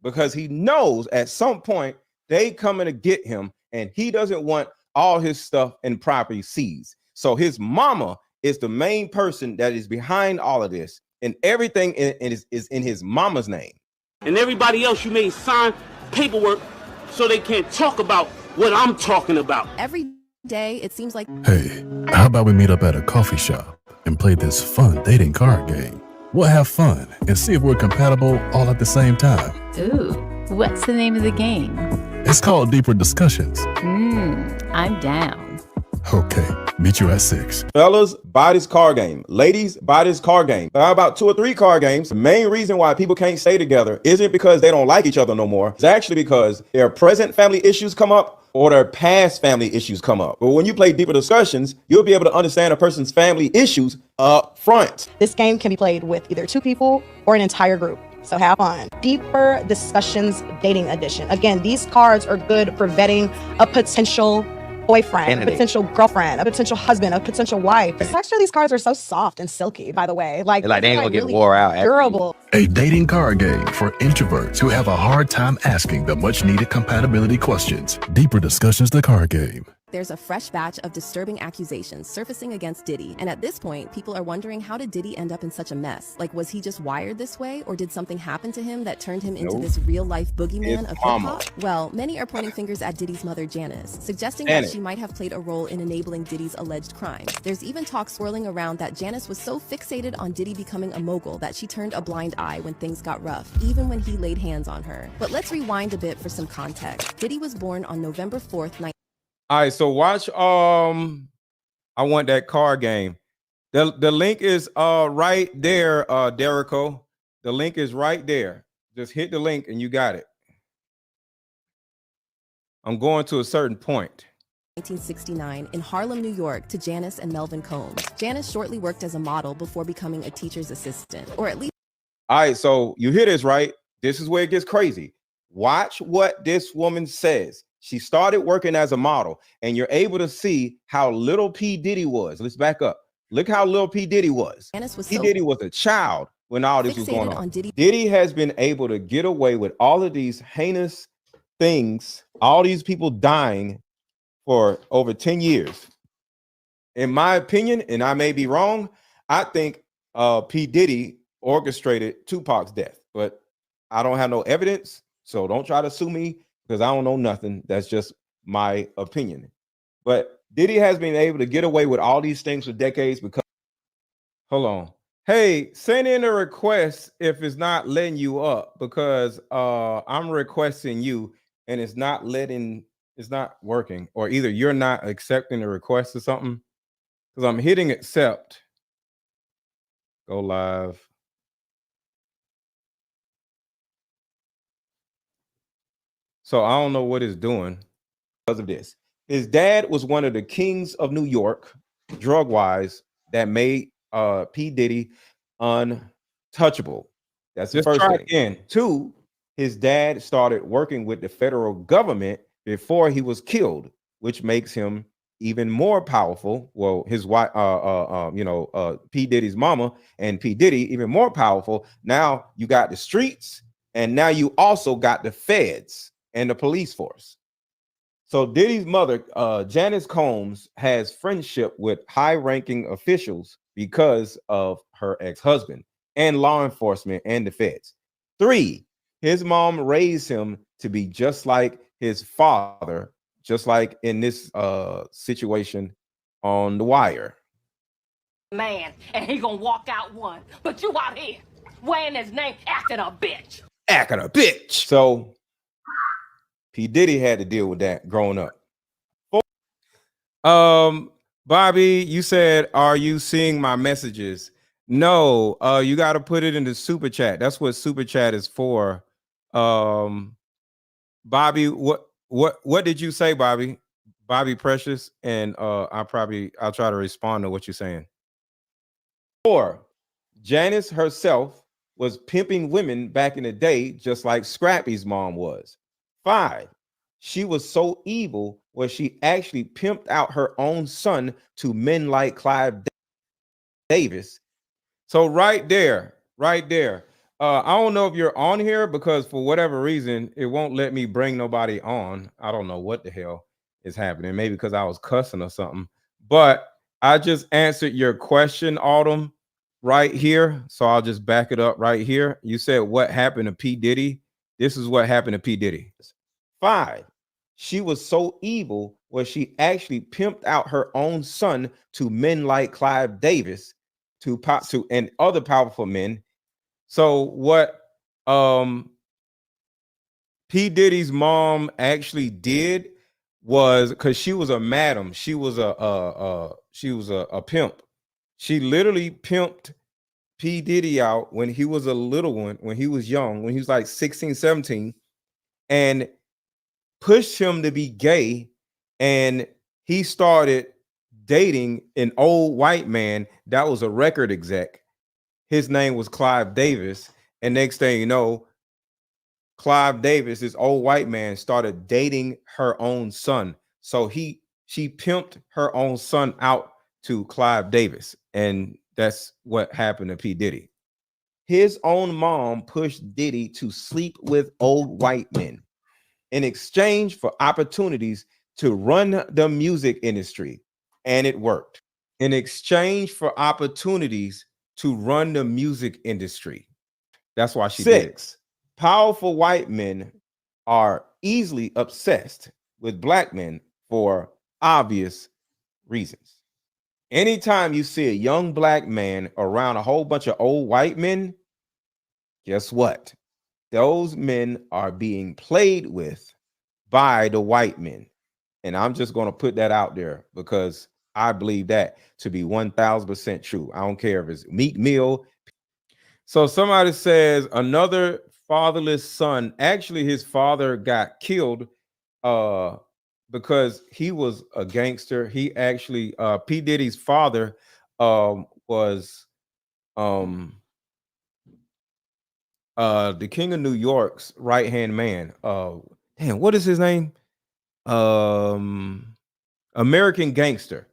because he knows at some point they coming to get him, and he doesn't want all his stuff and property seized. So his mama is the main person that is behind all of this, and everything is in his mama's name. And everybody else, you made sign paperwork so they can't talk about what I'm talking about. Every day, it seems like Hey, how about we meet up at a coffee shop and play this fun dating card game? We'll have fun and see if we're compatible all at the same time. Ooh, what's the name of the game? It's called Deeper Discussions. I'm down. Okay, meet you at 6. Fellas, buy this card game. Ladies, buy this card game. Buy about 2 or 3 card games. The main reason why people can't stay together isn't because they don't like each other no more. It's actually because their present family issues come up or their past family issues come up. But when you play Deeper Discussions, you'll be able to understand a person's family issues up front. This game can be played with either 2 people or an entire group. So have fun. Deeper Discussions Dating Edition. Again, these cards are good for vetting a potential boyfriend, a Candidate. potential girlfriend, a potential husband, a potential wife. The texture of these cards are so soft and silky, by the way. Like Like they ain't gonna get really wore out. durable. A dating card game for introverts who have a hard time asking the much needed compatibility questions. Deeper Discussions, the card game. there's a fresh batch of disturbing accusations surfacing against Diddy. And at this point, people are wondering, how did Diddy end up in such a mess? Like, was he just wired this way, or did something happen to him that turned him into this real-life boogeyman of hip-hop? Well, many are pointing fingers at Diddy's mother, Janice, suggesting that she might have played a role in enabling Diddy's alleged crimes. There's even talk swirling around that Janice was so fixated on Diddy becoming a mogul that she turned a blind eye when things got rough, even when he laid hands on her. But let's rewind a bit for some context. Diddy was born on November 4th, All right, so watch. I want that card game. The link is right there, Derico. The link is right there. Just hit the link and you got it. I'm going to a certain point. 1969 in Harlem, New York, to Janice and Melvin Combs. Janice shortly worked as a model before becoming a teacher's assistant, or at least. All right, so you hear this, right? This is where it gets crazy. Watch what this woman says. She started working as a model, and you're able to see how little P. Diddy was. Let's back up. Look how little P. Diddy was. P. Diddy was a child when all this was going on. Diddy has been able to get away with all of these heinous things, all these people dying for over 10 years. In my opinion, and I may be wrong, I think P. Diddy orchestrated Tupac's death, but I don't have no evidence, so don't try to sue me because I don't know nothing. That's just my opinion. But Diddy has been able to get away with all these things for decades because, hold on, Hey, send in a request if it's not letting you up, because I'm requesting you and it's not working, or either you're not accepting the request or something, because I'm hitting accept. Go live. So I don't know what it's doing because of this. His dad was one of the kings of New York, drug wise, that made P. Diddy untouchable. That's his first thing. Again. Two, his dad started working with the federal government before he was killed, which makes him even more powerful. Well, his wife, P. Diddy's mama and P. Diddy, even more powerful. Now you got the streets, and now you also got the feds and the police force. So Diddy's mother, Janice Combs, has friendship with high-ranking officials because of her ex-husband and law enforcement and the feds. 3, his mom raised him to be just like his father, just like in this situation on The Wire. Man, and he gonna walk out one, but you out here wearing his name, acting a bitch. Acting a bitch. So P. Diddy had to deal with that growing up. Bobby, you said, are you seeing my messages? No, you got to put it in the super chat. That's what super chat is for. Bobby, what did you say, Bobby? Bobby Precious, and I'll try to respond to what you're saying. 4, Janice herself was pimping women back in the day, just like Scrappy's mom was. 5, she was so evil where she actually pimped out her own son to men like Clive Davis. So right there. I don't know if you're on here, because for whatever reason, it won't let me bring nobody on. I don't know what the hell is happening. Maybe because I was cussing or something. But I just answered your question, Autumn, right here. So I'll just back it up right here. You said, what happened to P. Diddy? This is what happened to P. Diddy. 5, she was so evil where she actually pimped out her own son to men like Clive Davis, to and other powerful men. So what P. Diddy's mom actually did was, because she was a madam, she was a pimp. She literally pimped P. Diddy out when he was a little one, when he was young, when he was like 16, 17, and pushed him to be gay, and he started dating an old white man that was a record exec. His name was Clive Davis, and next thing you know, Clive Davis, this old white man, started dating her own son. So she pimped her own son out to Clive Davis, and that's what happened to P. Diddy. His own mom pushed Diddy to sleep with old white men in exchange for opportunities to run the music industry, and it worked. In exchange for opportunities to run the music industry. That's why she did it. Powerful white men are easily obsessed with black men for obvious reasons. Anytime you see a young black man around a whole bunch of old white men, guess what? Those men are being played with by the white men. And I'm just going to put that out there because I believe that to be 1000% true. I don't care if it's Meek Mill. So somebody says another fatherless son. Actually, his father got killed because he was a gangster. He actually, P. Diddy's father was the King of New York's right-hand man. Damn, what is his name? American Gangster.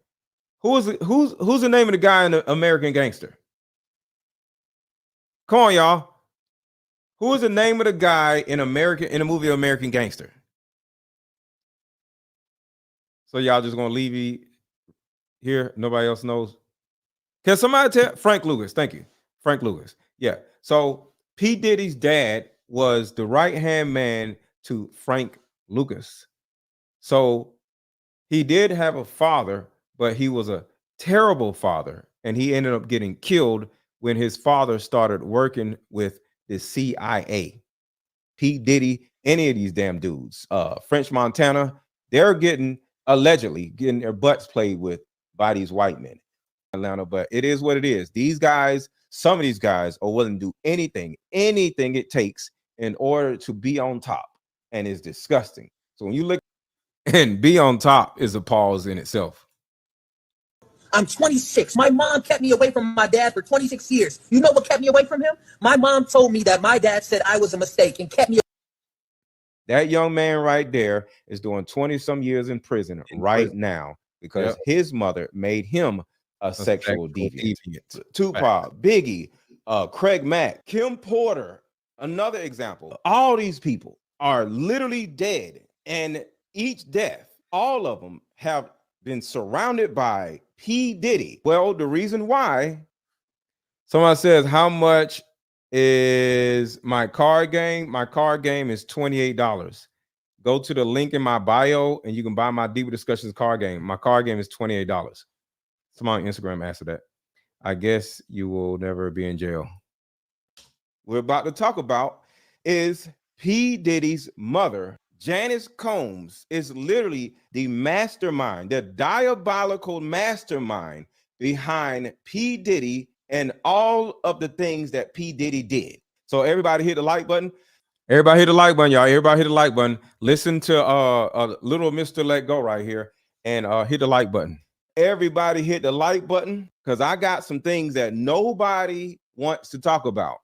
Who's the name of the guy in the American Gangster? Come on, y'all. Who is the name of the guy in the movie American Gangster? So y'all just gonna leave me here? Nobody else knows. Can somebody tell? Frank Lucas. Thank you, Frank Lucas. Yeah. So P. Diddy's dad was the right-hand man to Frank Lucas. So he did have a father, but he was a terrible father, and he ended up getting killed when his father started working with the CIA. P. Diddy, any of these damn dudes, French Montana, they're allegedly getting their butts played with by these white men in Atlanta. But it is what it is. These guys, some of these guys are willing to do anything it takes in order to be on top, and it's disgusting. So when you look and be on top is a pause in itself. I'm 26. My mom kept me away from my dad for 26 years. You know what kept me away from him? My mom told me that my dad said I was a mistake and kept me. That young man right there is doing 20-some years in prison right now because his mother made him a sexual deviant. Tupac, Biggie, Craig Mack, Kim Porter, another example. All these people are literally dead, and each death, all of them have been surrounded by P. Diddy. Well, the reason why, someone says, how much is my card game? My card game is $28. Go to the link in my bio and you can buy my Deeper Discussions card game. My card game is $28. Someone on Instagram asked that. I guess you will never be in jail. We're about to talk about is P. Diddy's mother, Janice Combs, is literally the mastermind, the diabolical mastermind behind P. Diddy and all of the things that P. Diddy did. So everybody hit the like button. Everybody hit the like button, y'all. Everybody hit the like button. Listen to little Mr. Let Go right here and hit the like button. Everybody hit the like button because I got some things that nobody wants to talk about.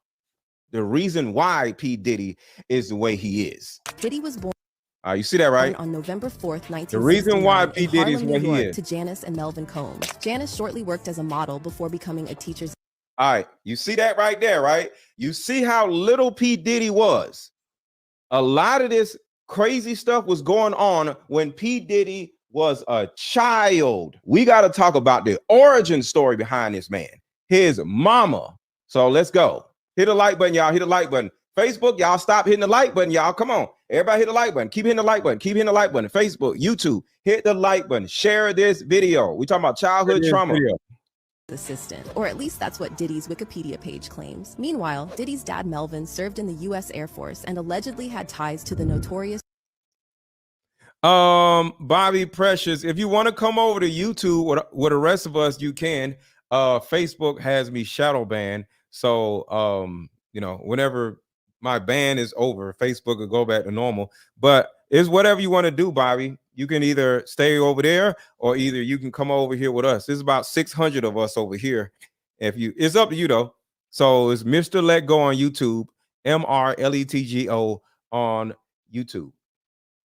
The reason why P. Diddy is the way he is. Diddy was born. You see that, right? On November 4th, 1969, the reason why P. Diddy is what he is. To Janice and Melvin Combs. Janice shortly worked as a model before becoming a teacher's. All right, you see that right there, right? You see how little P. Diddy was. A lot of this crazy stuff was going on when P. Diddy was a child. We got to talk about the origin story behind this man, his mama. So let's go. Hit the like button, y'all. Hit the like button. Facebook, y'all stop hitting the like button, y'all. Come on. Everybody hit the like button. Keep hitting the like button. Keep hitting the like button. Facebook, YouTube, hit the like button. Share this video. We talking about childhood trauma. Assistant, or at least that's what Diddy's Wikipedia page claims. Meanwhile, Diddy's dad Melvin served in the U.S. Air Force and allegedly had ties to the notorious Bobby Precious. If you want to come over to YouTube with the rest of us, you can. Facebook has me shadow banned, so you know, whenever my ban is over, Facebook will go back to normal. But it's whatever you want to do, Bobby. You can either stay over there or either you can come over here with us. There's about 600 of us over here. It's up to you though. So it's Mr. Let Go on YouTube, MRLETGO on YouTube.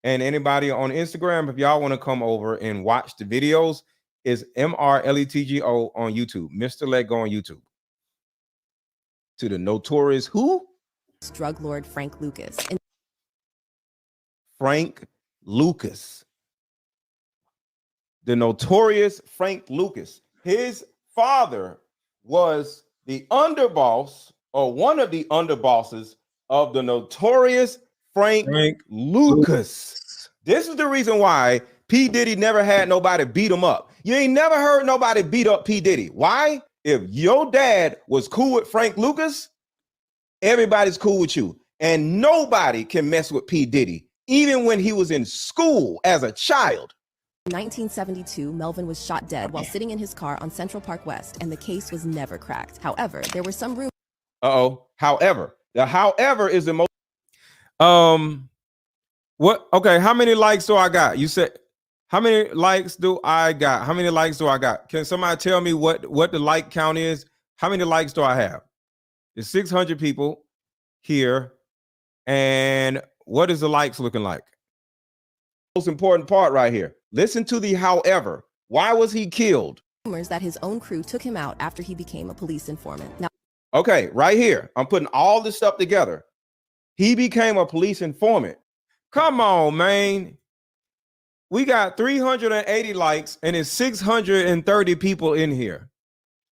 And anybody on Instagram, if y'all want to come over and watch the videos, is MRLETGO on YouTube. Mr. Let Go on YouTube. To the notorious who? drug lord Frank Lucas. Frank Lucas. The notorious Frank Lucas. His father was the underboss or one of the underbosses of the notorious Frank Lucas. This is the reason why P. Diddy never had nobody beat him up. You ain't never heard nobody beat up P. Diddy. Why? If your dad was cool with Frank Lucas, everybody's cool with you. And nobody can mess with P. Diddy, even when he was in school as a child. In 1972, Melvin was shot dead while sitting in his car on Central Park West, and the case was never cracked. However, there were some rumors. However, the however is the most. What? Okay, how many likes do I got? You said, how many likes do I got? How many likes do I got? Can somebody tell me what the like count is? How many likes do I have? There's 600 people here, and what is the likes looking like? Most important part right here. Listen to the however. Why was he killed? Rumors that his own crew took him out after he became a police informant. Now, okay, right here. I'm putting all this stuff together. He became a police informant. Come on, man. We got 380 likes and it's 630 people in here.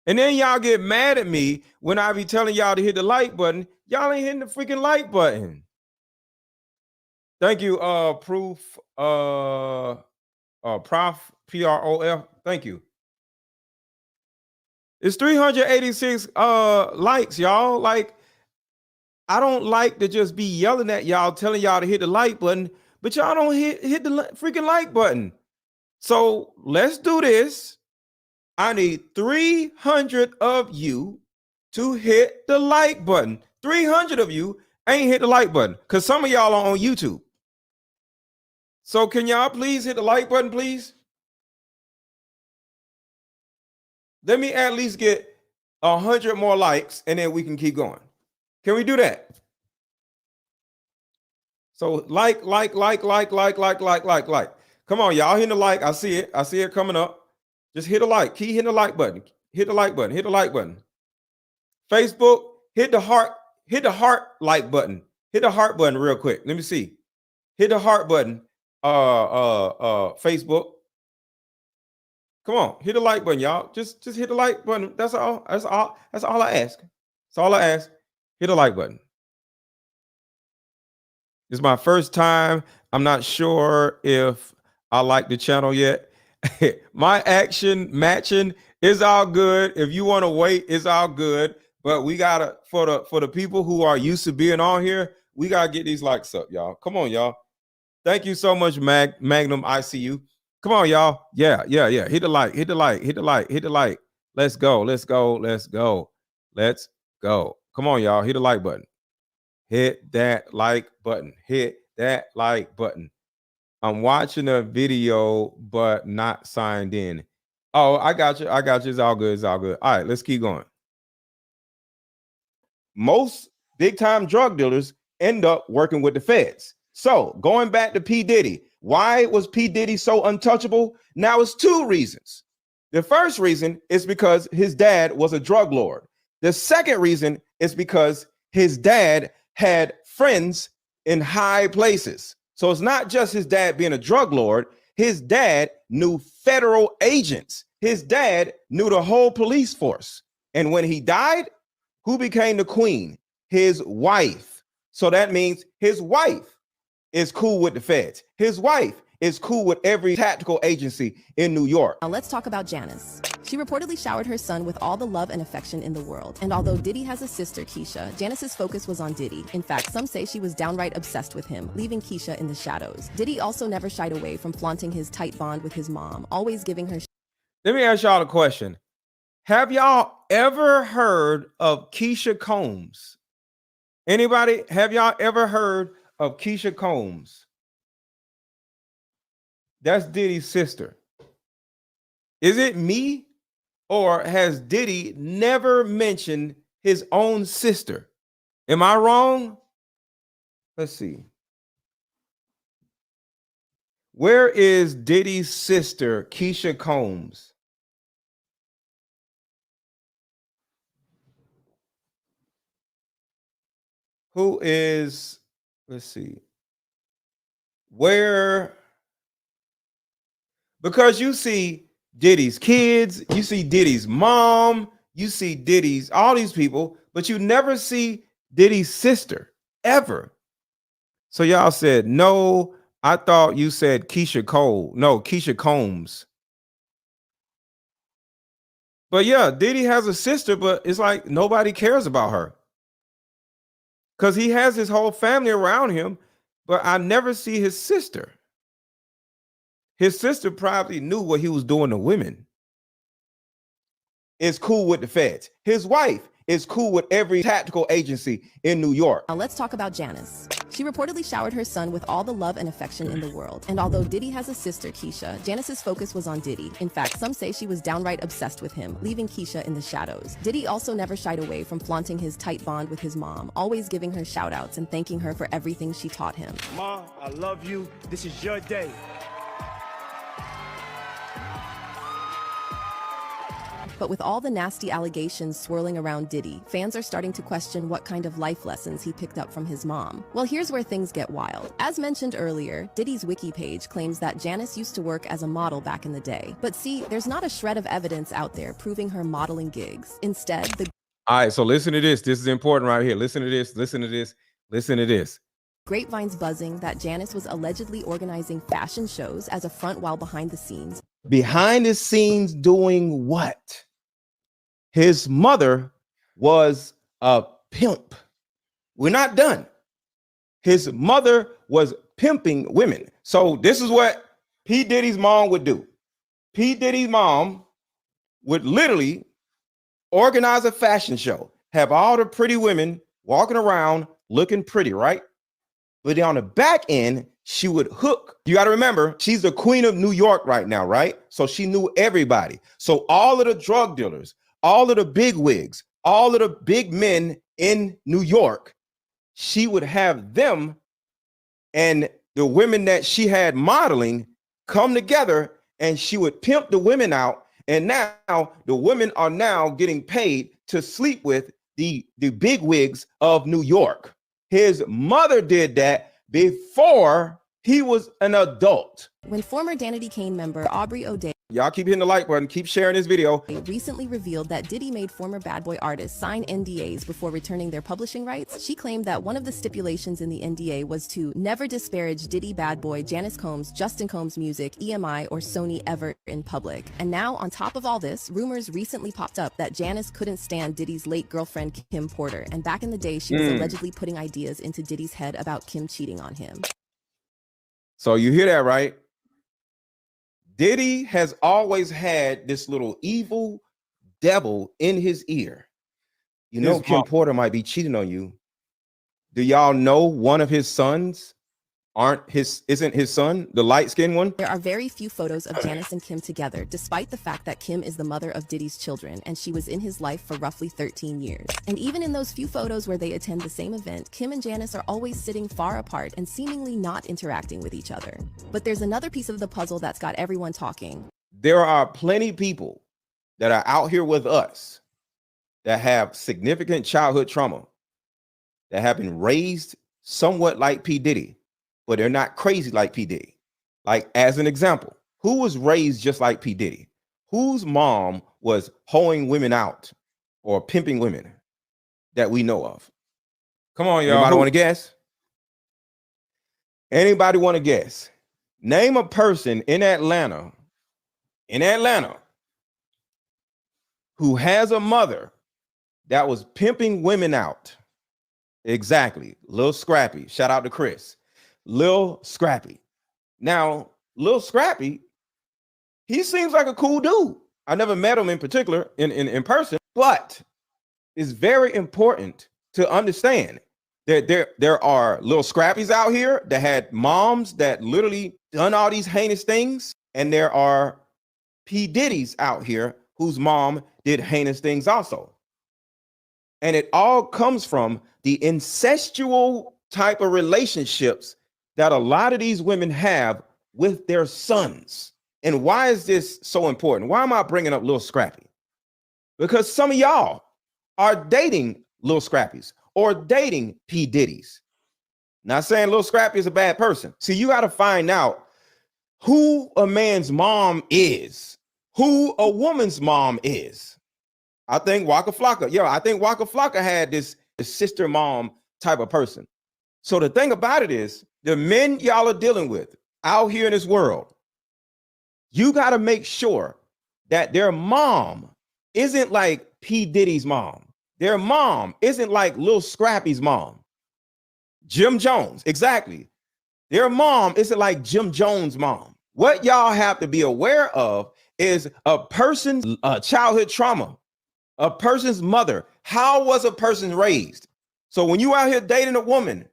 And then y'all get mad at me when I be telling y'all to hit the like button. Y'all ain't hitting the freaking like button. Thank you, Prof, Prof, P-R-O-F. Thank you. It's 386 likes, y'all. Like, I don't like to just be yelling at y'all, telling y'all to hit the like button, but y'all don't hit the freaking like button. So let's do this. I need 300 of you to hit the like button. 300 of you ain't hit the like button because some of y'all are on YouTube. So can y'all please hit the like button, please? Let me at least get 100 more likes and then we can keep going. Can we do that? So like. Come on, y'all hitting the like. I see it. I see it coming up. Just hit a like. Keep hitting the like button. Hit the like button. Hit the like button. Facebook, hit the heart like button. Hit the heart button real quick. Let me see. Hit the heart button. Facebook. Come on, hit the like button, y'all. Just hit the like button. That's all. That's all I ask. That's all I ask. Hit the like button. It's my first time. I'm not sure if I like the channel yet. My action matching is all good. If you want to wait, it's all good. But we gotta, for the people who are used to being on here, we gotta get these likes up, y'all. Come on, y'all. Thank you so much, Magnum. I see you. Come on, y'all. Yeah. Hit the like. Let's go. Come on, y'all. Hit the like button. Hit that like button. Hit that like button. I'm watching a video, but not signed in. Oh, I got you. It's all good. All right, let's keep going. Most big time drug dealers end up working with the feds. So going back to P. Diddy, why was P. Diddy so untouchable? Now it's two reasons. The first reason is because his dad was a drug lord. The second reason is because his dad had friends in high places. So it's not just his dad being a drug lord. His dad knew federal agents. His dad knew the whole police force. And when he died, who became the queen? His wife. So that means his wife is cool with the feds. His wife is cool with every tactical agency in New York. Now let's talk about Janice. She reportedly showered her son with all the love and affection in the world. And although Diddy has a sister, Keisha, Janice's focus was on Diddy. In fact, some say she was downright obsessed with him, leaving Keisha in the shadows. Diddy also never shied away from flaunting his tight bond with his mom, always giving her... Let me ask y'all a question. Have y'all ever heard of Keisha Combs? Anybody? Have y'all ever heard of Keisha Combs? That's Diddy's sister. Is it me, or has Diddy never mentioned his own sister? Am I wrong? Let's see. Where is Diddy's sister, Keisha Combs? Who is, let's see. Where? Because you see Diddy's kids, you see Diddy's mom, you see Diddy's, all these people, but you never see Diddy's sister, ever. So y'all said, no, I thought you said Keisha Cole. No, Keisha Combs. But yeah, Diddy has a sister, but it's like nobody cares about her. Because he has his whole family around him, but I never see his sister. His sister probably knew what he was doing to women. Is cool with the feds. His wife is cool with every tactical agency in New York. Now let's talk about Janice. She reportedly showered her son with all the love and affection in the world. And although Diddy has a sister, Keisha, Janice's focus was on Diddy. In fact, some say she was downright obsessed with him, leaving Keisha in the shadows. Diddy also never shied away from flaunting his tight bond with his mom, always giving her shout outs and thanking her for everything she taught him. Ma, I love you. This is your day. But with all the nasty allegations swirling around Diddy, fans are starting to question what kind of life lessons he picked up from his mom. Well, here's where things get wild. As mentioned earlier, Diddy's wiki page claims that Janice used to work as a model back in the day. But see, there's not a shred of evidence out there proving her modeling gigs. Instead, the... All right, so listen to this. This is important right here. Listen to this. Listen to this. Listen to this. Grapevine's buzzing that Janice was allegedly organizing fashion shows as a front while behind the scenes. Behind the scenes doing what? his mother was a pimp. We're not done. His mother was pimping women. So this is what P. Diddy's mom would do. P. Diddy's mom would literally organize a fashion show, have all the pretty women walking around looking pretty, right? But on the back end, she would hook. You got to remember, she's the queen of New York right now, right? So she knew everybody. So all of the drug dealers, all of the big wigs, all of the big men in New York, she would have them and the women that she had modeling come together, and she would pimp the women out. And now the women are now getting paid to sleep with the big wigs of New York. His mother did that before he was an adult. When former Danity Kane member Aubrey O'Day Y'all keep hitting the like button, keep sharing this video. recently revealed that Diddy made former Bad Boy artists sign NDAs before returning their publishing rights, she claimed that one of the stipulations in the NDA was to never disparage Diddy, Bad Boy, Janice Combs, Justin Combs Music, EMI, or Sony ever in public. And now, on top of all this, rumors recently popped up that Janice couldn't stand Diddy's late girlfriend Kim Porter, and back in the day, she was allegedly putting ideas into Diddy's head about Kim cheating on him. So you hear that, right? Diddy has always had this little evil devil in his ear. You know, Kim Porter might be cheating on you. Do y'all know one of his sons isn't his son, the light-skinned one? There are very few photos of Janice and Kim together, despite the fact that Kim is the mother of Diddy's children, and she was in his life for roughly 13 years. And even in those few photos where they attend the same event, Kim and Janice are always sitting far apart and seemingly not interacting with each other. But there's another piece of the puzzle that's got everyone talking. There are plenty of people that are out here with us that have significant childhood trauma, that have been raised somewhat like P. Diddy, but they're not crazy like P. Diddy. Like, as an example, who was raised just like P. Diddy? Whose mom was hoeing women out or pimping women that we know of? Come on, y'all. Anybody want to guess? Anybody want to guess? Name a person in Atlanta, who has a mother that was pimping women out. Exactly. Lil Scrappy. Shout out to Chris. Lil Scrappy. Now, Lil Scrappy, he seems like a cool dude. I never met him in particular in person, but it's very important to understand that there are Lil Scrappies out here that had moms that literally done all these heinous things, and there are P. Diddy's out here whose mom did heinous things also. And it all comes from the incestual type of relationships that a lot of these women have with their sons. And why is this so important? Why am I bringing up Lil Scrappy? Because some of y'all are dating Lil Scrappies or dating P. Diddy's. Not saying Lil Scrappy is a bad person. See, you got to find out who a man's mom is, who a woman's mom is. I think Waka Flocka, I think Waka Flocka had this sister mom type of person. So the thing about it is, the men y'all are dealing with out here in this world, you got to make sure that their mom isn't like P. Diddy's mom. Their mom isn't like Lil Scrappy's mom. Jim Jones, exactly. Their mom isn't like Jim Jones' mom. What y'all have to be aware of is a person's childhood trauma, a person's mother. How was a person raised? So when you out here dating a woman,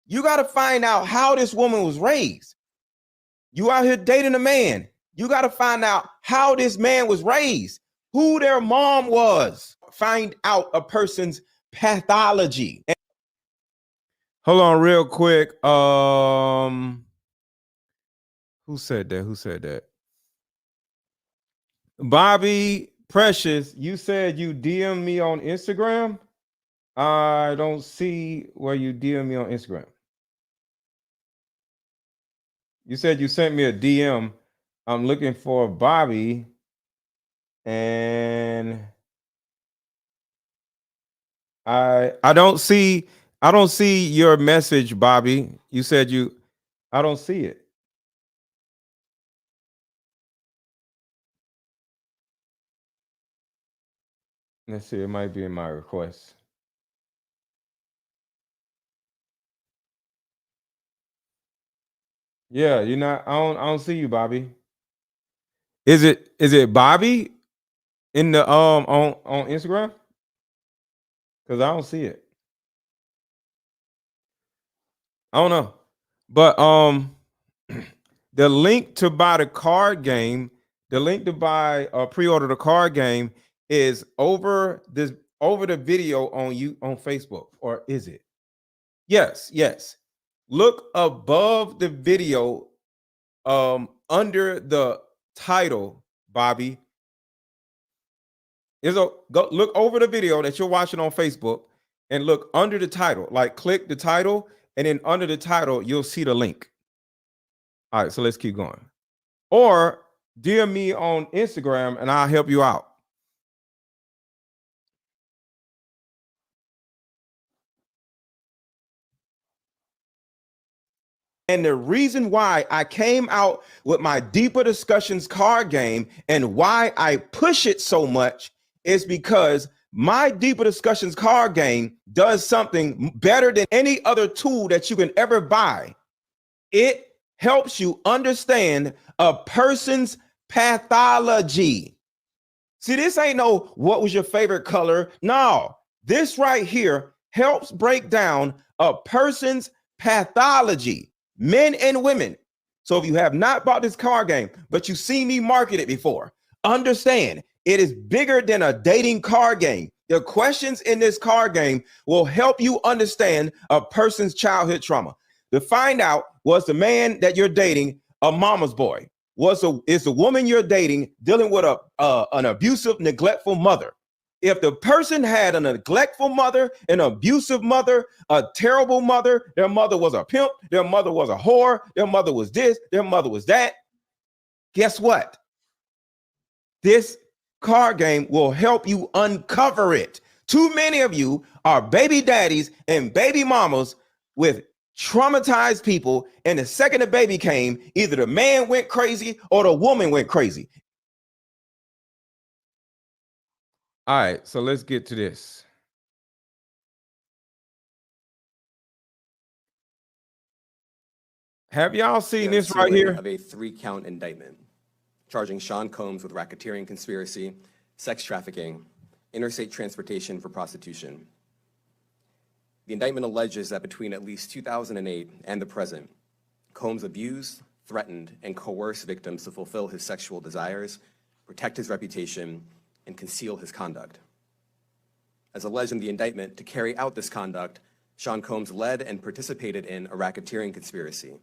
you got to find out how this woman was raised. You out here dating a man, you got to find out how this man was raised, who their mom was. Find out a person's pathology. Hold on real quick. Who said that? Bobby Precious, you said you DM me on Instagram. I don't see where you DM me on Instagram. You said you sent me a DM. I'm looking for Bobby, and I don't see your message, Bobby. You said I don't see it. Let's see, it might be in my request. Yeah, you're not. I don't see you, Bobby. Is it Bobby in the on Instagram? Because I don't see it. I don't know. But the link to buy the card game, the link to buy pre-order the card game is over the video on Facebook, or is it? Yes. Look above the video, under the title, Bobby. Go look over the video that you're watching on Facebook and look under the title. Like, click the title, and then under the title, you'll see the link. All right, so let's keep going. Or DM me on Instagram and I'll help you out. And the reason why I came out with my Deeper Discussions card game and why I push it so much is because my Deeper Discussions card game does something better than any other tool that you can ever buy. It helps you understand a person's pathology. See, this ain't no what was your favorite color. No, this right here helps break down a person's pathology, men and women. So if you have not bought this card game, but you see me market it before, understand it is bigger than a dating card game. The questions in this card game will help you understand a person's childhood trauma. To find out, was the man that you're dating a mama's boy? Is the woman you're dating dealing with an abusive, neglectful mother? If the person had a neglectful mother, an abusive mother, a terrible mother, their mother was a pimp, their mother was a whore, their mother was this, their mother was that, guess what? This card game will help you uncover it. Too many of you are baby daddies and baby mamas with traumatized people, and the second the baby came, either the man went crazy or the woman went crazy. All right, so let's get to this. Have y'all seen this right here? Of a 3-count indictment charging Sean Combs with racketeering conspiracy, sex trafficking, interstate transportation for prostitution. The indictment alleges that between at least 2008 and the present, Combs abused, threatened, and coerced victims to fulfill his sexual desires, protect his reputation, and conceal his conduct. As alleged in the indictment, to carry out this conduct, Sean Combs led and participated in a racketeering conspiracy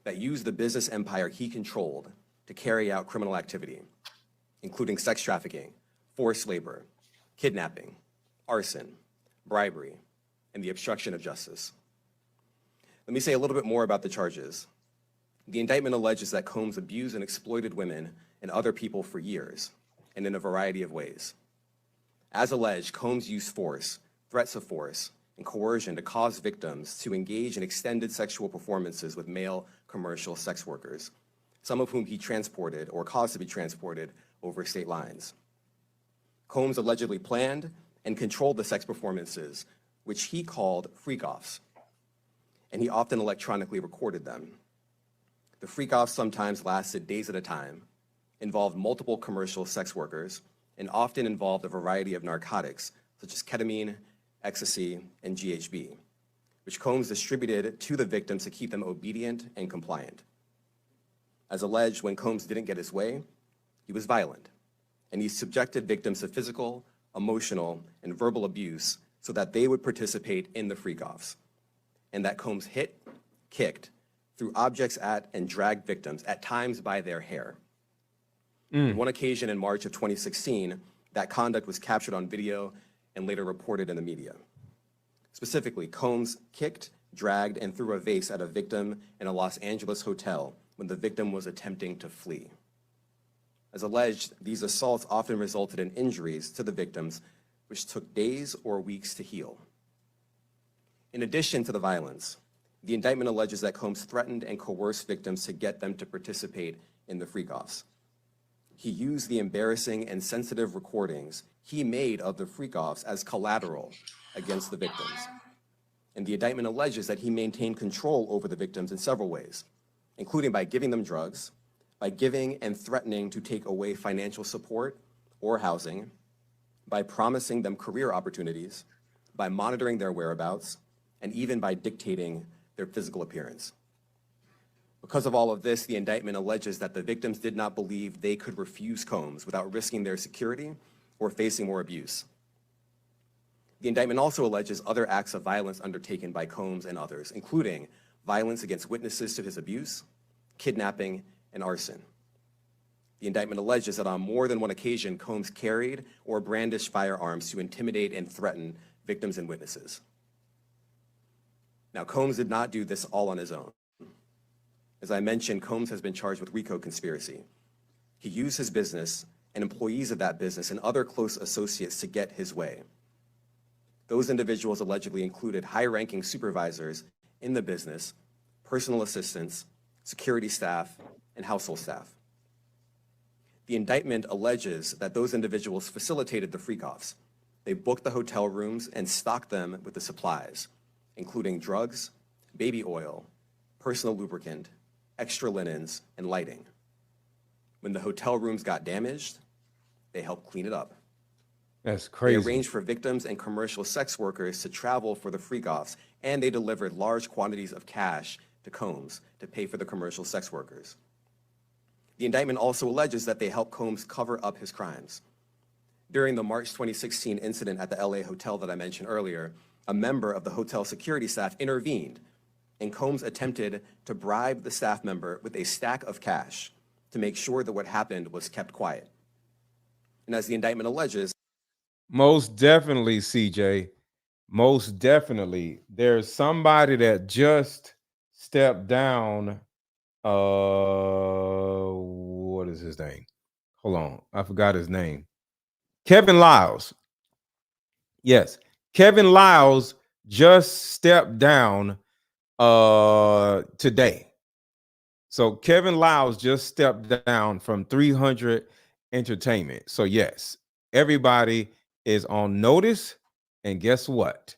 that used the business empire he controlled to carry out criminal activity, including sex trafficking, forced labor, kidnapping, arson, bribery, and the obstruction of justice. Let me say a little bit more about the charges. The indictment alleges that Combs abused and exploited women and other people for years, and in a variety of ways. As alleged, Combs used force, threats of force, and coercion to cause victims to engage in extended sexual performances with male commercial sex workers, some of whom he transported or caused to be transported over state lines. Combs allegedly planned and controlled the sex performances, which he called freak-offs, and he often electronically recorded them. The freak-offs sometimes lasted days at a time, involved multiple commercial sex workers, and often involved a variety of narcotics, such as ketamine, ecstasy, and GHB, which Combs distributed to the victims to keep them obedient and compliant. As alleged, when Combs didn't get his way, he was violent, and he subjected victims to physical, emotional, and verbal abuse so that they would participate in the freak-offs, and that Combs hit, kicked, threw objects at, and dragged victims, at times by their hair. On one occasion in March of 2016, that conduct was captured on video and later reported in the media. Specifically, Combs kicked, dragged, and threw a vase at a victim in a Los Angeles hotel when the victim was attempting to flee. As alleged, these assaults often resulted in injuries to the victims, which took days or weeks to heal. In addition to the violence, the indictment alleges that Combs threatened and coerced victims to get them to participate in the freak-offs. he used the embarrassing and sensitive recordings he made of the freak-offs as collateral against the victims. And the indictment alleges that he maintained control over the victims in several ways, including by giving them drugs, by giving and threatening to take away financial support or housing, by promising them career opportunities, by monitoring their whereabouts, and even by dictating their physical appearance. Because of all of this, the indictment alleges that the victims did not believe they could refuse Combs without risking their security or facing more abuse. The indictment also alleges other acts of violence undertaken by Combs and others, including violence against witnesses to his abuse, kidnapping, and arson. The indictment alleges that on more than one occasion, Combs carried or brandished firearms to intimidate and threaten victims and witnesses. Now, Combs did not do this all on his own. As I mentioned, Combs has been charged with RICO conspiracy. He used his business and employees of that business and other close associates to get his way. Those individuals allegedly included high-ranking supervisors in the business, personal assistants, security staff, and household staff. The indictment alleges that those individuals facilitated the freak-offs. They booked the hotel rooms and stocked them with the supplies, including drugs, baby oil, personal lubricant, extra linens, and lighting. When the hotel rooms got damaged, they helped clean it up. That's crazy. They arranged for victims and commercial sex workers to travel for the freak-offs, and they delivered large quantities of cash to Combs to pay for the commercial sex workers. The indictment also alleges that they helped Combs cover up his crimes. During the March 2016 incident at the LA hotel that I mentioned earlier, a member of the hotel security staff intervened, and Combs attempted to bribe the staff member with a stack of cash to make sure that what happened was kept quiet. And as the indictment alleges, most definitely, CJ, most definitely, there's somebody that just stepped down. What is his name? Hold on, I forgot his name. Kevin Lyles. Yes, Kevin Lyles just stepped down today. So Kevin Lyles just stepped down from 300 Entertainment. So yes, everybody is on notice, and guess what?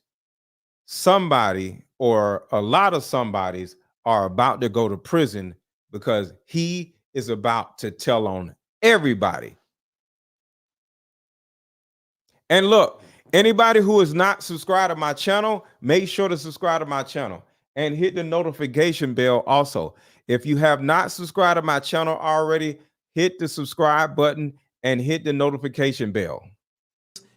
Somebody or a lot of somebodies are about to go to prison because he is about to tell on everybody. And look, anybody who is not subscribed to my channel, make sure to subscribe to my channel and hit the notification bell also. If you have not subscribed to my channel already, hit the subscribe button and hit the notification bell.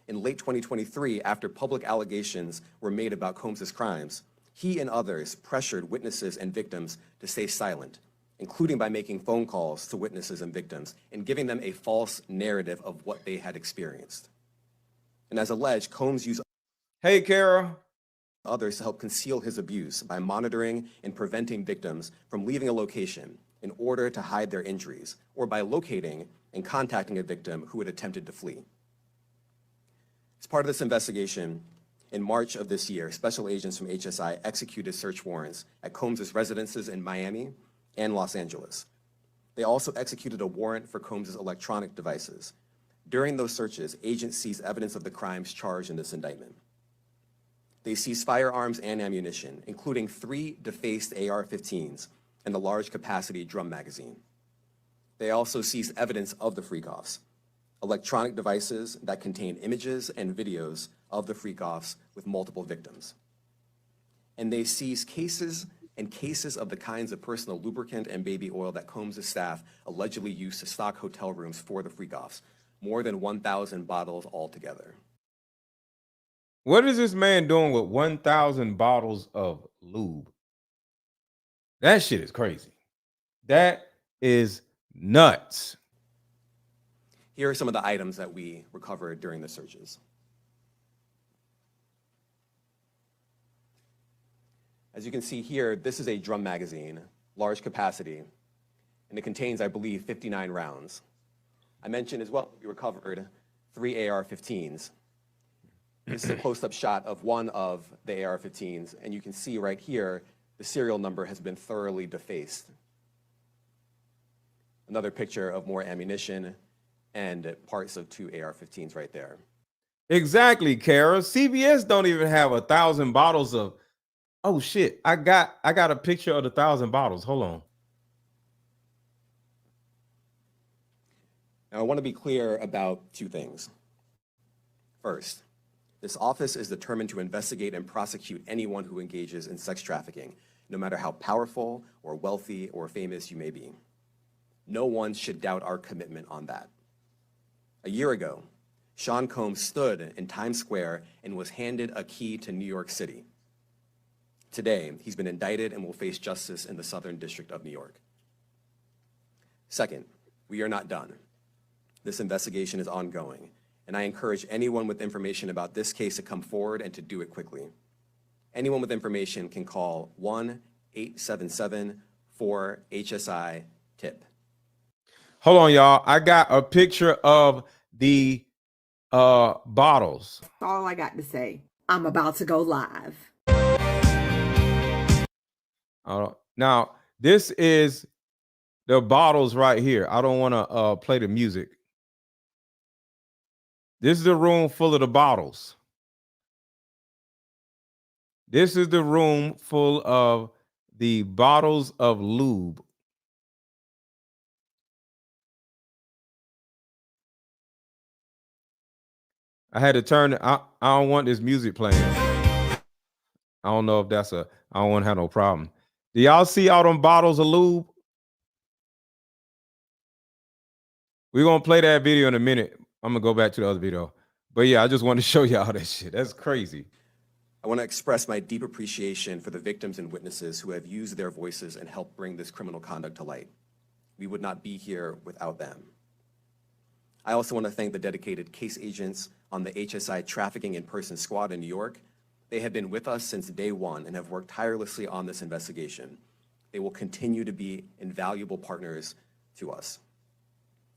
in late 2023, after public allegations were made about Combs' crimes, he and others pressured witnesses and victims to stay silent, including by making phone calls to witnesses and victims and giving them a false narrative of what they had experienced. And as alleged, Combs used others to help conceal his abuse by monitoring and preventing victims from leaving a location in order to hide their injuries, or by locating and contacting a victim who had attempted to flee. As part of this investigation, in March of this year, special agents from HSI executed search warrants at Combs' residences in Miami and Los Angeles. They also executed a warrant for Combs' electronic devices. During those searches, agents seized evidence of the crimes charged in this indictment. They seized firearms and ammunition, including 3 defaced AR-15s and a large capacity drum magazine. They also seized evidence of the freak-offs, electronic devices that contain images and videos of the freak-offs with multiple victims. And they seized cases and cases of the kinds of personal lubricant and baby oil that Combs' staff allegedly used to stock hotel rooms for the freak-offs, more than 1,000 bottles altogether. What is this man doing with 1,000 bottles of lube? That shit is crazy. That is nuts. Here are some of the items that we recovered during the searches. As you can see here, this is a drum magazine, large capacity, and it contains, I believe, 59 rounds. I mentioned as well, we recovered 3 AR-15s. This is a close-up shot of one of the AR-15s, and you can see right here, the serial number has been thoroughly defaced. Another picture of more ammunition. and parts of 2 AR-15s right there. Exactly, Kara. CBS don't even have 1,000 bottles of. Oh shit! I got a picture of the 1,000 bottles. Hold on. Now, I want to be clear about 2 things. First, this office is determined to investigate and prosecute anyone who engages in sex trafficking, no matter how powerful or wealthy or famous you may be. No one should doubt our commitment on that. A year ago, Sean Combs stood in Times Square and was handed a key to New York City. Today, he's been indicted and will face justice in the Southern District of New York. Second, we are not done. This investigation is ongoing, and I encourage anyone with information about this case to come forward and to do it quickly. Anyone with information can call 1-877-4-HSI-TIP. Hold on, y'all. I got a picture of the bottles. All I got to say. I'm about to go live. Now, this is the bottles right here. I don't want to play the music. This is the room full of the bottles. This is the room full of the bottles of lube. I had to turn it. I don't want this music playing. I don't know if that's I don't want to have no problem. Do y'all see all them bottles of lube? We're going to play that video in a minute. I'm going to go back to the other video. But yeah, I just want to show y'all that shit. That's crazy. I want to express my deep appreciation for the victims and witnesses who have used their voices and helped bring this criminal conduct to light. We would not be here without them. I also want to thank the dedicated case agents on the HSI Trafficking in Person Squad in New York. They have been with us since day one and have worked tirelessly on this investigation. They will continue to be invaluable partners to us.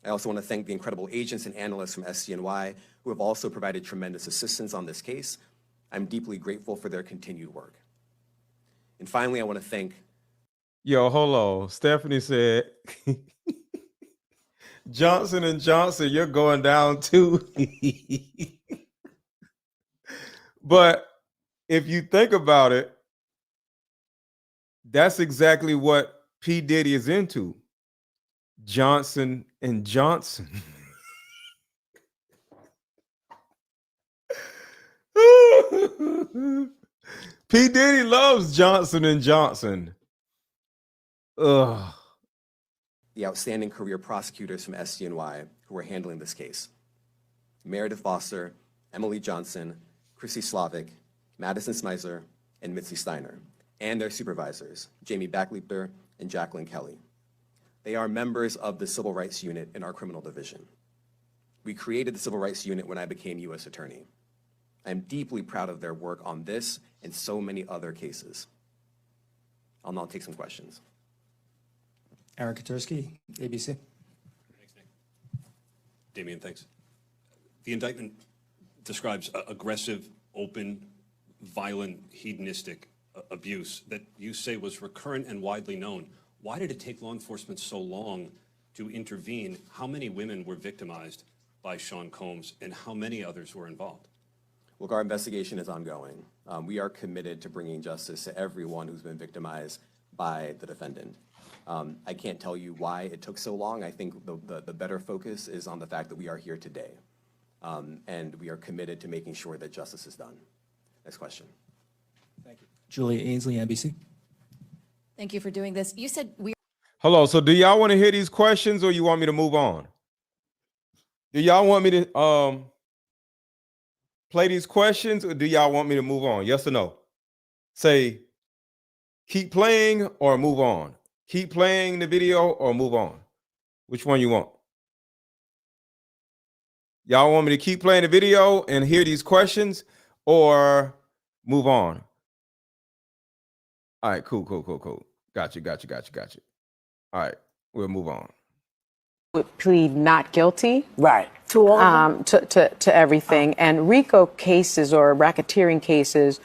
I also want to thank the incredible agents and analysts from SCNY who have also provided tremendous assistance on this case. I'm deeply grateful for their continued work. And finally, I want to thank... Yo, hold on. Stephanie said, Johnson & Johnson, you're going down too. But if you think about it, that's exactly what P. Diddy is into. Johnson & Johnson. P. Diddy loves Johnson & Johnson. Ugh. The outstanding career prosecutors from SCNY who are handling this case. Meredith Foster, Emily Johnson, Chrissy Slavic, Madison Smeisler, and Mitzi Steiner, and their supervisors, Jamie Backleeper and Jacqueline Kelly. They are members of the Civil Rights Unit in our criminal division. We created the Civil Rights Unit when I became U.S. Attorney. I'm deeply proud of their work on this and so many other cases. I'll now take some questions. Eric Katursky, ABC. Thanks, Nick. Damian, thanks. The indictment describes aggressive, open, violent, hedonistic abuse that you say was recurrent and widely known. Why did it take law enforcement so long to intervene? How many women were victimized by Sean Combs and how many others were involved? Look, our investigation is ongoing. We are committed to bringing justice to everyone who's been victimized by the defendant. I can't tell you why it took so long. I think the better focus is on the fact that we are here today. And we are committed to making sure that justice is done. Next question. Thank you. Julia Ainsley, NBC. Thank you for doing this. You said we... Hello, so do y'all want to hear these questions or you want me to move on? Do y'all want me to play these questions or do y'all want me to move on? Yes or no? Say, keep playing or move on. Keep playing the video or move on. Which one you want? Y'all want me to keep playing the video and hear these questions or move on? All right, cool. Got you. All right, we'll move on. Would plead not guilty, right, to all to everything. And RICO cases or racketeering cases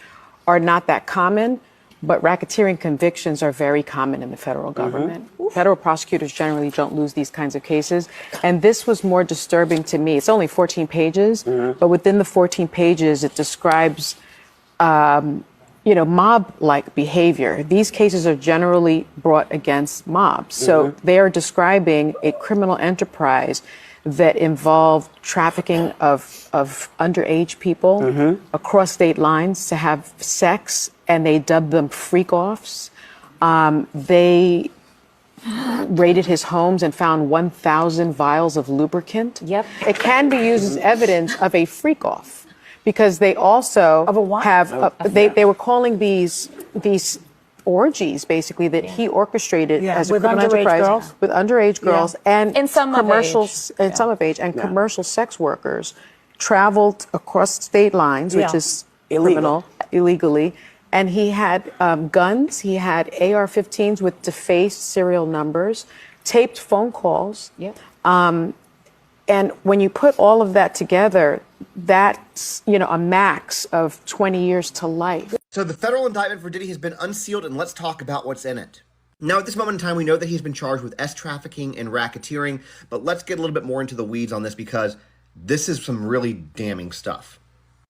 are not that common, but racketeering convictions are very common in the federal government. Federal prosecutors generally don't lose these kinds of cases. And this was more disturbing to me. It's only 14 pages, but within the 14 pages, it describes, mob-like behavior. These cases are generally brought against mobs. So they are describing a criminal enterprise that involved trafficking of underage people across state lines to have sex, and they dubbed them freak-offs. They raided his homes and found 1,000 vials of lubricant. Yep. It can be used as evidence of a freak-off because they also have, they were calling these orgies, basically, that he orchestrated as a criminal enterprise with underage girls and in some commercials, and some of age, and commercial sex workers traveled across state lines, which is criminal, illegally. And he had guns, he had AR-15s with defaced serial numbers, taped phone calls. And when you put all of that together, that's, a max of 20 years to life. So the federal indictment for Diddy has been unsealed, and let's talk about what's in it. Now, at this moment in time, we know that he's been charged with trafficking and racketeering, but let's get a little bit more into the weeds on this because this is some really damning stuff.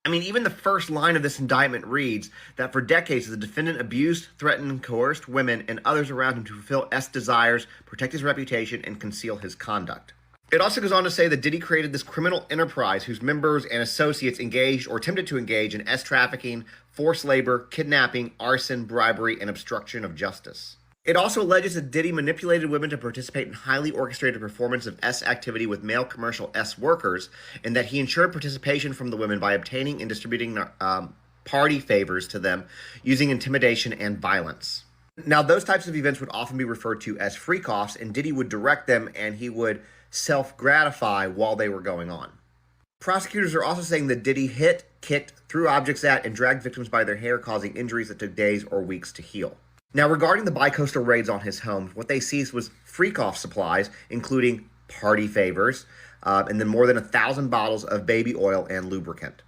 I mean, even the first line of this indictment reads that for decades, the defendant abused, threatened, and coerced women and others around him to fulfill S desires, protect his reputation, and conceal his conduct. It also goes on to say that Diddy created this criminal enterprise whose members and associates engaged or attempted to engage in trafficking, forced labor, kidnapping, arson, bribery, and obstruction of justice. It also alleges that Diddy manipulated women to participate in highly orchestrated performance of activity with male commercial workers, and that he ensured participation from the women by obtaining and distributing party favors to them using intimidation and violence. Now, those types of events would often be referred to as freak-offs, and Diddy would direct them and he would self-gratify while they were going on. Prosecutors are also saying that Diddy hit, kicked, threw objects at, and dragged victims by their hair, causing injuries that took days or weeks to heal. Now, regarding the bi-coastal raids on his home, what they seized was freak-off supplies, including party favors, and then more than 1,000 bottles of baby oil and lubricant.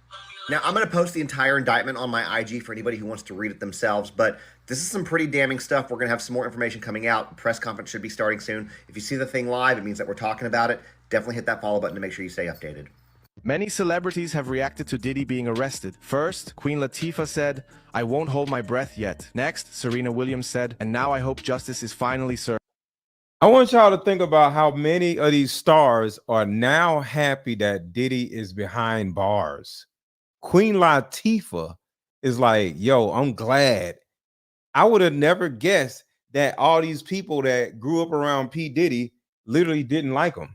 Now, I'm going to post the entire indictment on my IG for anybody who wants to read it themselves, but this is some pretty damning stuff. We're going to have some more information coming out. The press conference should be starting soon. If you see the thing live, it means that we're talking about it. Definitely hit that follow button to make sure you stay updated. Many celebrities have reacted to Diddy being arrested. First, Queen Latifah said, "I won't hold my breath yet." Next, Serena Williams said, "And now I hope justice is finally served." I want y'all to think about how many of these stars are now happy that Diddy is behind bars. Queen Latifah is like, yo, I'm glad. I would have never guessed that all these people that grew up around P. Diddy literally didn't like him.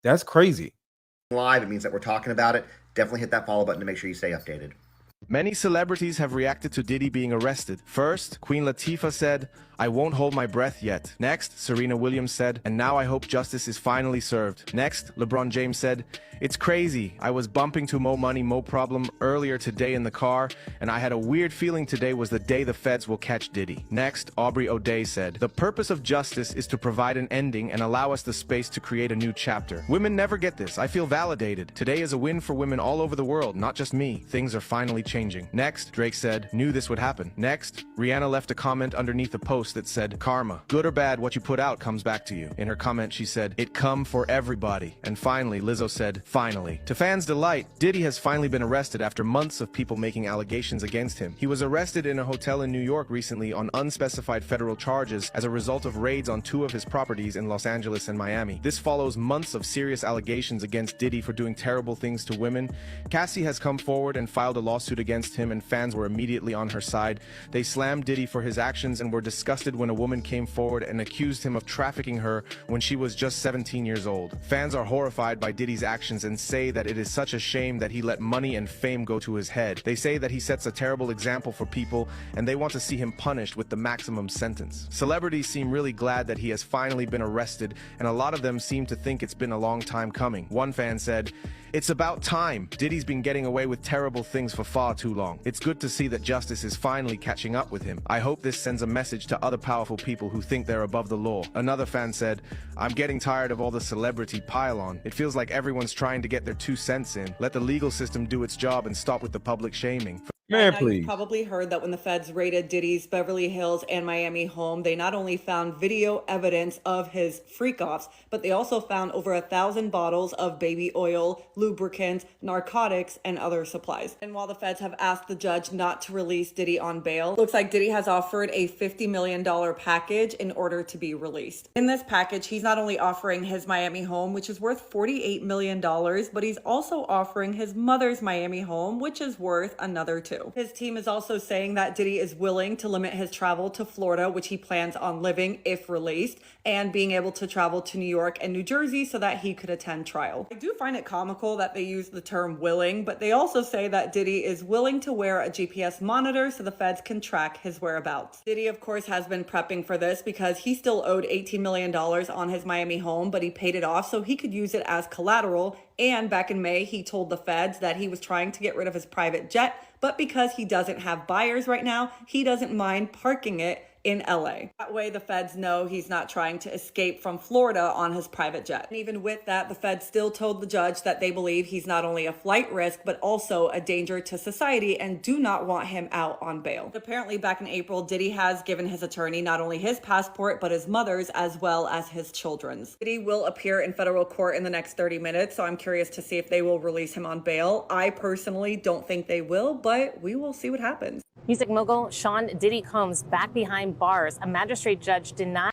That's crazy. Live, it means that we're talking about it. Definitely hit that follow button to make sure you stay updated. Many celebrities have reacted to Diddy being arrested. First, Queen Latifah said, "I won't hold my breath yet." Next, Serena Williams said, "And now I hope justice is finally served." Next, LeBron James said, "It's crazy. I was bumping to Mo Money, Mo Problem earlier today in the car, and I had a weird feeling today was the day the feds will catch Diddy." Next, Aubrey O'Day said, "The purpose of justice is to provide an ending and allow us the space to create a new chapter. Women never get this. I feel validated. Today is a win for women all over the world, not just me. Things are finally changing." Next, Drake said, "Knew this would happen." Next, Rihanna left a comment underneath a post that said, "Karma. Good or bad, what you put out comes back to you." In her comment, she said, "It come for everybody." And finally, Lizzo said, "Finally." To fans' delight, Diddy has finally been arrested after months of people making allegations against him. He was arrested in a hotel in New York recently on unspecified federal charges as a result of raids on 2 of his properties in Los Angeles and Miami. This follows months of serious allegations against Diddy for doing terrible things to women. Cassie has come forward and filed a lawsuit against him, and fans were immediately on her side. They slammed Diddy for his actions and were disgusted when a woman came forward and accused him of trafficking her when she was just 17 years old. Fans are horrified by Diddy's actions and say that it is such a shame that he let money and fame go to his head. They say that he sets a terrible example for people, and they want to see him punished with the maximum sentence. Celebrities seem really glad that he has finally been arrested, and a lot of them seem to think it's been a long time coming. One fan said, "It's about time. Diddy's been getting away with terrible things for far too long. It's good to see that justice is finally catching up with him. I hope this sends a message to other powerful people who think they're above the law." Another fan said, "I'm getting tired of all the celebrity pile-on. It feels like everyone's trying to get their 2 cents in. Let the legal system do its job and stop with the public shaming." Man, Now, please. you've probably heard that when the feds raided Diddy's Beverly Hills and Miami home, they not only found video evidence of his freak-offs, but they also found over 1,000 bottles of baby oil, lubricants, narcotics, and other supplies. And while the feds have asked the judge not to release Diddy on bail, looks like Diddy has offered a $50 million package in order to be released. In this package, he's not only offering his Miami home, which is worth $48 million, but he's also offering his mother's Miami home, which is worth another $2 million. His team is also saying that Diddy is willing to limit his travel to Florida, which he plans on living if released, and being able to travel to New York and New Jersey so that he could attend trial. I do find it comical that they use the term willing, but they also say that Diddy is willing to wear a GPS monitor so the feds can track his whereabouts. Diddy, of course, has been prepping for this because he still owed $18 million on his Miami home, but he paid it off so he could use it as collateral. And back in May, he told the feds that he was trying to get rid of his private jet, but because he doesn't have buyers right now, he doesn't mind parking it in LA. That way the feds know he's not trying to escape from Florida on his private jet. And even with that, the feds still told the judge that they believe he's not only a flight risk, but also a danger to society and do not want him out on bail. Apparently back in April, Diddy has given his attorney not only his passport, but his mother's as well as his children's. Diddy will appear in federal court in the next 30 minutes, so I'm curious to see if they will release him on bail. I personally don't think they will, but we will see what happens. Music mogul Sean Diddy Combs back behind bars. A magistrate judge denied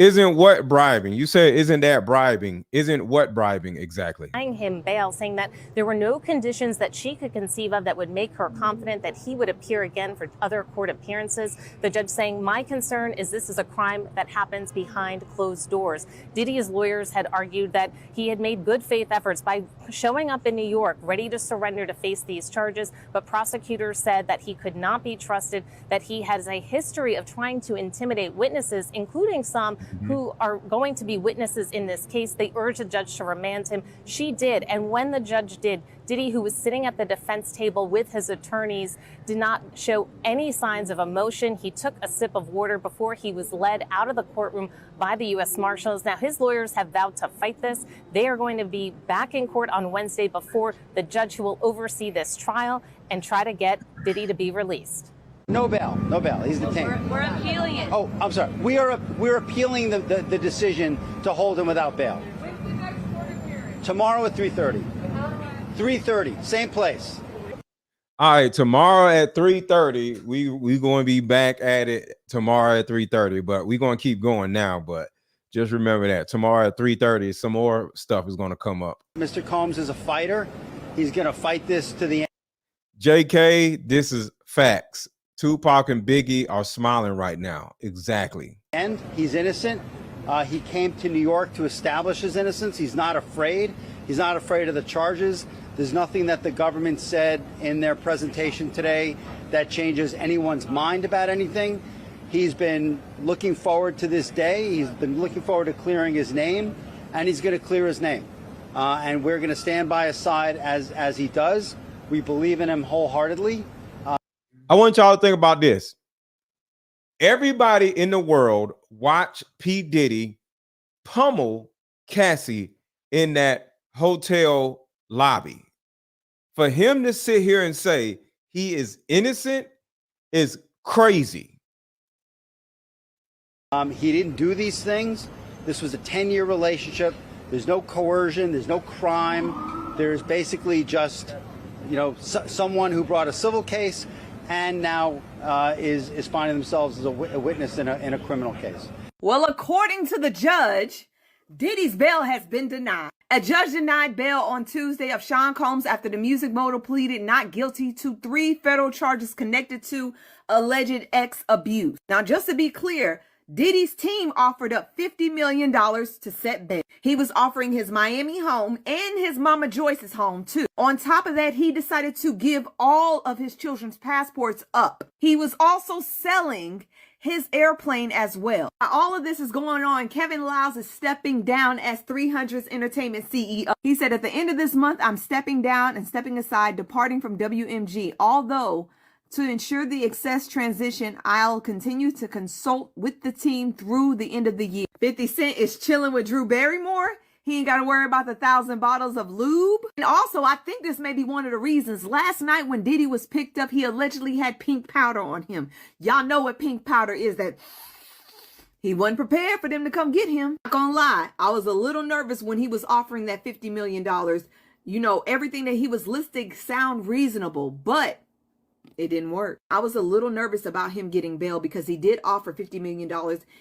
Isn't what bribing? You said, isn't that bribing? Isn't what bribing exactly? him bail, saying that there were no conditions that she could conceive of that would make her confident that he would appear again for other court appearances. The judge saying, my concern is this is a crime that happens behind closed doors. Diddy's lawyers had argued that he had made good faith efforts by showing up in New York, ready to surrender to face these charges. But prosecutors said that he could not be trusted, that he has a history of trying to intimidate witnesses, including some who are going to be witnesses in this case. They urged the judge to remand him. She did. And when the judge did, Diddy, who was sitting at the defense table with his attorneys, did not show any signs of emotion. He took a sip of water before he was led out of the courtroom by the U.S. Marshals. Now, his lawyers have vowed to fight this. They are going to be back in court on Wednesday before the judge who will oversee this trial and try to get Diddy to be released. No bail, no bail. He's detained. We're appealing it. Oh, I'm sorry. We're appealing the decision to hold him without bail. Tomorrow at 3:30. 3:30, same place. All right, tomorrow at 3:30, we going to be back at it tomorrow at 3:30, but we're going to keep going now. But just remember that tomorrow at 3:30, some more stuff is going to come up. Mr. Combs is a fighter. He's going to fight this to the end. JK, this is facts. Tupac and Biggie are smiling right now. Exactly. And he's innocent. He came to New York to establish his innocence. He's not afraid. He's not afraid of the charges. There's nothing that the government said in their presentation today that changes anyone's mind about anything. He's been looking forward to this day. He's been looking forward to clearing his name, and he's going to clear his name. And we're going to stand by his side as he does. We believe in him wholeheartedly. I want y'all to think about this. Everybody in the world watch P. Diddy pummel Cassie in that hotel lobby. For him to sit here and say he is innocent is crazy. He didn't do these things. This was a 10-year relationship. There's no coercion. There's no crime. There's basically just, someone who brought a civil case and now is finding themselves as a witness in a criminal case. Well, according to the judge, Diddy's bail has been denied. A judge denied bail on Tuesday of Sean Combs after the music mogul pleaded not guilty to 3 federal charges connected to alleged ex abuse. Now, just to be clear, Diddy's team offered up $50 million to set bail. He was offering his Miami home and his mama Joyce's home too. On top of that, he decided to give all of his children's passports up. He was also selling his airplane as well. While all of this is going on, Kevin Lyles is stepping down as 300's entertainment CEO. He said, at the end of this month, I'm stepping down and stepping aside, departing from WMG. Although, to ensure the excess transition, I'll continue to consult with the team through the end of the year. 50 Cent is chilling with Drew Barrymore. He ain't got to worry about the 1,000 bottles of lube. And also, I think this may be one of the reasons. Last night when Diddy was picked up, he allegedly had pink powder on him. Y'all know what pink powder is. That he wasn't prepared for them to come get him. Not gonna lie, I was a little nervous when he was offering that $50 million. You know, everything that he was listing sound reasonable, but it didn't work. I was a little nervous about him getting bail because he did offer $50 million.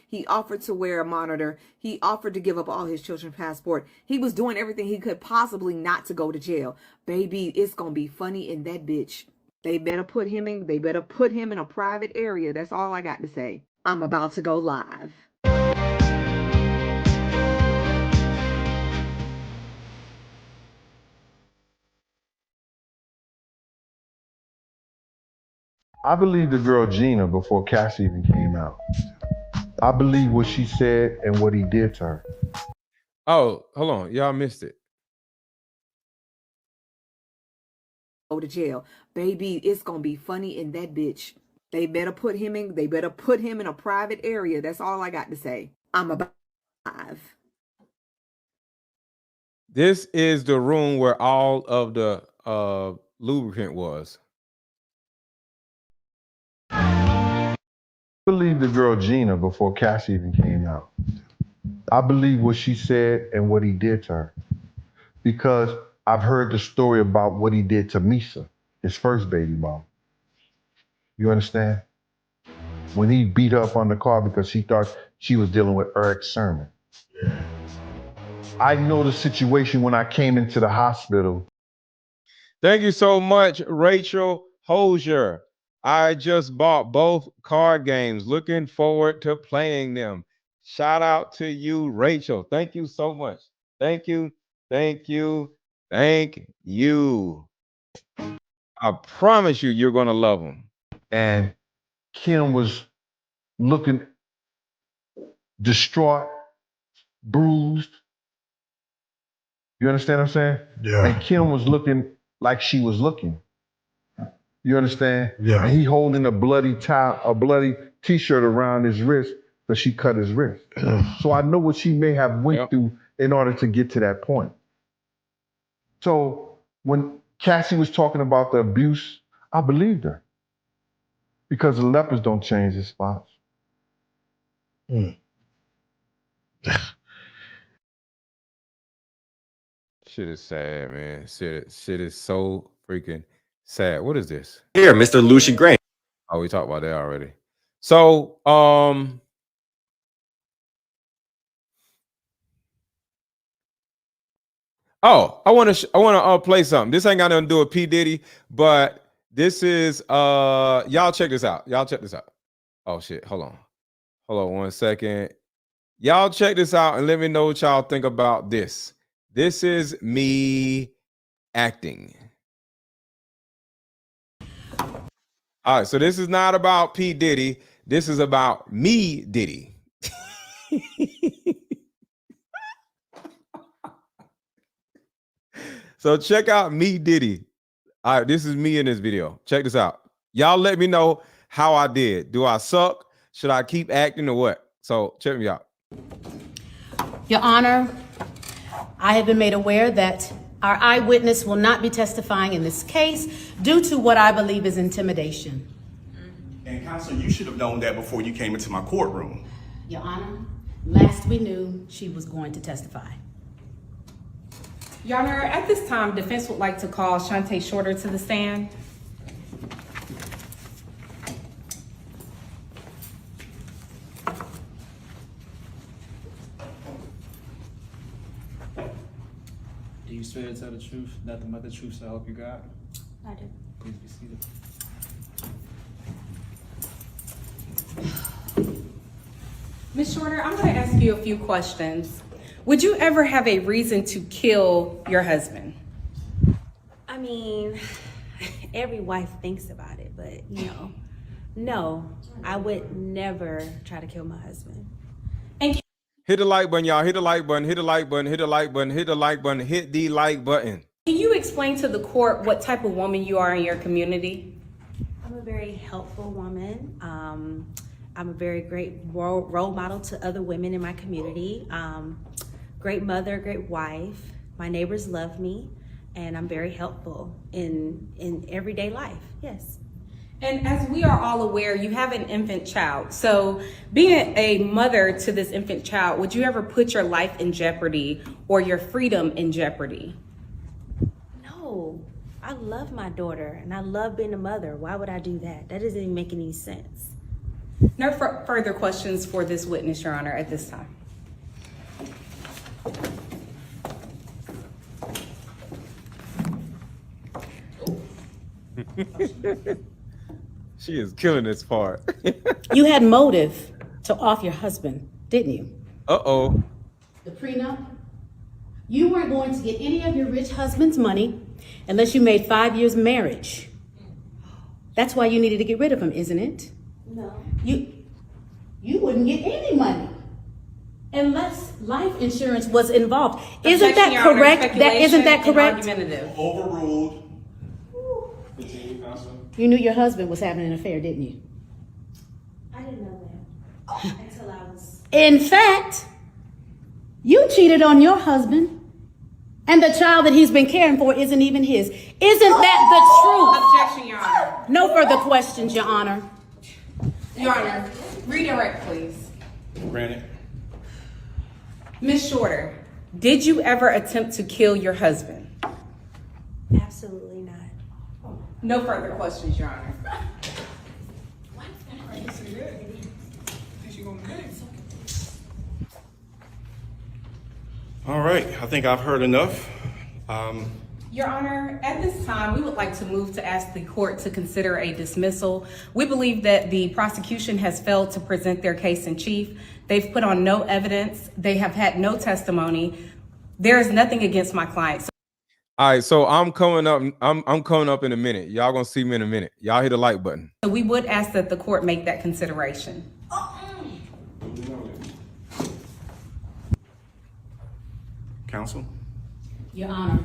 He offered to wear a monitor. He offered to give up all his children's passport. He was doing everything he could possibly not to go to jail. Baby, it's going to be funny in that bitch. They better put him in a private area. That's all I got to say. I'm about to go live. I believe the girl Gina before Cassie even came out. I believe what she said and what he did to her. Oh, hold on. Y'all missed it. Go to jail. Baby, it's going to be funny in that bitch. They better put him in a private area. That's all I got to say. I'm about live. This is the room where all of the lubricant was. I believe the girl Gina before Cassie even came out. I believe what she said and what he did to her. Because I've heard the story about what he did to Misa, his first baby mom. You understand? When he beat her up on the car because he thought she was dealing with Eric Sermon. I know the situation when I came into the hospital. Thank you so much, Rachel Hosier. I just bought both card games. Looking forward to playing them. Shout out to you, Rachel. Thank you so much. Thank you. Thank you. Thank you. I promise you, you're going to love them. And Kim was looking distraught, bruised. You understand what I'm saying? Yeah. And Kim was looking like she was looking. You understand? Yeah. And he holding a bloody t-shirt around his wrist because she cut his wrist. So I know what she may have went through in order to get to that point. So when Cassie was talking about the abuse, I believed her. Because the lepers don't change their spots. Shit is sad, man. Shit is so freaking sad. What is this? Here, Mr. Lucy Gray. Oh, we talked about that already. So, oh, I want to play something. This ain't got nothing to do with P. Diddy, but this is y'all check this out. Y'all check this out. Oh shit, hold on 1 second. Y'all check this out and let me know what y'all think about this. This is me acting. All right, so this is not about P. Diddy. This is about me, Diddy. So check out me, Diddy. All right, this is me in this video. Check this out. Y'all let me know how I did. Do I suck? Should I keep acting or what? So check me out. Your Honor, I have been made aware that our eyewitness will not be testifying in this case due to what I believe is intimidation. And counsel, you should have known that before you came into my courtroom. Your Honor, last we knew, she was going to testify. Your Honor, at this time, defense would like to call Shantae Shorter to the stand. Do you swear to tell the truth, nothing but the truth, so help you God? I do. Please be seated. Ms. Shorter, I'm going to ask you a few questions. Would you ever have a reason to kill your husband? I mean, every wife thinks about it, but no, I would never try to kill my husband. And hit the like button, y'all. Hit the like button. Hit the like button. Hit the like button. Hit the like button. Hit the like button. Can you explain to the court what type of woman you are in your community? I'm a very helpful woman. I'm a very great role model to other women in my community. great mother, great wife. My neighbors love me, and I'm very helpful in everyday life. Yes. And as we are all aware, you have an infant child. So being a mother to this infant child, would you ever put your life in jeopardy or your freedom in jeopardy? No, I love my daughter and I love being a mother. Why would I do that? That doesn't even make any sense. No further questions for this witness, Your Honor, at this time. She is killing this part. You had motive to off your husband, didn't you? Uh-oh. The prenup? You weren't going to get any of your rich husband's money unless you made 5 years marriage. That's why you needed to get rid of him, isn't it? No. You wouldn't get any money unless life insurance was involved. Isn't that correct? Isn't that correct? Overruled. You knew your husband was having an affair, didn't you? I didn't know that until I was. In fact, you cheated on your husband, and the child that he's been caring for isn't even his. Isn't that the truth? Objection, Your Honor. No further questions, Your Honor. Your Honor, redirect, please. Granted. Ms. Shorter, did you ever attempt to kill your husband? Absolutely not. No further questions, Your Honor. All right, I think I've heard enough. Your Honor, at this time, we would like to move to ask the court to consider a dismissal. We believe that the prosecution has failed to present their case in chief. They've put on no evidence. They have had no testimony. There is nothing against my client. All right, so I'm coming up. I'm coming up in a minute. Y'all gonna see me in a minute. Y'all hit the like button. So we would ask that the court make that consideration. Counsel? Your Honor,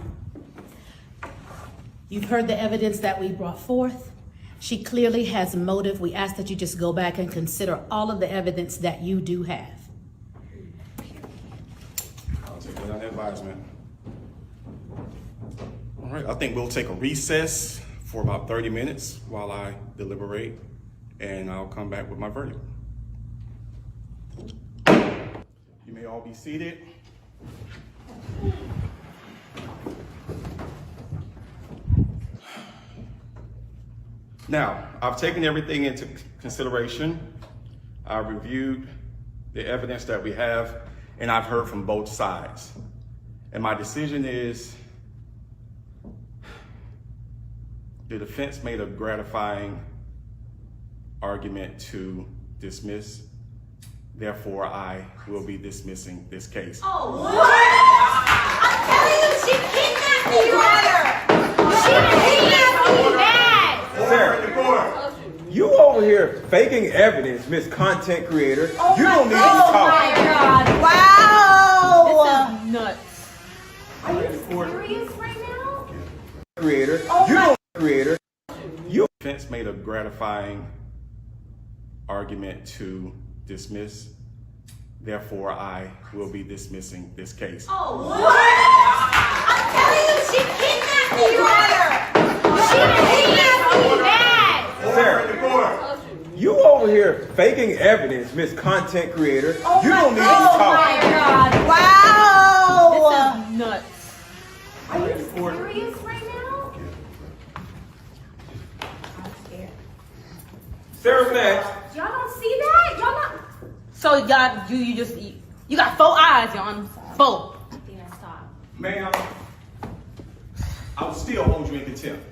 you've heard the evidence that we brought forth. She clearly has motive. We ask that you just go back and consider all of the evidence that you do have. I'll take that under advisement. All right, I think we'll take a recess for about 30 minutes while I deliberate, and I'll come back with my verdict. You may all be seated. Now, I've taken everything into consideration. I've reviewed the evidence that we have, and I've heard from both sides. And my decision is the defense made a gratifying argument to dismiss. Therefore, I will be dismissing this case. Oh, what? I'm telling you, she kidnapped me, Your Honor. She kidnapped me bad. Sarah, you over here faking evidence, Miss Content Creator. You don't need to talk. Oh my God! Wow! This is nuts. Are you serious right now? Creator, you don't creator. You defense made a gratifying argument to dismiss. Therefore, I will be dismissing this case. Oh, what? I'm telling you, she kidnapped me, Your Honor. She kidnapped me bad. Sarah, you over here faking evidence, Miss Content Creator. You don't need to talk. Oh my God! Wow! This is nuts. Are you serious right now? I'm scared. Sarah Max. Y'all don't see that? Y'all not. So y'all, you got 4 eyes, Your Honor. 4. Yeah, stop. Ma'am, I will still hold you in contempt.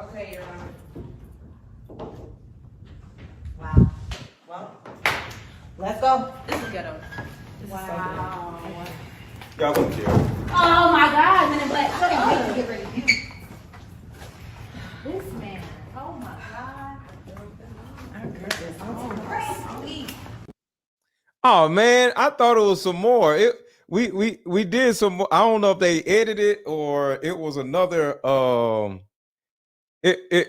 Okay, Your Honor. Wow. Well, let's go. This is ghetto. Wow. Y'all gonna kill. Oh my God, Men in Black. I can't wait to get rid of you. This man. Oh my God. Oh man, I thought it was some more. We did some more. I don't know if they edited it or it was another it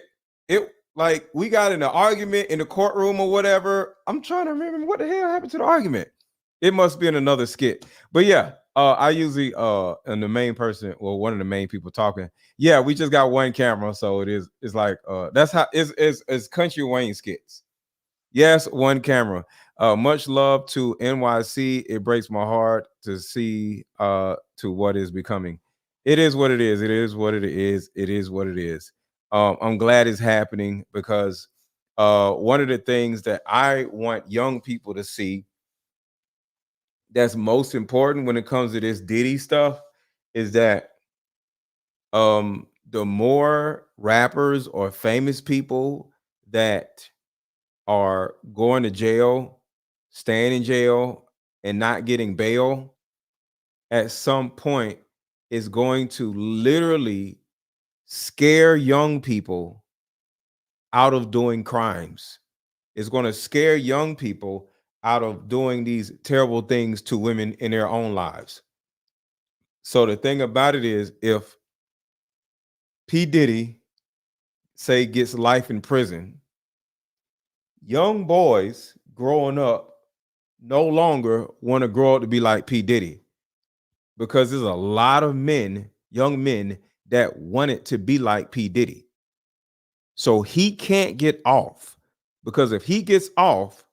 like we got in an argument in the courtroom or whatever. I'm trying to remember what the hell happened to the argument. It must be in another skit. But yeah, I usually am the main person or one of the main people talking. Yeah, we just got one camera, so it's like that's how it's Country Wayne skits. Yes, one camera. Much love to NYC. It breaks my heart to see to what is becoming. It is what it is. It is what it is. It is what it is. I'm glad it's happening because one of the things that I want young people to see that's most important when it comes to this Diddy stuff is that the more rappers or famous people that are going to jail, staying in jail, and not getting bail, at some point is going to literally scare young people out of doing crimes. It's going to scare young people out of doing these terrible things to women in their own lives. So the thing about it is, if P. Diddy, say, gets life in prison, young boys growing up no longer want to grow up to be like P. Diddy, because there's a lot of men, young men, that wanted to be like P. Diddy. So he can't get off, because if he gets off,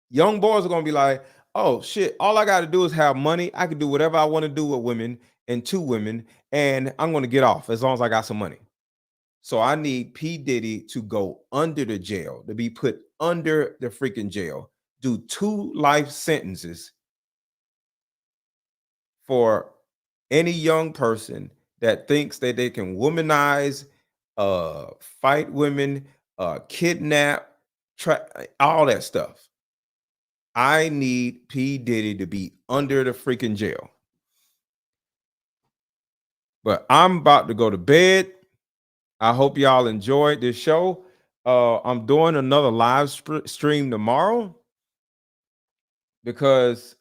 young boys are going to be like, oh shit, all I got to do is have money. I can do whatever I want to do with women and to women, and I'm going to get off as long as I got some money. So I need P. Diddy to go under the jail, to be put under the freaking jail, do 2 life sentences for any young person that thinks that they can womanize, fight women, kidnap, all that stuff. I need P. Diddy to be under the freaking jail. But I'm about to go to bed. I hope y'all enjoyed this show. I'm doing another live stream tomorrow because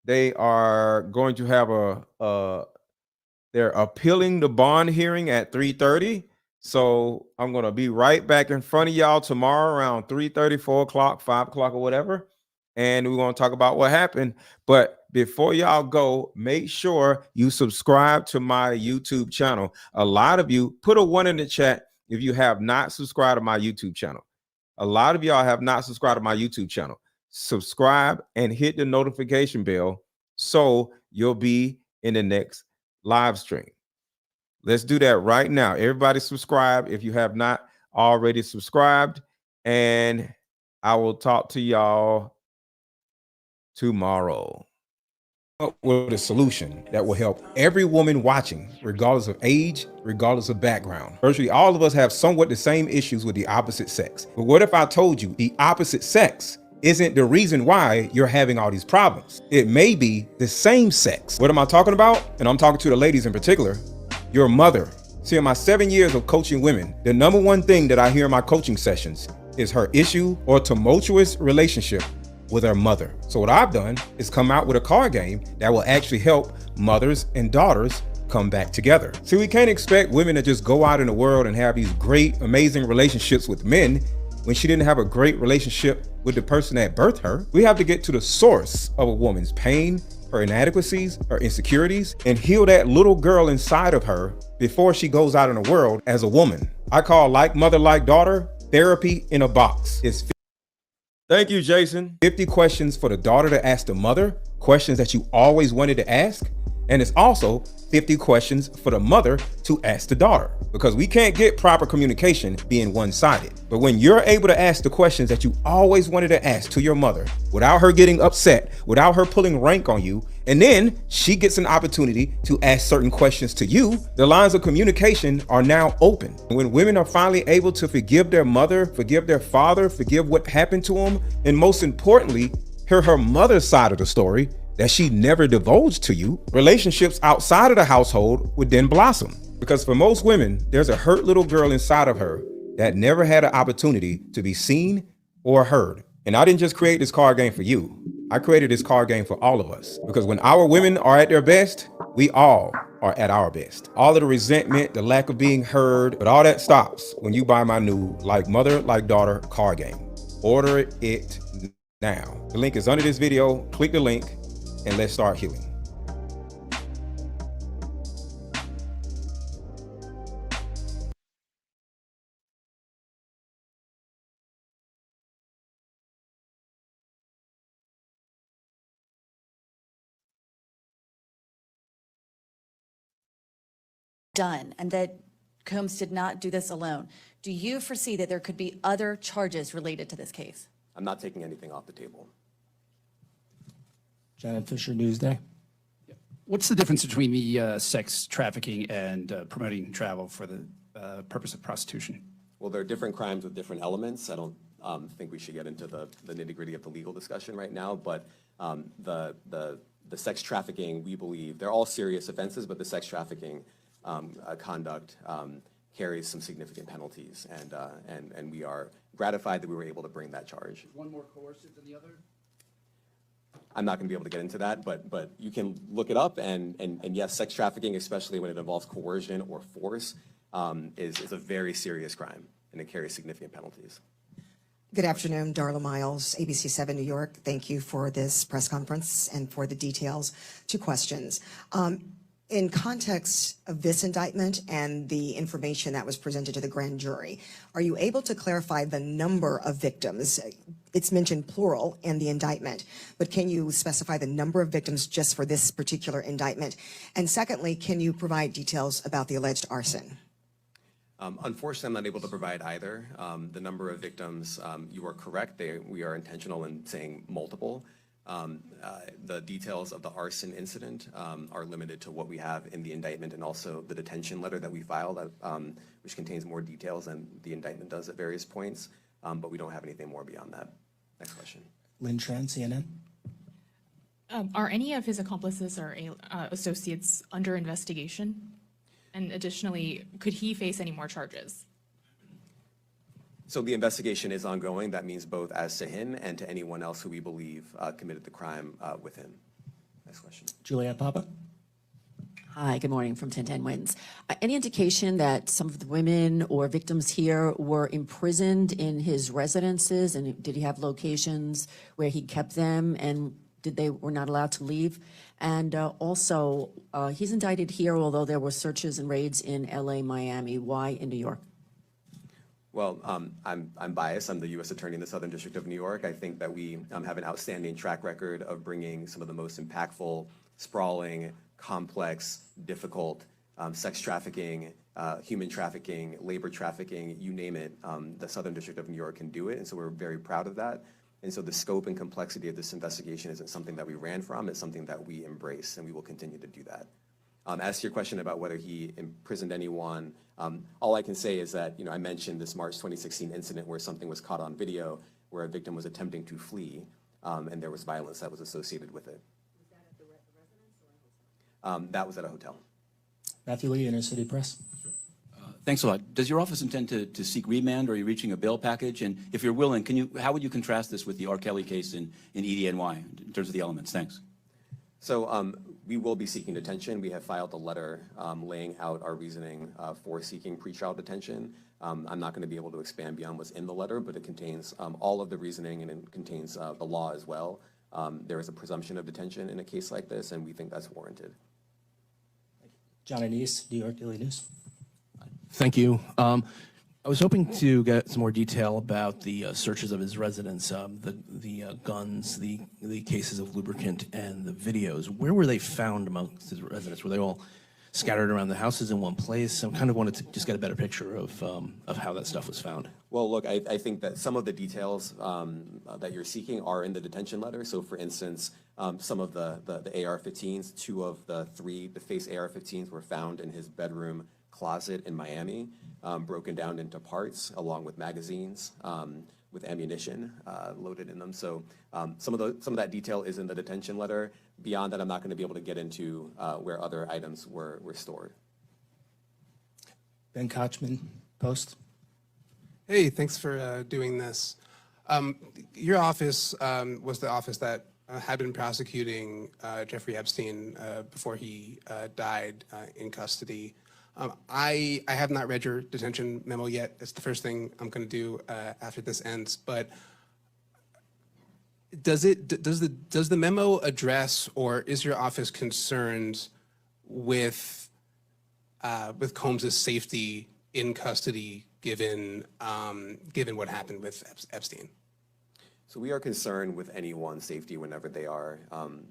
they are going to have they're appealing the bond hearing at 3:30. So I'm going to be right back in front of y'all tomorrow around 3:30, 4 o'clock, 5 o'clock or whatever. And we're going to talk about what happened. But before y'all go, make sure you subscribe to my YouTube channel. A lot of you put a 1 in the chat if you have not subscribed to my YouTube channel. A lot of y'all have not subscribed to my YouTube channel. Subscribe and hit the notification bell so you'll be in the next live stream. Let's do that right now. Everybody subscribe if you have not already subscribed, and I will talk to y'all tomorrow with a solution that will help every woman watching, regardless of age, regardless of background. Virtually all of us have somewhat the same issues with the opposite sex. But what if I told you the opposite sex isn't the reason why you're having all these problems? It may be the same sex. What am I talking about? And I'm talking to the ladies in particular. Your mother. See, in my 7 years of coaching women, the number one thing that I hear in my coaching sessions is her issue or tumultuous relationship with her mother. So what I've done is come out with a card game that will actually help mothers and daughters come back together. See, we can't expect women to just go out in the world and have these great, amazing relationships with men when she didn't have a great relationship with the person that birthed her. We have to get to the source of a woman's pain, her inadequacies, her insecurities, and heal that little girl inside of her before she goes out in the world as a woman. I call Like Mother, Like Daughter therapy in a box. Thank you, Jason. 50 questions for the daughter to ask the mother, questions that you always wanted to ask. And it's also 50 questions for the mother to ask the daughter, because we can't get proper communication being one-sided. But when you're able to ask the questions that you always wanted to ask to your mother without her getting upset, without her pulling rank on you, and then she gets an opportunity to ask certain questions to you, the lines of communication are now open. When women are finally able to forgive their mother, forgive their father, forgive what happened to them, and most importantly, hear her mother's side of the story that she never divulged to you, relationships outside of the household would then blossom. Because for most women, there's a hurt little girl inside of her that never had an opportunity to be seen or heard. And I didn't just create this card game for you. I created this card game for all of us. Because when our women are at their best, we all are at our best. All of the resentment, the lack of being heard, but all that stops when you buy my new Like Mother, Like Daughter card game. Order it Now, the link is under this video. Click the link and let's start healing. Done, and that Combs did not do this alone. Do you foresee that there could be other charges related to this case? I'm not taking anything off the table. Janet Fisher, Newsday. What's the difference between the sex trafficking and promoting travel for the purpose of prostitution? Well, there are different crimes with different elements. I don't think we should get into the nitty-gritty of the legal discussion right now, but the sex trafficking, we believe, they're all serious offenses, but the sex trafficking conduct carries some significant penalties, and we are gratified that we were able to bring that charge. Is one more coercive than the other? I'm not going to be able to get into that, but you can look it up, and yes, sex trafficking, especially when it involves coercion or force, is a very serious crime, and it carries significant penalties. Good afternoon, Darla Miles, ABC 7 New York. Thank you for this press conference and for the details. 2 questions. In context of this indictment and the information that was presented to the grand jury, are you able to clarify the number of victims? It's mentioned plural in the indictment, but can you specify the number of victims just for this particular indictment? And secondly, can you provide details about the alleged arson? Unfortunately, I'm not able to provide either. The number of victims, you are correct. We are intentional in saying multiple. The details of the arson incident are limited to what we have in the indictment and also the detention letter that we filed, which contains more details than the indictment does at various points, but we don't have anything more beyond that. Next question. Lynn Tran, CNN. Are any of his accomplices or associates under investigation? And additionally, could he face any more charges? So the investigation is ongoing. That means both as to him and to anyone else who we believe committed the crime with him. Next question. Juliette Papa. Hi, good morning from 1010 Wins. Any indication that some of the women or victims here were imprisoned in his residences, and did he have locations where he kept them, and were not allowed to leave? And also, he's indicted here, although there were searches and raids in LA, Miami. Why in New York? Well, I'm biased. I'm the U.S. Attorney in the Southern District of New York. I think that we have an outstanding track record of bringing some of the most impactful, sprawling, complex, difficult sex trafficking, human trafficking, labor trafficking, you name it. The Southern District of New York can do it, and so we're very proud of that. And so the scope and complexity of this investigation isn't something that we ran from. It's something that we embrace, and we will continue to do that. As to your question about whether he imprisoned anyone, all I can say is that, I mentioned this March 2016 incident where something was caught on video where a victim was attempting to flee, and there was violence that was associated with it. Was that at the residence or a hotel? That was at a hotel. Matthew Lee, Inner City Press. Thanks a lot. Does your office intend to seek remand, or are you reaching a bail package? And if you're willing, how would you contrast this with the R. Kelly case in EDNY in terms of the elements? Thanks. So we will be seeking detention. We have filed a letter laying out our reasoning for seeking pretrial detention. I'm not going to be able to expand beyond what's in the letter, but it contains all of the reasoning, and it contains the law as well. There is a presumption of detention in a case like this, and we think that's warranted. John Anise, New York Daily News. Thank you. I was hoping to get some more detail about the searches of his residence, the guns, the cases of lubricant, and the videos. Where were they found amongst his residence? Were they all scattered around the houses in one place? I kind of wanted to just get a better picture of how that stuff was found. Well, look, I think that some of the details that you're seeking are in the detention letter. So, for instance, some of the AR-15s, 2 of the 3 defaced AR-15s were found in his bedroom closet in Miami, broken down into parts along with magazines with ammunition loaded in them. So some of that detail is in the detention letter. Beyond that, I'm not going to be able to get into where other items were stored. Ben Kochman, Post. Hey, thanks for doing this. Your office was the office that had been prosecuting Jeffrey Epstein before he died in custody. I have not read your detention memo yet. It's the first thing I'm going to do after this ends. But does the memo address, or is your office concerned with Combs's safety in custody given what happened with Epstein? So we are concerned with anyone's safety whenever they are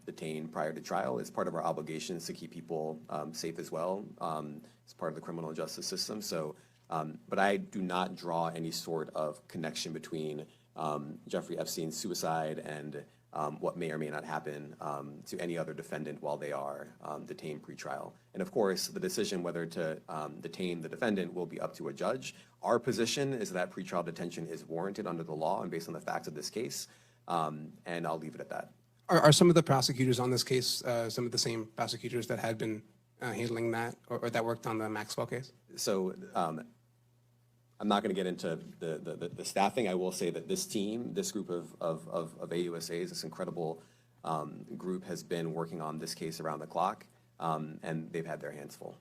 detained prior to trial. It's part of our obligations to keep people safe as well. It's part of the criminal justice system. So, but I do not draw any sort of connection between Jeffrey Epstein's suicide and what may or may not happen to any other defendant while they are detained pretrial. And of course, the decision whether to detain the defendant will be up to a judge. Our position is that pretrial detention is warranted under the law and based on the facts of this case, and I'll leave it at that. Are some of the prosecutors on this case some of the same prosecutors that had been handling that or that worked on the Maxwell case? So I'm not going to get into the staffing. I will say that this team, this group of AUSAs, this incredible group has been working on this case around the clock, and they've had their hands full.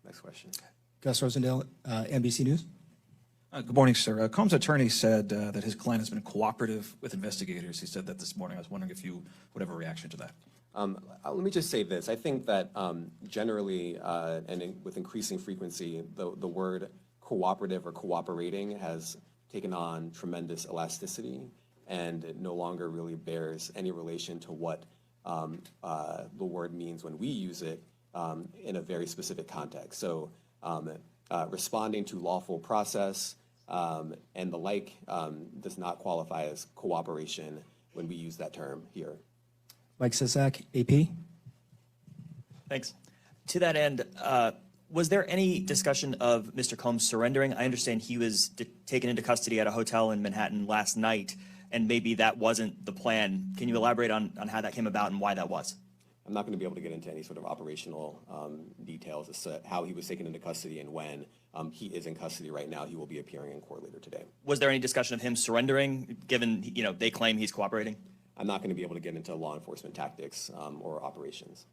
Next question. Gus Rosendale, NBC News. Good morning, sir. Combs' attorney said that his client has been cooperative with investigators. He said that this morning. I was wondering if you would have a reaction to that. Let me just say this. I think that generally and with increasing frequency, the word cooperative or cooperating has taken on tremendous elasticity, and it no longer really bears any relation to what the word means when we use it in a very specific context. So responding to lawful process and the like does not qualify as cooperation when we use that term here. Mike Sisak, AP. Thanks. To that end, was there any discussion of Mr. Combs surrendering? I understand he was taken into custody at a hotel in Manhattan last night, and maybe that wasn't the plan. Can you elaborate on how that came about and why that was? I'm not going to be able to get into any sort of operational details as to how he was taken into custody and when. He is in custody right now. He will be appearing in court later today. Was there any discussion of him surrendering, given they claim he's cooperating? I'm not going to be able to get into law enforcement tactics or operations.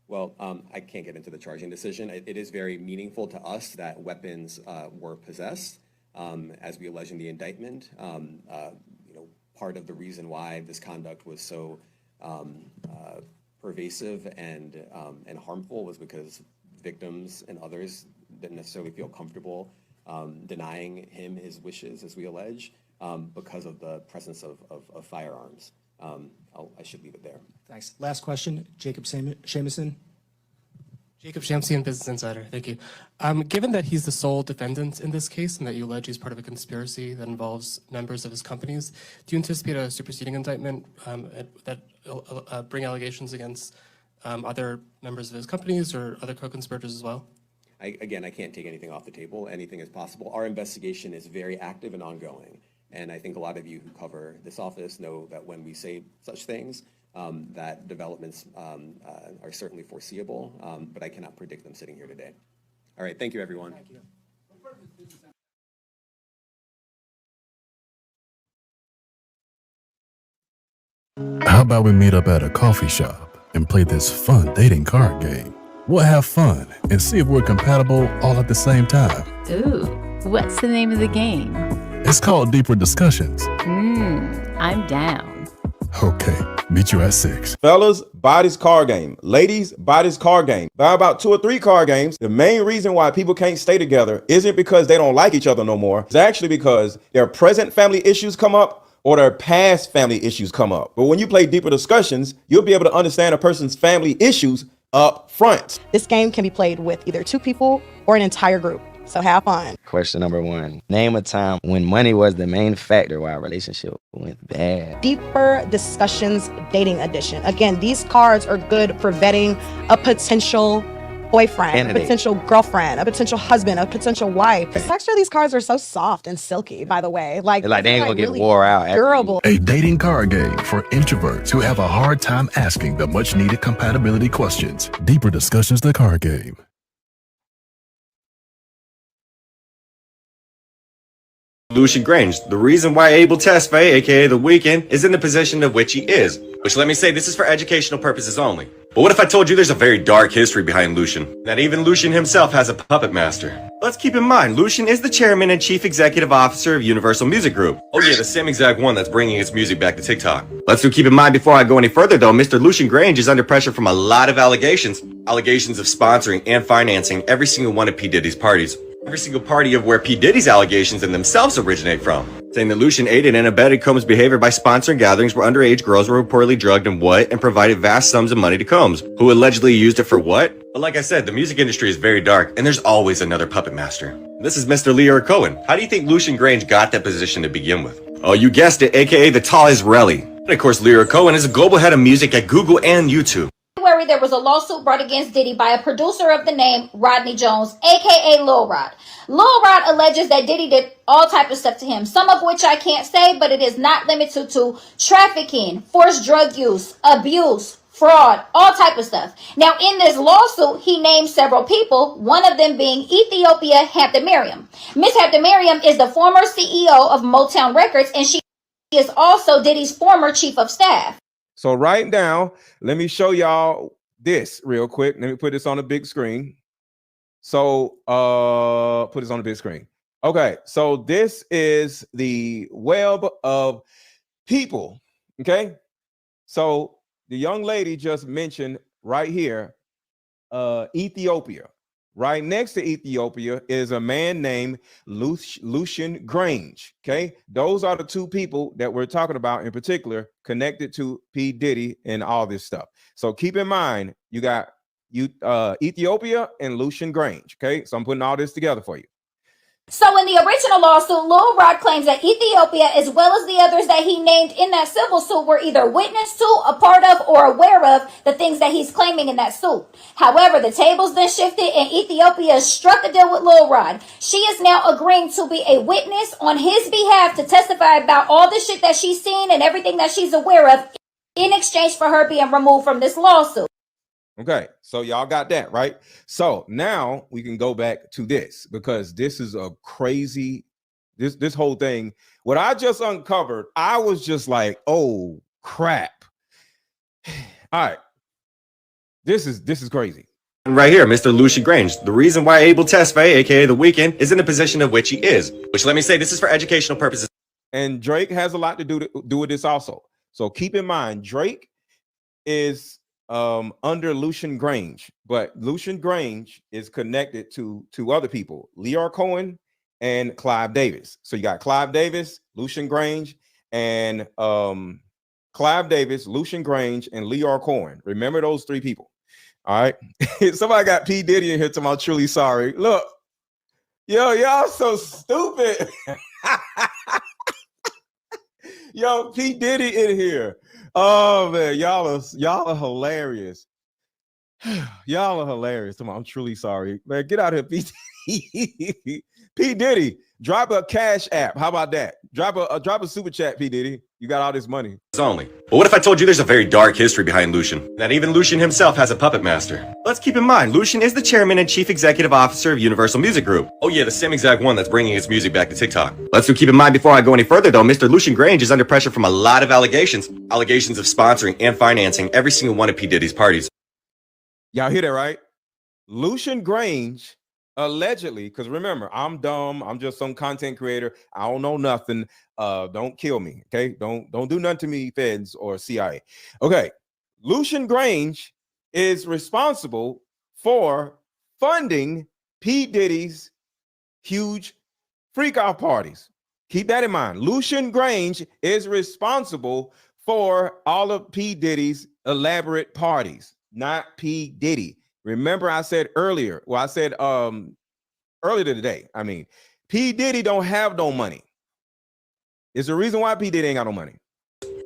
Well, I can't get into the charging decision. It is very meaningful to us that weapons were possessed, as we allege in the indictment. Part of the reason why this conduct was so pervasive and harmful was because victims and others didn't necessarily feel comfortable denying him his wishes, as we allege, because of the presence of firearms. I should leave it there. Thanks. Last question, Jacob Shamison. Jacob Shamsian, Business Insider. Thank you. Given that he's the sole defendant in this case and that you allege he's part of a conspiracy that involves members of his companies, do you anticipate a superseding indictment that bring allegations against other members of his companies or other co-conspirators as well? Again, I can't take anything off the table. Anything is possible. Our investigation is very active and ongoing. And I think a lot of you who cover this office know that when we say such things, that developments are certainly foreseeable, but I cannot predict them sitting here today. All right, thank you, everyone. Thank you. How about we meet up at a coffee shop and play this fun dating card game? We'll have fun and see if we're compatible all at the same time. Ooh, what's the name of the game? It's called Deeper Discussions. I'm down. Okay, meet you at 6. Fellas, buy this card game. Ladies, buy this card game. Buy about 2 or 3 card games. The main reason why people can't stay together isn't because they don't like each other no more. It's actually because their present family issues come up or their past family issues come up. But when you play Deeper Discussions, you'll be able to understand a person's family issues up front. This game can be played with either 2 people or an entire group. So have fun. Question number 1. Name a time when money was the main factor while a relationship went bad. Deeper Discussions Dating Edition. Again, these cards are good for vetting a potential boyfriend, Candidate. a potential girlfriend, a potential husband, a potential wife. Actually, these cards are so soft and silky, by the way. Like They ain't gonna get really wore out. durable. A dating card game for introverts who have a hard time asking the much needed compatibility questions. Deeper Discussions, the card game. Lucian Grange, the reason why Abel Tesfaye, aka The Weeknd, is in the position of which he is. Which, let me say, this is for educational purposes only. But what if I told you there's a very dark history behind Lucian? That even Lucian himself has a puppet master. Let's keep in mind, Lucian is the chairman and chief executive officer of Universal Music Group. Oh yeah, the same exact one that's bringing its music back to TikTok. Let's keep in mind before I go any further though, Mr. Lucian Grange is under pressure from a lot of allegations. Allegations of sponsoring and financing every single one of P. Diddy's parties. Every single party of where P. Diddy's allegations and themselves originate from. Saying that Lucian aided and abetted Combs' behavior by sponsoring gatherings where underage girls were reportedly drugged and provided vast sums of money to Combs, who allegedly used it for what? But like I said, the music industry is very dark, and there's always another puppet master. This is Mr. Leor Cohen. How do you think Lucian Grange got that position to begin with? Oh, you guessed it, aka the tall Israeli. And of course, Leor Cohen is a global head of music at Google and YouTube. February, there was a lawsuit brought against Diddy by a producer of the name Rodney Jones, aka Lil Rod. Lil Rod alleges that Diddy did all type of stuff to him, some of which I can't say, but it is not limited to trafficking, forced drug use, abuse, fraud, all type of stuff. Now, in this lawsuit, he named several people, one of them being Ethiopia Hampton Miriam. Miss Hampton Miriam is the former CEO of Motown Records, and she is also Diddy's former chief of staff. So right now, let me show y'all this real quick. Let me put this on a big screen. So put this on a big screen. Okay, so this is the web of people. Okay, so the young lady just mentioned right here, Ethiopia. Right next to Ethiopia is a man named Lucian Grange. Okay, those are the two people that we're talking about in particular, connected to P. Diddy and all this stuff. So keep in mind, you got Ethiopia and Lucian Grange. Okay, so I'm putting all this together for you. So in the original lawsuit, Lil Rod claims that Ethiopia, as well as the others that he named in that civil suit, were either witness to, a part of, or aware of the things that he's claiming in that suit. However, the tables then shifted and Ethiopia struck a deal with Lil Rod. She is now agreeing to be a witness on his behalf to testify about all the shit that she's seen and everything that she's aware of in exchange for her being removed from this lawsuit. Okay, so y'all got that, right? So now we can go back to this because this is a crazy, this whole thing. What I just uncovered, I was just like, oh crap. All right, this is crazy. And right here, Mr. Lucian Grange, the reason why Abel Tesfaye, aka The Weeknd, is in the position of which he is. Which, let me say, this is for educational purposes. And Drake has a lot to do with this also. So keep in mind, Drake is under Lucian Grange, but Lucian Grange is connected to two other people, Leor Cohen and Clive Davis. So you got Clive Davis, Lucian Grange, and Clive Davis, Lucian Grange, and Leor Cohen. Remember those three people. All right. Somebody got P. Diddy in here to my truly sorry. Look, yo, y'all so stupid. Yo, P. Diddy in here. Oh man, y'all are hilarious. Y'all are hilarious. I'm truly sorry. Man, get out of here, P. P. Diddy, drop a cash app. How about that? Drop a super chat, P. Diddy. You got all this money. Only. But what if I told you there's a very dark history behind Lucian? That even Lucian himself has a puppet master. Let's keep in mind, Lucian is the chairman and chief executive officer of Universal Music Group. Oh yeah, the same exact one that's bringing its music back to TikTok. Let's keep in mind before I go any further though, Mr. Lucian Grange is under pressure from a lot of allegations. Allegations of sponsoring and financing every single one of P. Diddy's parties. Y'all hear that, right? Lucian Grange allegedly, because remember, I'm dumb. I'm just some content creator. I don't know nothing. Don't kill me, okay? Don't do nothing to me, feds or CIA. Okay, Lucian Grange is responsible for funding P. Diddy's huge freak-out parties. Keep that in mind. Lucian Grange is responsible for all of P. Diddy's elaborate parties, not P. Diddy. Remember I said earlier, well, I said earlier today, I mean, P. Diddy don't have no money. It's the reason why P. Diddy ain't got no money.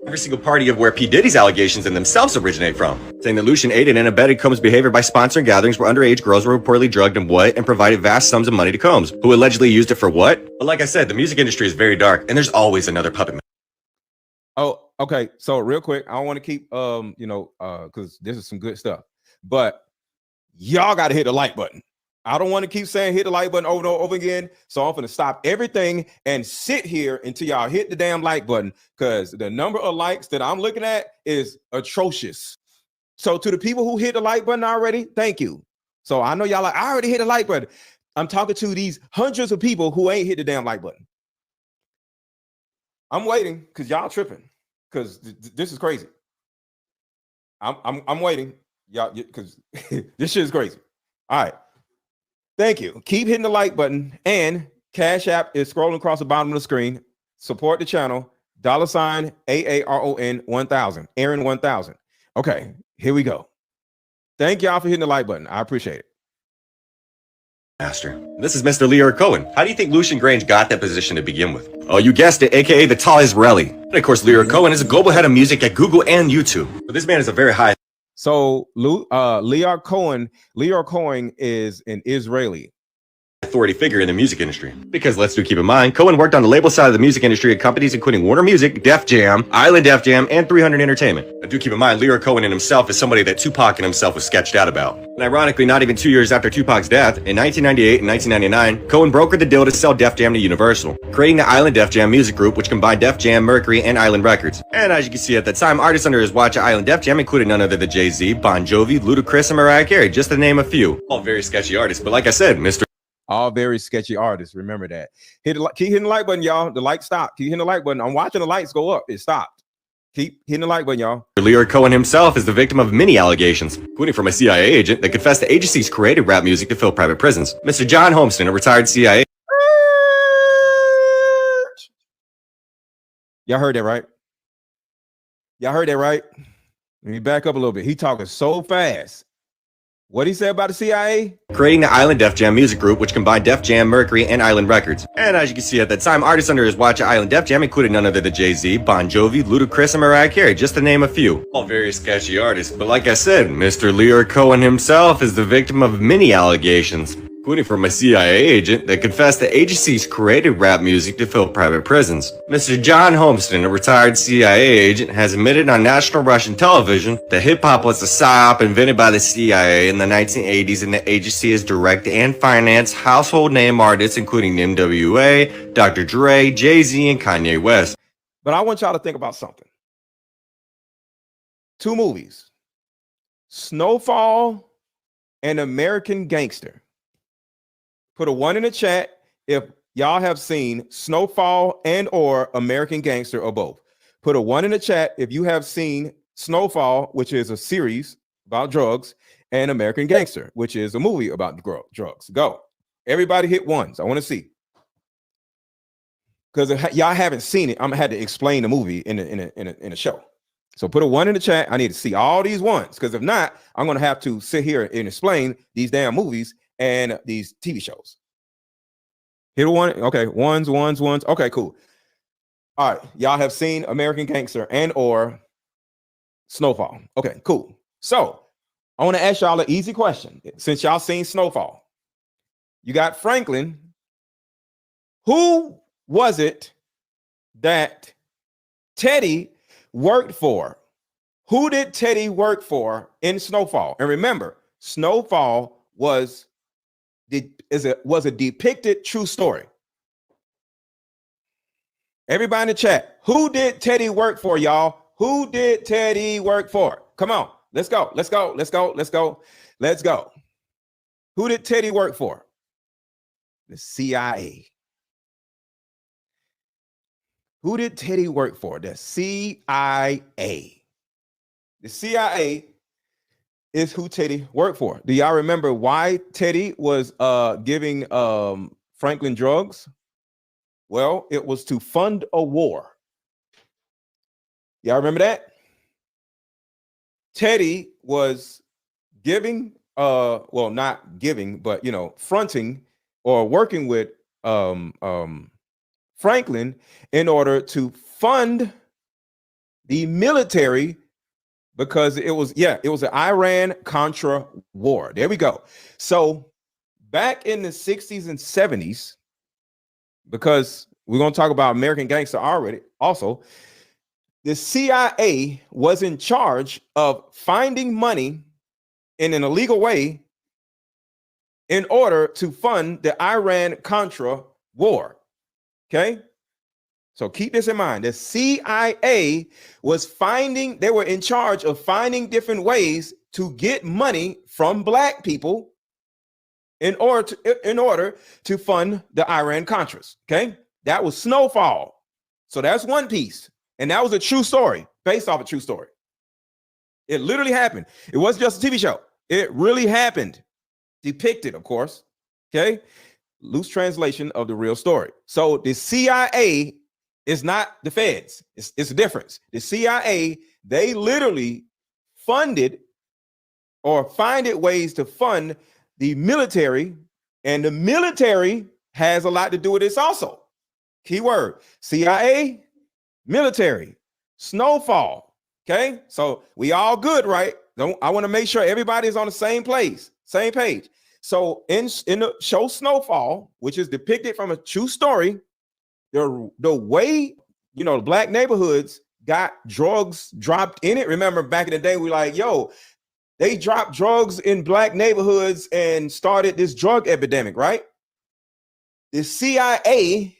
Every single party of where P. Diddy's allegations and themselves originate from. Saying that Lucian aided and abetted Combs' behavior by sponsoring gatherings where underage girls were reportedly drugged and provided vast sums of money to Combs, who allegedly used it for what? But like I said, the music industry is very dark, and there's always another puppet. Oh, okay. So real quick, I don't want to keep, because this is some good stuff, but y'all got to hit the like button. I don't want to keep saying hit the like button over and over again. So I'm going to stop everything and sit here until y'all hit the damn like button, because the number of likes that I'm looking at is atrocious. So to the people who hit the like button already, thank you. So I know y'all like, I already hit the like button. I'm talking to these hundreds of people who ain't hit the damn like button. I'm waiting because y'all tripping, because this is crazy. I'm waiting, y'all, because this shit is crazy. All right. Thank you. Keep hitting the like button, and Cash App is scrolling across the bottom of the screen. Support the channel. $ AARON 1000. Aaron 1000. Okay, here we go. Thank y'all for hitting the like button. I appreciate it. Master. This is Mr. Lear Cohen. How do you think Lucian Grange got that position to begin with? Oh, you guessed it, aka the tall Israeli. And of course, Lear Cohen is a global head of music at Google and YouTube. But this man is a very high. So Lear Cohen is an Israeli authority figure in the music industry. Because let's keep in mind, Cohen worked on the label side of the music industry at companies including Warner Music, Def Jam, Island Def Jam, and 300 Entertainment. I do keep in mind, Lear Cohen in himself is somebody that Tupac and himself was sketched out about. And ironically, not even 2 years after Tupac's death, in 1998 and 1999, Cohen brokered the deal to sell Def Jam to Universal, creating the Island Def Jam music group, which combined Def Jam, Mercury, and Island Records. And as you can see at the time, artists under his watch at Island Def Jam included none other than Jay-Z, Bon Jovi, Ludacris, and Mariah Carey, just to name a few. All very sketchy artists, but like I said, Mr. All very sketchy artists. Remember that. Keep hitting the like button, y'all. The like stopped. Keep hitting the like button. I'm watching the lights go up. It stopped. Keep hitting the like button, y'all. Lear Cohen himself is the victim of many allegations, including from a CIA agent that confessed the agency's created rap music to fill private prisons. Mr. John Homeston, a retired CIA. Y'all heard that, right? Y'all heard that, right? Let me back up a little bit. He talking so fast. What he said about the CIA? Creating the Island Def Jam music group, which combined Def Jam, Mercury, and Island Records. And as you can see at that time, artists under his watch at Island Def Jam included none other than Jay-Z, Bon Jovi, Ludacris, and Mariah Carey, just to name a few. All very sketchy artists, but like I said, Mr. Lear Cohen himself is the victim of many allegations, including from a CIA agent that confessed the agency's created rap music to fill private prisons. Mr. John Homeston, a retired CIA agent, has admitted on national Russian television that hip-hop was a psyop invented by the CIA in the 1980s, and the agency has directed and financed household name artists including NWA, Dr. Dre, Jay-Z, and Kanye West. But I want y'all to think about something. 2 movies, Snowfall and American Gangster. Put a 1 in the chat if y'all have seen Snowfall and or American Gangster, or both. Put a 1 in the chat if you have seen Snowfall, which is a series about drugs, and American Gangster, which is a movie about drugs. Go. Everybody hit 1s. I want to see. Because if y'all haven't seen it, I'm gonna have to explain the movie in a show. So put a 1 in the chat. I need to see all these 1s, because if not, I'm gonna have to sit here and explain these damn movies and these TV shows. Hit a 1. Okay, 1s. Okay, cool. All right, y'all have seen American Gangster and or Snowfall. Okay, cool. So I want to ask y'all an easy question. Since y'all seen Snowfall, you got Franklin. Who was it that Teddy worked for? Who did Teddy work for in Snowfall? And remember, Snowfall was a depicted true story. Everybody in the chat, who did Teddy work for, y'all? Who did Teddy work for? Come on, let's go. Who did Teddy work for? The CIA. Who did Teddy work for? The CIA. The CIA is who Teddy worked for. Do y'all remember why Teddy was giving Franklin drugs? Well, it was to fund a war. Y'all remember that? Teddy was giving, well, not giving, but fronting or working with Franklin in order to fund the military, because it was an Iran-Contra war. There we go. So back in the 60s and 70s, because we're going to talk about American Gangster already, also, the CIA was in charge of finding money in an illegal way in order to fund the Iran-Contra war. Okay? So keep this in mind. The CIA was they were in charge of finding different ways to get money from black people in order to fund the Iran-Contras. Okay? That was Snowfall. So that's one piece. And that was a true story, based off a true story. It literally happened. It wasn't just a TV show. It really happened. Depicted, of course. Okay? Loose translation of the real story. So the CIA is not the feds. It's a difference. The CIA, they literally funded or finded ways to fund the military, and the military has a lot to do with this also. Keyword, CIA, military, Snowfall. Okay, so we all good, right? I want to make sure everybody's on the same page. So in the show Snowfall, which is depicted from a true story, the way, the black neighborhoods got drugs dropped in it. Remember back in the day, we like, yo, they dropped drugs in black neighborhoods and started this drug epidemic, right? The CIA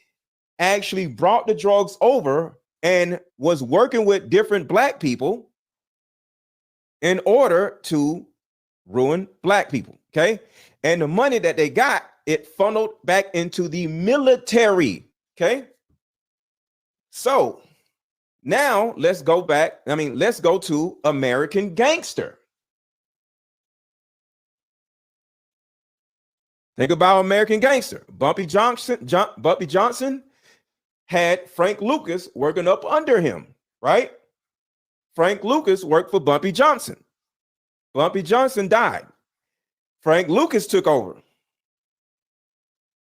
actually brought the drugs over and was working with different black people in order to ruin black people, okay? And the money that they got, it funneled back into the military, okay? So now let's go to American Gangster. Think about American Gangster. Bumpy Johnson had Frank Lucas working up under him, right? Frank Lucas worked for Bumpy Johnson. Bumpy Johnson died. Frank Lucas took over.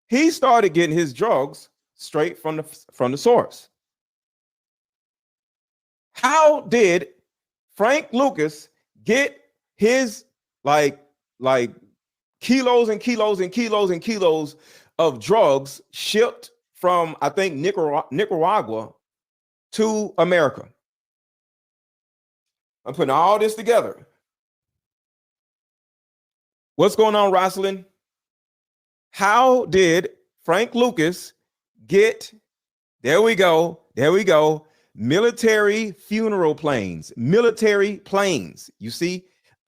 He started getting his drugs straight from the source. How did Frank Lucas get his like kilos and kilos and kilos and kilos of drugs shipped from, I think, Nicaragua to America? I'm putting all this together. What's going on, Rosalind? How did Frank Lucas get, there we go, military funeral planes, military planes? You see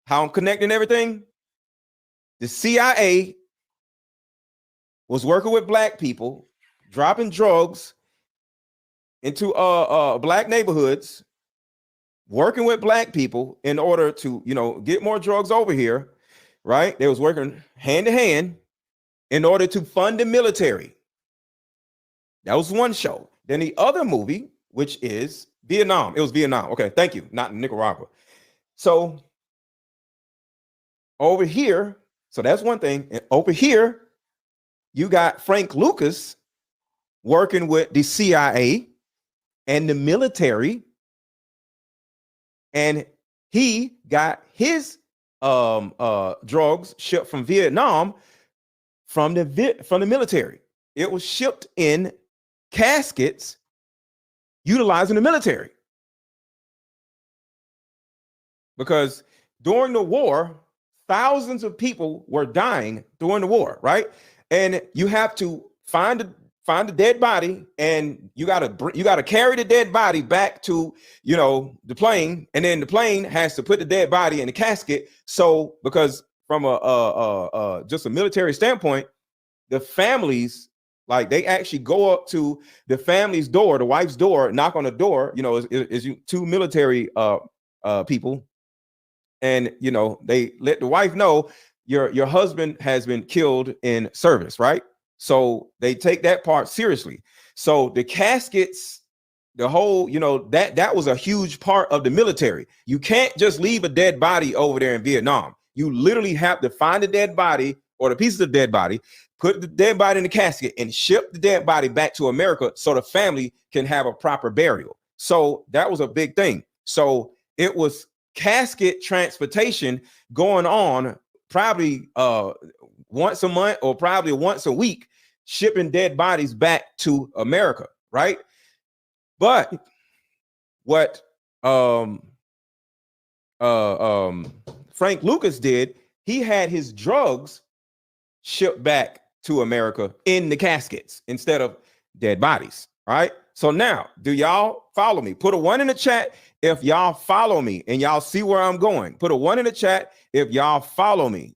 how I'm connecting everything? The CIA was working with black people, dropping drugs into black neighborhoods, working with black people in order to, get more drugs over here, right? They was working hand to hand in order to fund the military. That was one show. Then the other movie, which is Vietnam. It was Vietnam. Okay, thank you. Not Nicaragua. So over here, so that's one thing. And over here, you got Frank Lucas working with the CIA and the military, and he got his drugs shipped from Vietnam from the military. It was shipped in caskets utilizing the military. Because during the war, thousands of people were dying during the war, right? And you have to find a dead body, and you gotta carry the dead body back to the plane, and then the plane has to put the dead body in the casket. So because from a just a military standpoint, the families, like, they actually go up to the family's door, the wife's door, knock on the door. Is two military people, and they let the wife know your husband has been killed in service, right? So they take that part seriously. So the caskets, the whole, that was a huge part of the military. You can't just leave a dead body over there in Vietnam. You literally have to find a dead body or the pieces of dead body, put the dead body in the casket, and ship the dead body back to America so the family can have a proper burial. So that was a big thing. So it was casket transportation going on probably once a month or probably once a week, shipping dead bodies back to America, right? But what Frank Lucas did, he had his drugs shipped back to America in the caskets instead of dead bodies. All right. So now, do y'all follow me? Put a 1 in the chat if y'all follow me and y'all see where I'm going. Put a 1 in the chat if y'all follow me.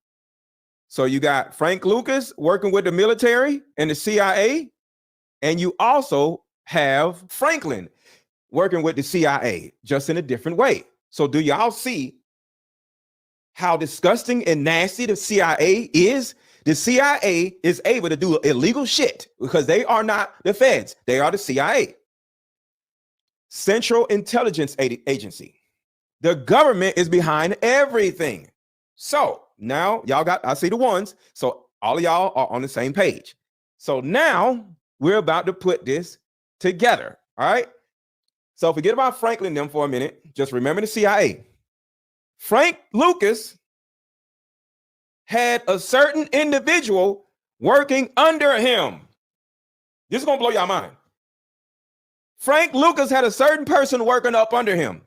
So you got Frank Lucas working with the military and the CIA, and you also have Franklin working with the CIA, just in a different way. So do y'all see how disgusting and nasty the CIA is? The CIA is able to do illegal shit because they are not the feds. They are the CIA. Central Intelligence Agency. The government is behind everything. So now y'all got, I see the ones. So all of y'all are on the same page. So now we're about to put this together. All right. So forget about Franklin them for a minute. Just remember the CIA. Frank Lucas had a certain individual working under him. This is going to blow your mind. Frank Lucas had a certain person working up under him.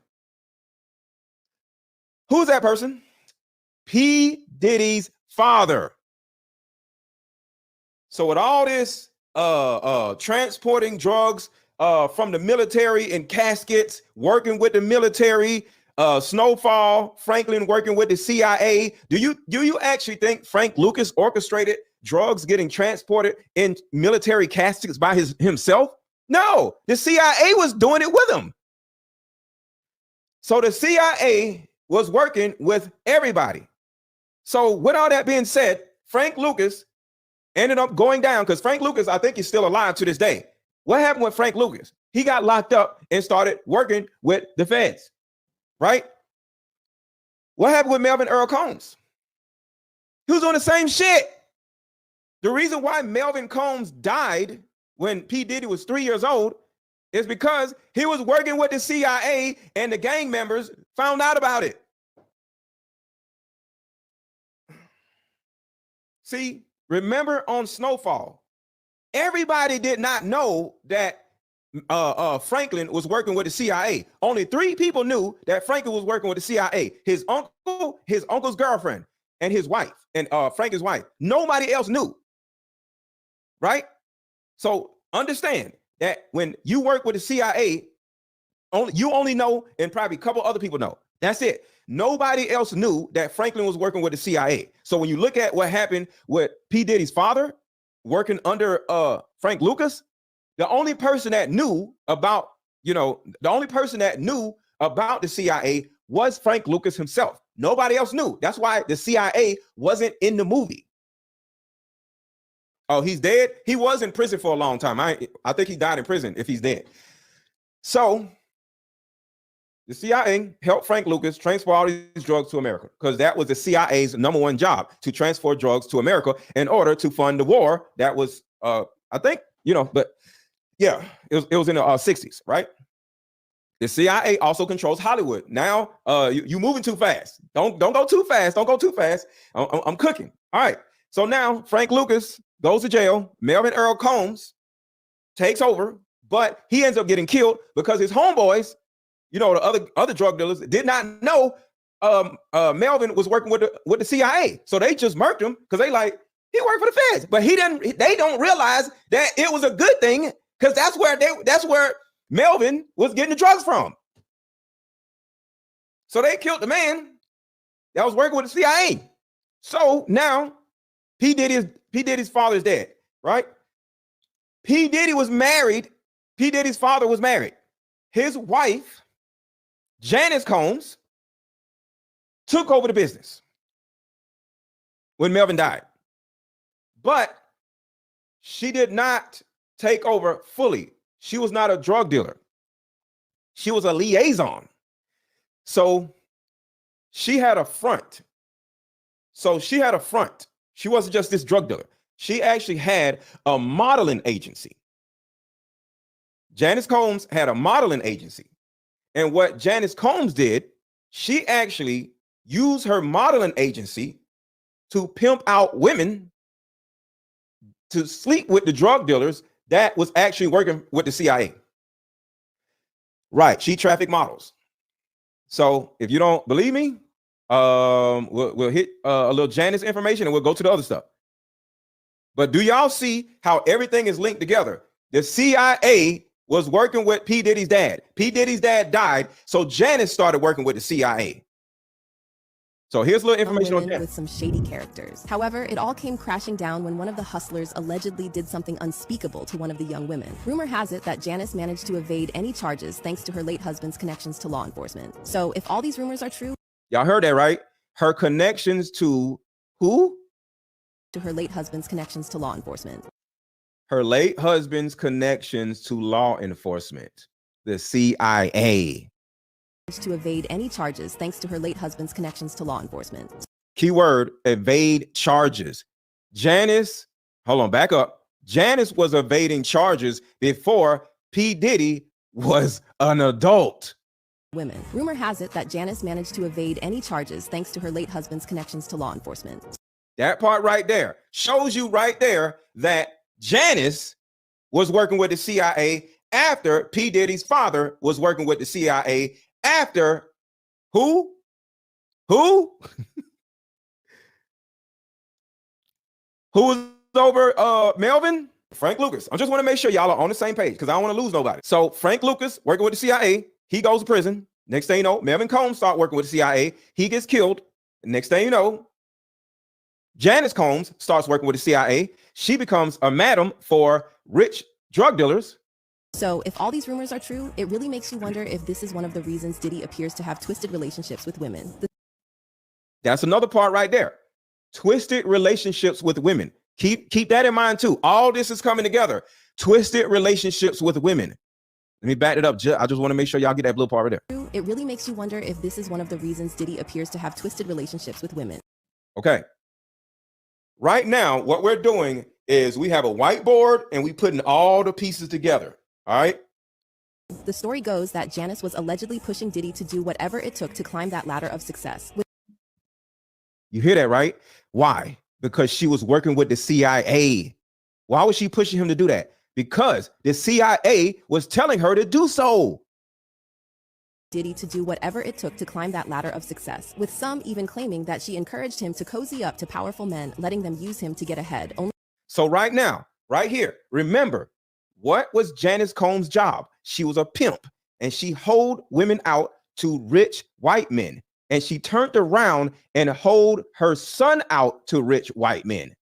Who's that person? P. Diddy's father. So with all this transporting drugs from the military in caskets, working with the military, Snowfall, Franklin working with the CIA. Do you actually think Frank Lucas orchestrated drugs getting transported in military caskets by himself? No, the CIA was doing it with him. So the CIA was working with everybody. So with all that being said, Frank Lucas ended up going down because Frank Lucas, I think, is still alive to this day. What happened with Frank Lucas? He got locked up and started working with the feds. Right? What happened with Melvin Earl Combs? He was on the same shit. The reason why Melvin Combs died when P. Diddy was 3 years old is because he was working with the CIA and the gang members found out about it. See, remember on Snowfall, everybody did not know that Franklin was working with the CIA. Only 3 people knew that Franklin was working with the CIA. His uncle, his uncle's girlfriend, and his wife, and Franklin's wife. Nobody else knew. Right? So understand that when you work with the CIA, you only know, and probably a couple other people know. That's it. Nobody else knew that Franklin was working with the CIA. So when you look at what happened with P. Diddy's father working under Frank Lucas, the only person that knew about, the only person that knew about the CIA was Frank Lucas himself. Nobody else knew. That's why the CIA wasn't in the movie. Oh, he's dead? He was in prison for a long time. I think he died in prison if he's dead. So the CIA helped Frank Lucas transport all these drugs to America because that was the CIA's #1 job, to transport drugs to America in order to fund the war. That was, I think, but yeah, it was in the 60s, right? The CIA also controls Hollywood. Now, you moving too fast. Don't go too fast. Don't go too fast. I'm cooking. All right. So now Frank Lucas goes to jail. Melvin Earl Combs takes over, but he ends up getting killed because his homeboys, the other drug dealers, did not know Melvin was working with the CIA. So they just murked him because he worked for the feds. But they don't realize that it was a good thing because that's where Melvin was getting the drugs from. So they killed the man that was working with the CIA. So now P. Diddy's father is dead, right? P. Diddy was married. P. Diddy's father was married. His wife, Janice Combs, took over the business when Melvin died. But she did not take over fully. She was not a drug dealer. She was a liaison. So she had a front. She wasn't just this drug dealer. She actually had a modeling agency. Janice Combs had a modeling agency. And what Janice Combs did, she actually used her modeling agency to pimp out women to sleep with the drug dealers that was actually working with the CIA. Right. She trafficked models. So if you don't believe me, we'll hit a little Janice information and we'll go to the other stuff. But do y'all see how everything is linked together? The CIA was working with P. Diddy's dad. P. Diddy's dad died, so Janice started working with the CIA. So here's a little information on women Janice. with some shady characters. However, it all came crashing down when one of the hustlers allegedly did something unspeakable to one of the young women. Rumor has it that Janice managed to evade any charges thanks to her late husband's connections to law enforcement. So if all these rumors are true, Y'all heard that, right? Her connections to who? to her late husband's connections to law enforcement. Her late husband's connections to law enforcement, the CIA. To evade any charges thanks to her late husband's connections to law enforcement. Keyword, evade charges. Janice, hold on, back up. Janice was evading charges before P. Diddy was an adult. Women. Rumor has it that Janice managed to evade any charges thanks to her late husband's connections to law enforcement. That part right there shows you right there that Janice was working with the CIA after P. Diddy's father was working with the CIA after who? Who? Who was over Melvin? Frank Lucas. I just want to make sure y'all are on the same page because I don't want to lose nobody. So Frank Lucas working with the CIA, he goes to prison. Next thing you know, Melvin Combs start working with the CIA. He gets killed. Next thing you know, Janice Combs starts working with the CIA. She becomes a madam for rich drug dealers. So if all these rumors are true, it really makes you wonder if this is one of the reasons Diddy appears to have twisted relationships with women. That's another part right there. Twisted relationships with women. Keep that in mind too. All this is coming together. Twisted relationships with women. Let me back it up. I just want to make sure y'all get that blue part right there. It really makes you wonder if this is one of the reasons Diddy appears to have twisted relationships with women. Okay. Right now, what we're doing is we have a whiteboard and we putting all the pieces together. All right. The story goes that Janice was allegedly pushing Diddy to do whatever it took to climb that ladder of success. You hear that, right? Why? Because she was working with the CIA. Why was she pushing him to do that? Because the CIA was telling her to do so. Diddy to do whatever it took to climb that ladder of success, with some even claiming that she encouraged him to cozy up to powerful men, letting them use him to get ahead. So right now, right here, remember, what was Janice Combs' job? She was a pimp, and she hoed women out to rich white men. And she turned around and hoed her son out to rich white men.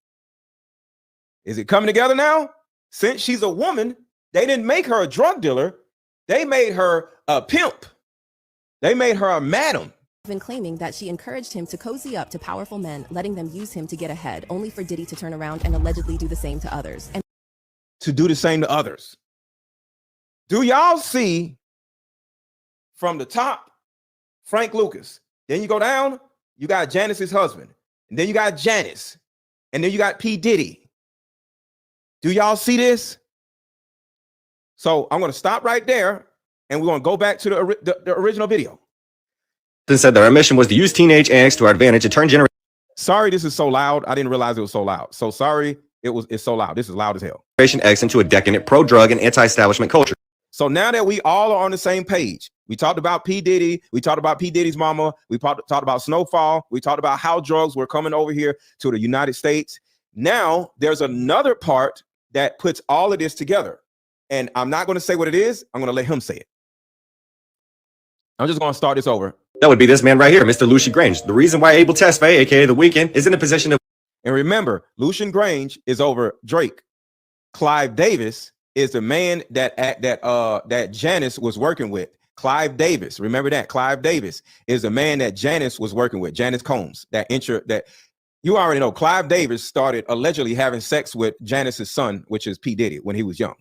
Is it coming together now? Since she's a woman, they didn't make her a drug dealer. They made her a pimp. They made her a madam. Even claiming that she encouraged him to cozy up to powerful men, letting them use him to get ahead, only for Diddy to turn around and allegedly do the same to others. And to do the same to others. Do y'all see from the top, Frank Lucas? Then you go down, you got Janice's husband. And then you got Janice. And then you got P. Diddy. Do y'all see this? So I'm going to stop right there. And we're going to go back to the original video. Then said that our mission was to use teenage angst to our advantage and turn generation. Sorry, this is so loud. I didn't realize it was so loud. So sorry, it's so loud. This is loud as hell. Generation X into a decadent pro-drug and anti-establishment culture. So now that we all are on the same page, we talked about P. Diddy, we talked about P. Diddy's mama, we talked about Snowfall, we talked about how drugs were coming over here to the United States. Now there's another part that puts all of this together. And I'm not going to say what it is. I'm going to let him say it. I'm just going to start this over. That would be this man right here, Mr. Lucian Grange. The reason why Abel Tesfaye, aka The Weeknd, is in a position of... And remember, Lucian Grange is over Drake. Clive Davis is the man that Janice was working with. Clive Davis, remember that. Clive Davis is the man that Janice was working with. Janice Combs, that you already know. Clive Davis started allegedly having sex with Janice's son, which is P. Diddy, when he was young.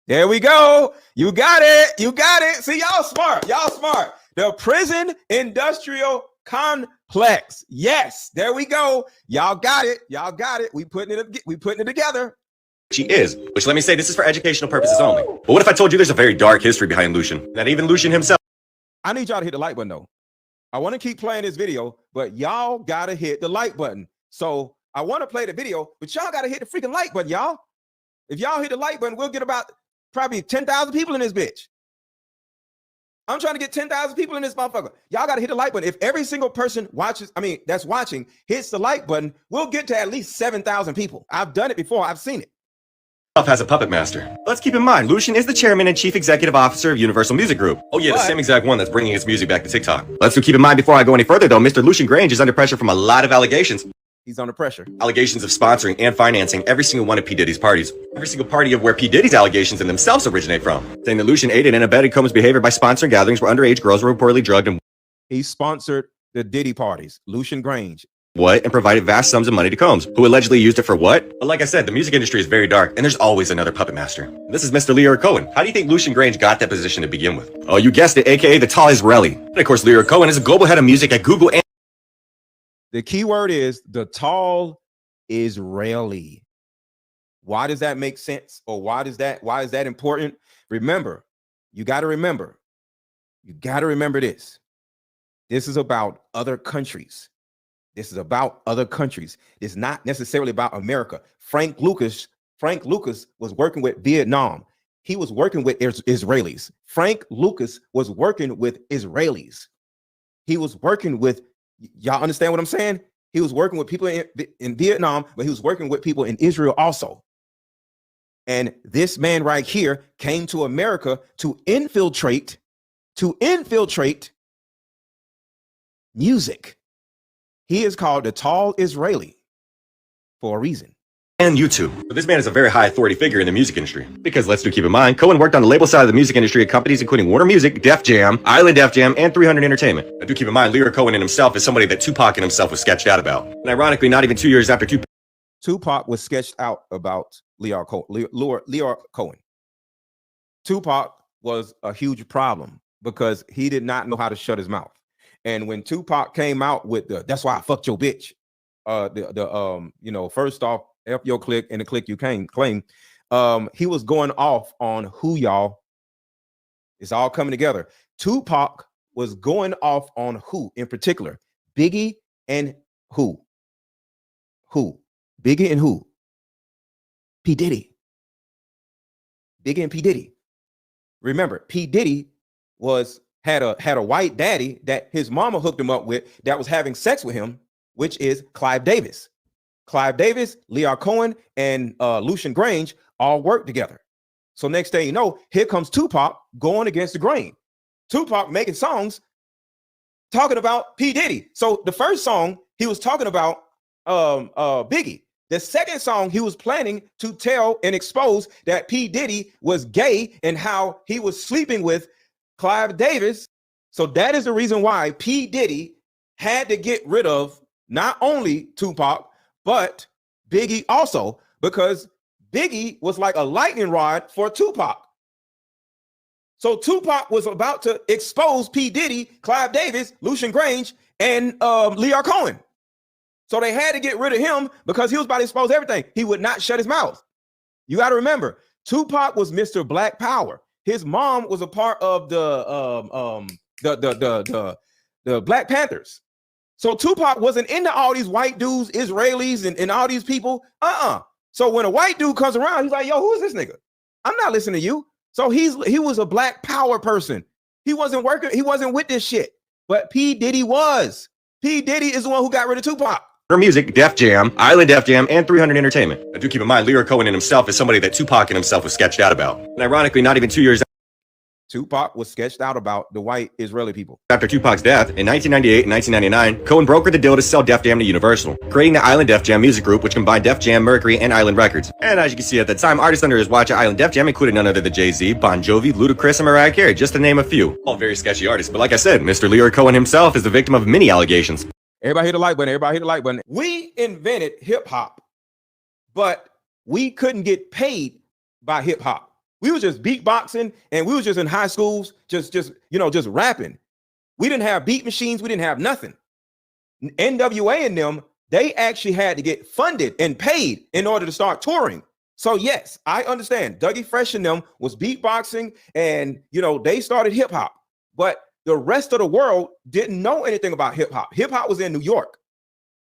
There we go. You got it. You got it. See, y'all smart. Y'all smart. The prison industrial complex. Yes, there we go. Y'all got it. Y'all got it. We putting it together. She is, which let me say, this is for educational purposes only. But what if I told you there's a very dark history behind Lucian? That even Lucian himself. I need y'all to hit the like button though. I want to keep playing this video, but y'all gotta hit the like button. So I want to play the video, but y'all gotta hit the freaking like button, y'all. If y'all hit the like button, we'll get about probably 10,000 people in this bitch. I'm trying to get 10,000 people in this motherfucker. Y'all got to hit the like button. If every single person that's watching hits the like button, we'll get to at least 7,000 people. I've done it before. I've seen it. Has a puppet master. Let's keep in mind, Lucian is the chairman and chief executive officer of Universal Music Group. Oh yeah, the same exact one that's bringing its music back to TikTok. Let's keep in mind before I go any further though, Mr. Lucian Grange is under pressure from a lot of allegations. He's under pressure. Allegations of sponsoring and financing every single one of P. Diddy's parties. Every single party of where P. Diddy's allegations in themselves originate from. Saying that Lucian aided and abetted Combs' behavior by sponsoring gatherings where underage girls were reportedly drugged and he sponsored the Diddy parties, Lucian Grange. and provided vast sums of money to Combs, who allegedly used it for what? But like I said, the music industry is very dark, and there's always another puppet master. This is Mr. Lear Cohen. How do you think Lucian Grange got that position to begin with? Oh, you guessed it, aka the tall Israeli. And of course, Lear Cohen is a global head of music at Google and the key word is the tall Israeli. Why does that make sense? Or why is that important? Remember, you got to remember this. This is about other countries. This is about other countries. It's not necessarily about America. Frank Lucas was working with Vietnam. He was working with Israelis. Frank Lucas was working with Israelis. He was working with, y'all understand what I'm saying? He was working with people in Vietnam, but he was working with people in Israel also. And this man right here came to America to infiltrate music. He is called the tall Israeli for a reason. and YouTube. But this man is a very high authority figure in the music industry. Because let's keep in mind, Cohen worked on the label side of the music industry at companies including Warner Music, Def Jam, Island Def Jam, and 300 Entertainment. I do keep in mind, Lear Cohen in himself is somebody that Tupac in himself was sketched out about. And ironically, not even 2 years after Tupac was sketched out about Lear Cohen. Tupac was a huge problem because he did not know how to shut his mouth. And when Tupac came out with "That's why I fucked your bitch," first off, F your clique and the clique you claim, he was going off on who, y'all? It's all coming together. Tupac was going off on who in particular? Biggie and who? Who? Biggie and who? P. Diddy. Biggie and P. Diddy. Remember, P. Diddy had a white daddy that his mama hooked him up with that was having sex with him, which is Clive Davis. Clive Davis, Lear Cohen, and Lucian Grange all worked together. So next thing you know, here comes Tupac going against the grain. Tupac making songs talking about P. Diddy. So the first song, he was talking about Biggie. The second song, he was planning to tell and expose that P. Diddy was gay and how he was sleeping with Clive Davis. So that is the reason why P. Diddy had to get rid of not only Tupac, but Biggie also, because Biggie was like a lightning rod for Tupac. So Tupac was about to expose P. Diddy, Clive Davis, Lucian Grange, and Lear Cohen. So they had to get rid of him because he was about to expose everything. He would not shut his mouth. You got to remember, Tupac was Mr. Black Power. His mom was a part of the Black Panthers. So Tupac wasn't into all these white dudes, Israelis, and all these people. So when a white dude comes around, he's like, yo, who is this nigga? I'm not listening to you. So he was a Black Power person. He wasn't working. He wasn't with this shit. But P. Diddy was. P. Diddy is the one who got rid of Tupac. Warner Music, Def Jam, Island Def Jam, and 300 Entertainment. I do keep in mind, Lear Cohen in himself is somebody that Tupac in himself was sketched out about. And ironically, not even 2 years Tupac was sketched out about the white Israeli people. after Tupac's death, in 1998 and 1999, Cohen brokered the deal to sell Def Jam to Universal, creating the Island Def Jam music group, which combined Def Jam, Mercury, and Island Records. And as you can see at the time, artists under his watch at Island Def Jam included none other than Jay-Z, Bon Jovi, Ludacris, and Mariah Carey, just to name a few. All very sketchy artists, but like I said, Mr. Lear Cohen himself is the victim of many allegations. Everybody hit the like button. Everybody hit the like button. We invented hip hop, but we couldn't get paid by hip hop. We was just beatboxing, and we was just in high schools, just rapping. We didn't have beat machines. We didn't have nothing. NWA and them, they actually had to get funded and paid in order to start touring. So yes, I understand. Dougie Fresh and them was beatboxing, and they started hip hop, but the rest of the world didn't know anything about hip hop. Hip hop was in New York,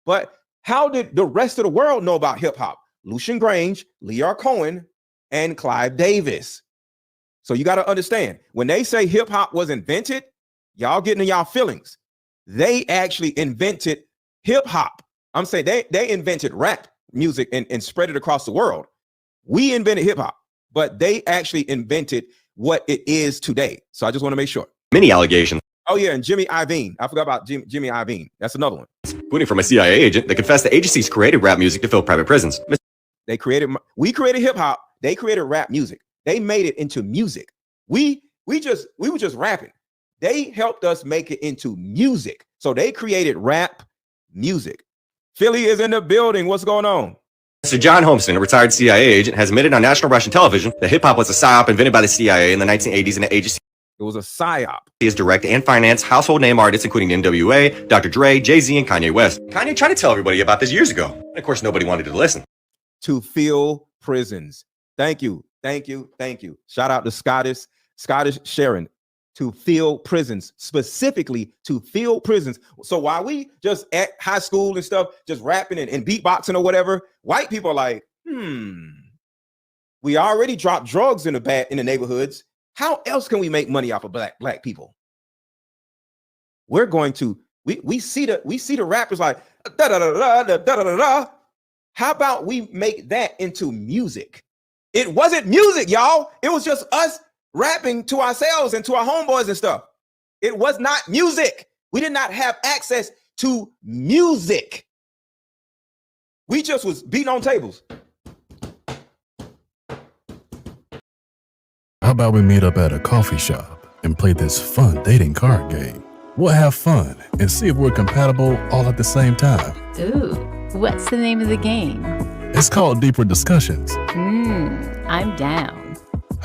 but how did the rest of the world know about hip hop? Lucian Grange, Lear Cohen, and Clive Davis. So you got to understand, when they say hip hop was invented, y'all getting in y'all feelings. They actually invented hip hop. I'm saying they invented rap music and spread it across the world. We invented hip hop, but they actually invented what it is today. So I just want to make sure. Many allegations. Oh yeah, and Jimmy Iovine. I forgot about Jimmy Iovine. That's another one. Including from a CIA agent that confessed the agencies created rap music to fill private prisons. We created hip hop. They created rap music. They made it into music. We were just rapping. They helped us make it into music. So they created rap music. Philly is in the building. What's going on? Mr. John Homestead, a retired CIA agent, has admitted on national Russian television that hip-hop was a psyop invented by the CIA in the 1980s and the agency. It was a psyop. He has direct and financed household name artists, including NWA, Dr. Dre, Jay-Z, and Kanye West. Kanye tried to tell everybody about this years ago. And of course, nobody wanted to listen. To fill prisons. Thank you. Shout out to Scottish Sharon. To fill prisons, specifically to fill prisons. So while we just at high school and stuff, just rapping and beatboxing or whatever, white people are like, we already dropped drugs in the neighborhoods. How else can we make money off of black people? We're going to, we see the rappers like da da da da da da da da. How about we make that into music? It wasn't music, y'all. It was just us rapping to ourselves and to our homeboys and stuff. It was not music. We did not have access to music. We just was beating on tables. How about we meet up at a coffee shop and play this fun dating card game? We'll have fun and see if we're compatible all at the same time. Ooh, what's the name of the game? It's called Deeper Discussions. I'm down.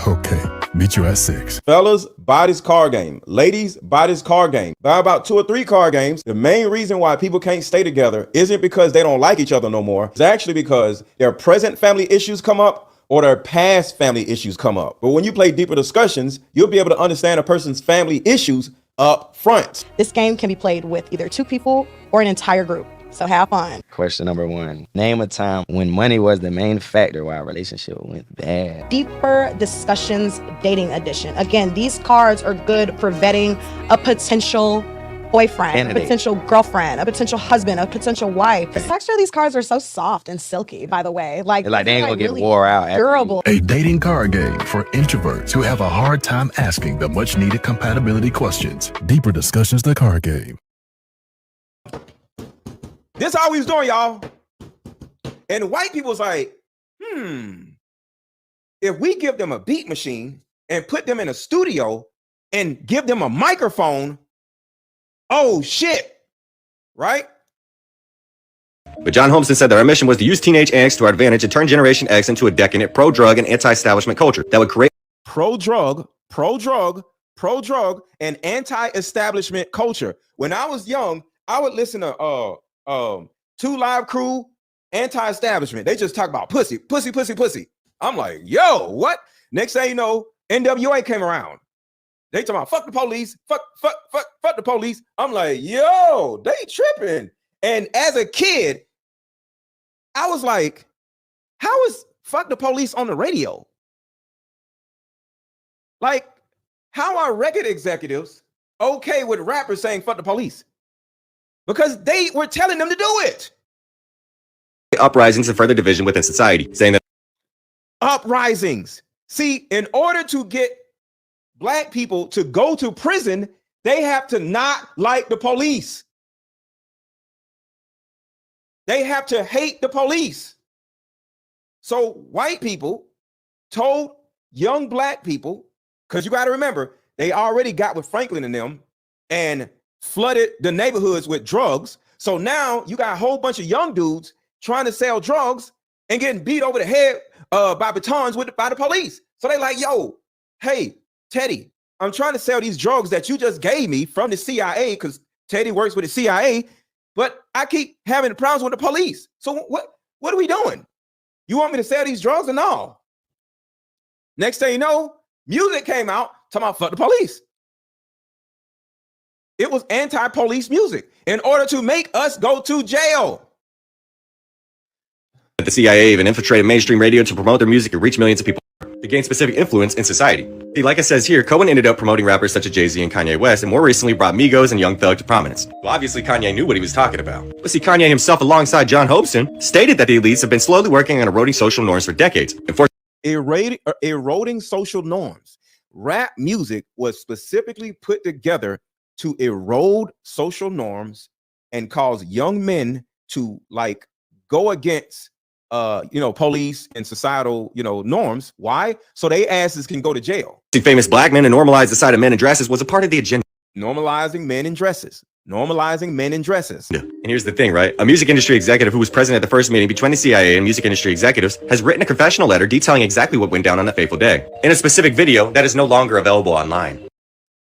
Okay, meet you at 6. Fellas, buy this card game. Ladies, buy this card game. Buy about 2 or 3 card games. The main reason why people can't stay together isn't because they don't like each other no more. It's actually because their present family issues come up or their past family issues come up. But when you play Deeper Discussions, you'll be able to understand a person's family issues up front. This game can be played with either 2 people or an entire group. So have fun. Question number 1. Name a time when money was the main factor why a relationship went bad. Deeper Discussions Dating Edition. Again, these cards are good for vetting a potential boyfriend, Candidate. a potential girlfriend, a potential husband, a potential wife. The texture of these cards are so soft and silky, by the way. Like They ain't gonna get really wore out. durable. A dating card game for introverts who have a hard time asking the much needed compatibility questions. Deeper Discussions, the card game. This all we was doing, y'all. And white people's like, if we give them a beat machine and put them in a studio and give them a microphone, oh shit, right? But John Homestead said that our mission was to use teenage angst to our advantage and turn Generation X into a decadent, pro-drug, and anti-establishment culture that would create pro-drug, and anti-establishment culture. When I was young, I would listen to 2 Live Crew, anti-establishment. They just talk about pussy. I'm like, yo, what? Next thing you know, NWA came around. They talking about fuck the police, fuck the police. I'm like, yo, they tripping. And as a kid, I was like, how is fuck the police on the radio? Like, how are record executives okay with rappers saying fuck the police? Because they were telling them to do it. uprisings and further division within society, saying that uprisings. See, in order to get black people to go to prison, they have to not like the police. They have to hate the police. So white people told young black people, because you got to remember, they already got with Franklin and them and flooded the neighborhoods with drugs. So now you got a whole bunch of young dudes trying to sell drugs and getting beat over the head by batons by the police. So they like, yo, hey, Teddy, I'm trying to sell these drugs that you just gave me from the CIA, because Teddy works with the CIA, but I keep having problems with the police. So what are we doing? You want me to sell these drugs or no? Next thing you know, music came out talking about fuck the police. It was anti-police music in order to make us go to jail. the CIA even infiltrated mainstream radio to promote their music and reach millions of people. to gain specific influence in society. See, like it says here, Cohen ended up promoting rappers such as Jay-Z and Kanye West, and more recently brought Migos and Young Thug to prominence. Well, obviously Kanye knew what he was talking about. But see, Kanye himself, alongside John Hobson, stated that the elites have been slowly working on eroding social norms for decades. Eroding social norms. Rap music was specifically put together to erode social norms and cause young men to like go against police and societal, norms. Why? So they asses can go to jail. See, famous black men and normalize the sight of men in dresses was a part of the agenda. Normalizing men in dresses. Normalizing men in dresses. And here's the thing, right? A music industry executive who was present at the first meeting between the CIA and music industry executives has written a confessional letter detailing exactly what went down on that fateful day in a specific video that is no longer available online.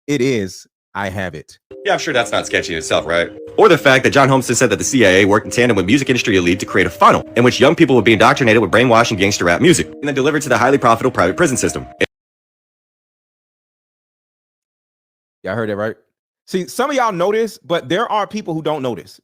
It is. I have it. Yeah, I'm sure that's not sketchy in itself, right? Or the fact that John Holmeston said that the CIA worked in tandem with music industry elite to create a funnel in which young people would be indoctrinated with brainwashing gangster rap music and then delivered to the highly profitable private prison system. Y'all heard that, right? See, some of y'all know this, but there are people who don't know this.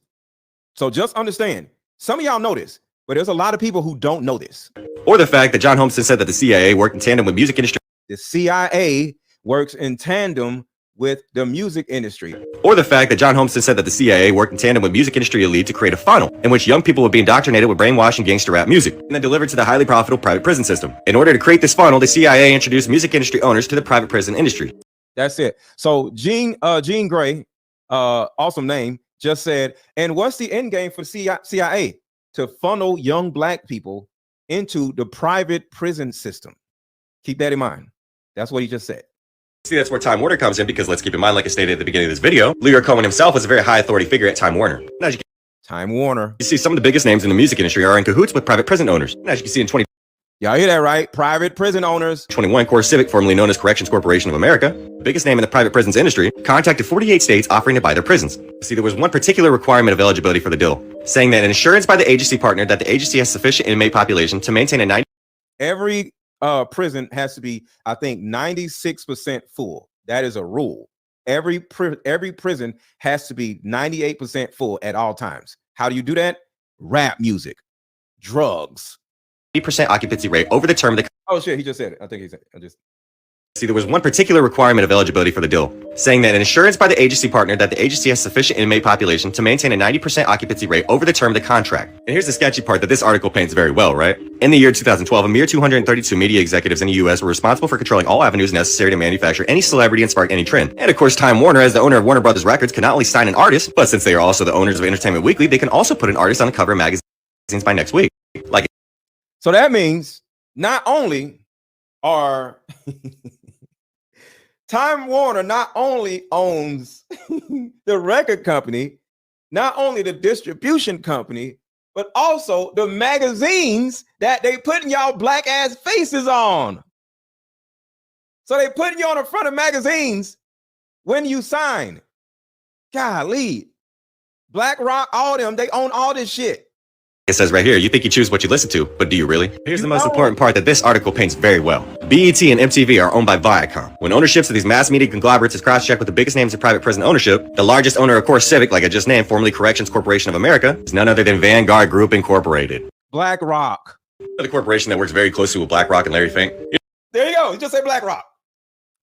So just understand, some of y'all know this, but there's a lot of people who don't know this. Or the fact that John Holmeston said that the CIA worked in tandem with music industry. The CIA works in tandem with the music industry. Or the fact that John Holmeston said that the CIA worked in tandem with music industry elite to create a funnel in which young people would be indoctrinated with brainwashing gangster rap music and then delivered to the highly profitable private prison system. In order to create this funnel, the CIA introduced music industry owners to the private prison industry. That's it. So Jean Grey, awesome name, just said, and what's the end game for CIA? To funnel young black people into the private prison system. Keep that in mind. That's what he just said. See, that's where Time Warner comes in, because let's keep in mind, like I stated at the beginning of this video, Lear Cohen himself was a very high authority figure at Time Warner. And as you Time Warner. You see, some of the biggest names in the music industry are in cahoots with private prison owners. And as you can see in 2021, y'all hear that right? Private prison owners. Core Civic, formerly known as Corrections Corporation of America, the biggest name in the private prisons industry, contacted 48 states offering to buy their prisons. See, there was one particular requirement of eligibility for the deal, saying that an assurance by the agency partner that the agency has sufficient inmate population to maintain a 90. Every prison has to be, I think, 96% full. That is a rule. Every prison has to be 98% full at all times. How do you do that? Rap music, drugs. 80% occupancy rate over the term of the. Oh shit, he just said it. I think he said it. See, there was one particular requirement of eligibility for the deal, saying that an assurance by the agency partner that the agency has sufficient inmate population to maintain a 90% occupancy rate over the term of the contract. And here's the sketchy part that this article paints very well, right? In the year 2012, a mere 232 media executives in the U.S. were responsible for controlling all avenues necessary to manufacture any celebrity and spark any trend. And of course, Time Warner, as the owner of Warner Brothers Records, can not only sign an artist, but since they are also the owners of Entertainment Weekly, they can also put an artist on the cover of magazines by next week. So that means not only are Time Warner not only owns the record company, not only the distribution company, but also the magazines that they putting y'all black ass faces on. So they putting you on the front of magazines when you sign. Golly. BlackRock, all them, they own all this shit. It says right here, you think you choose what you listen to, but do you really? Here's the most important part that this article paints very well. BET and MTV are owned by Viacom. When ownerships of these mass media conglomerates is cross-checked with the biggest names in private prison ownership, the largest owner of Core Civic, like I just named, formerly Corrections Corporation of America, is none other than Vanguard Group Incorporated. BlackRock. The corporation that works very closely with BlackRock and Larry Fink. There you go. You just say BlackRock.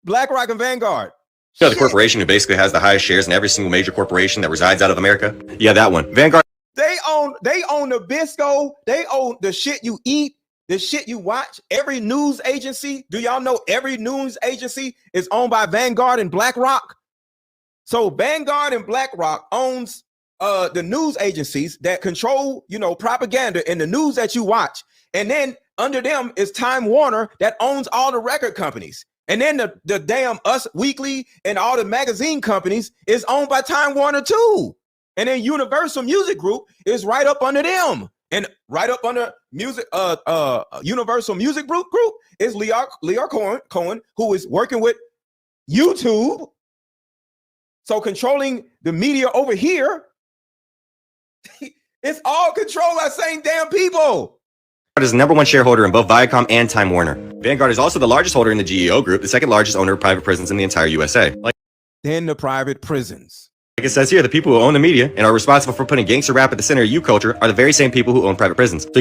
BlackRock and Vanguard. You know, the corporation who basically has the highest shares in every single major corporation that resides out of America? Yeah, that one. Vanguard. They own the Bisco. They own the shit you eat, the shit you watch. Every news agency. Do y'all know every news agency is owned by Vanguard and BlackRock? So Vanguard and BlackRock owns the news agencies that control, propaganda in the news that you watch. And then under them is Time Warner that owns all the record companies. And then the damn Us Weekly and all the magazine companies is owned by Time Warner too. And then Universal Music Group is right up under them. And right up under Universal Music Group is Lear Cohen, who is working with YouTube. So controlling the media over here, it's all controlled by the same damn people. Vanguard is the number one shareholder in both Viacom and Time Warner. Vanguard is also the largest holder in the GEO Group, the second largest owner of private prisons in the entire USA. Then the private prisons. Like it says here, the people who own the media and are responsible for putting gangster rap at the center of youth culture are the very same people who own private prisons. So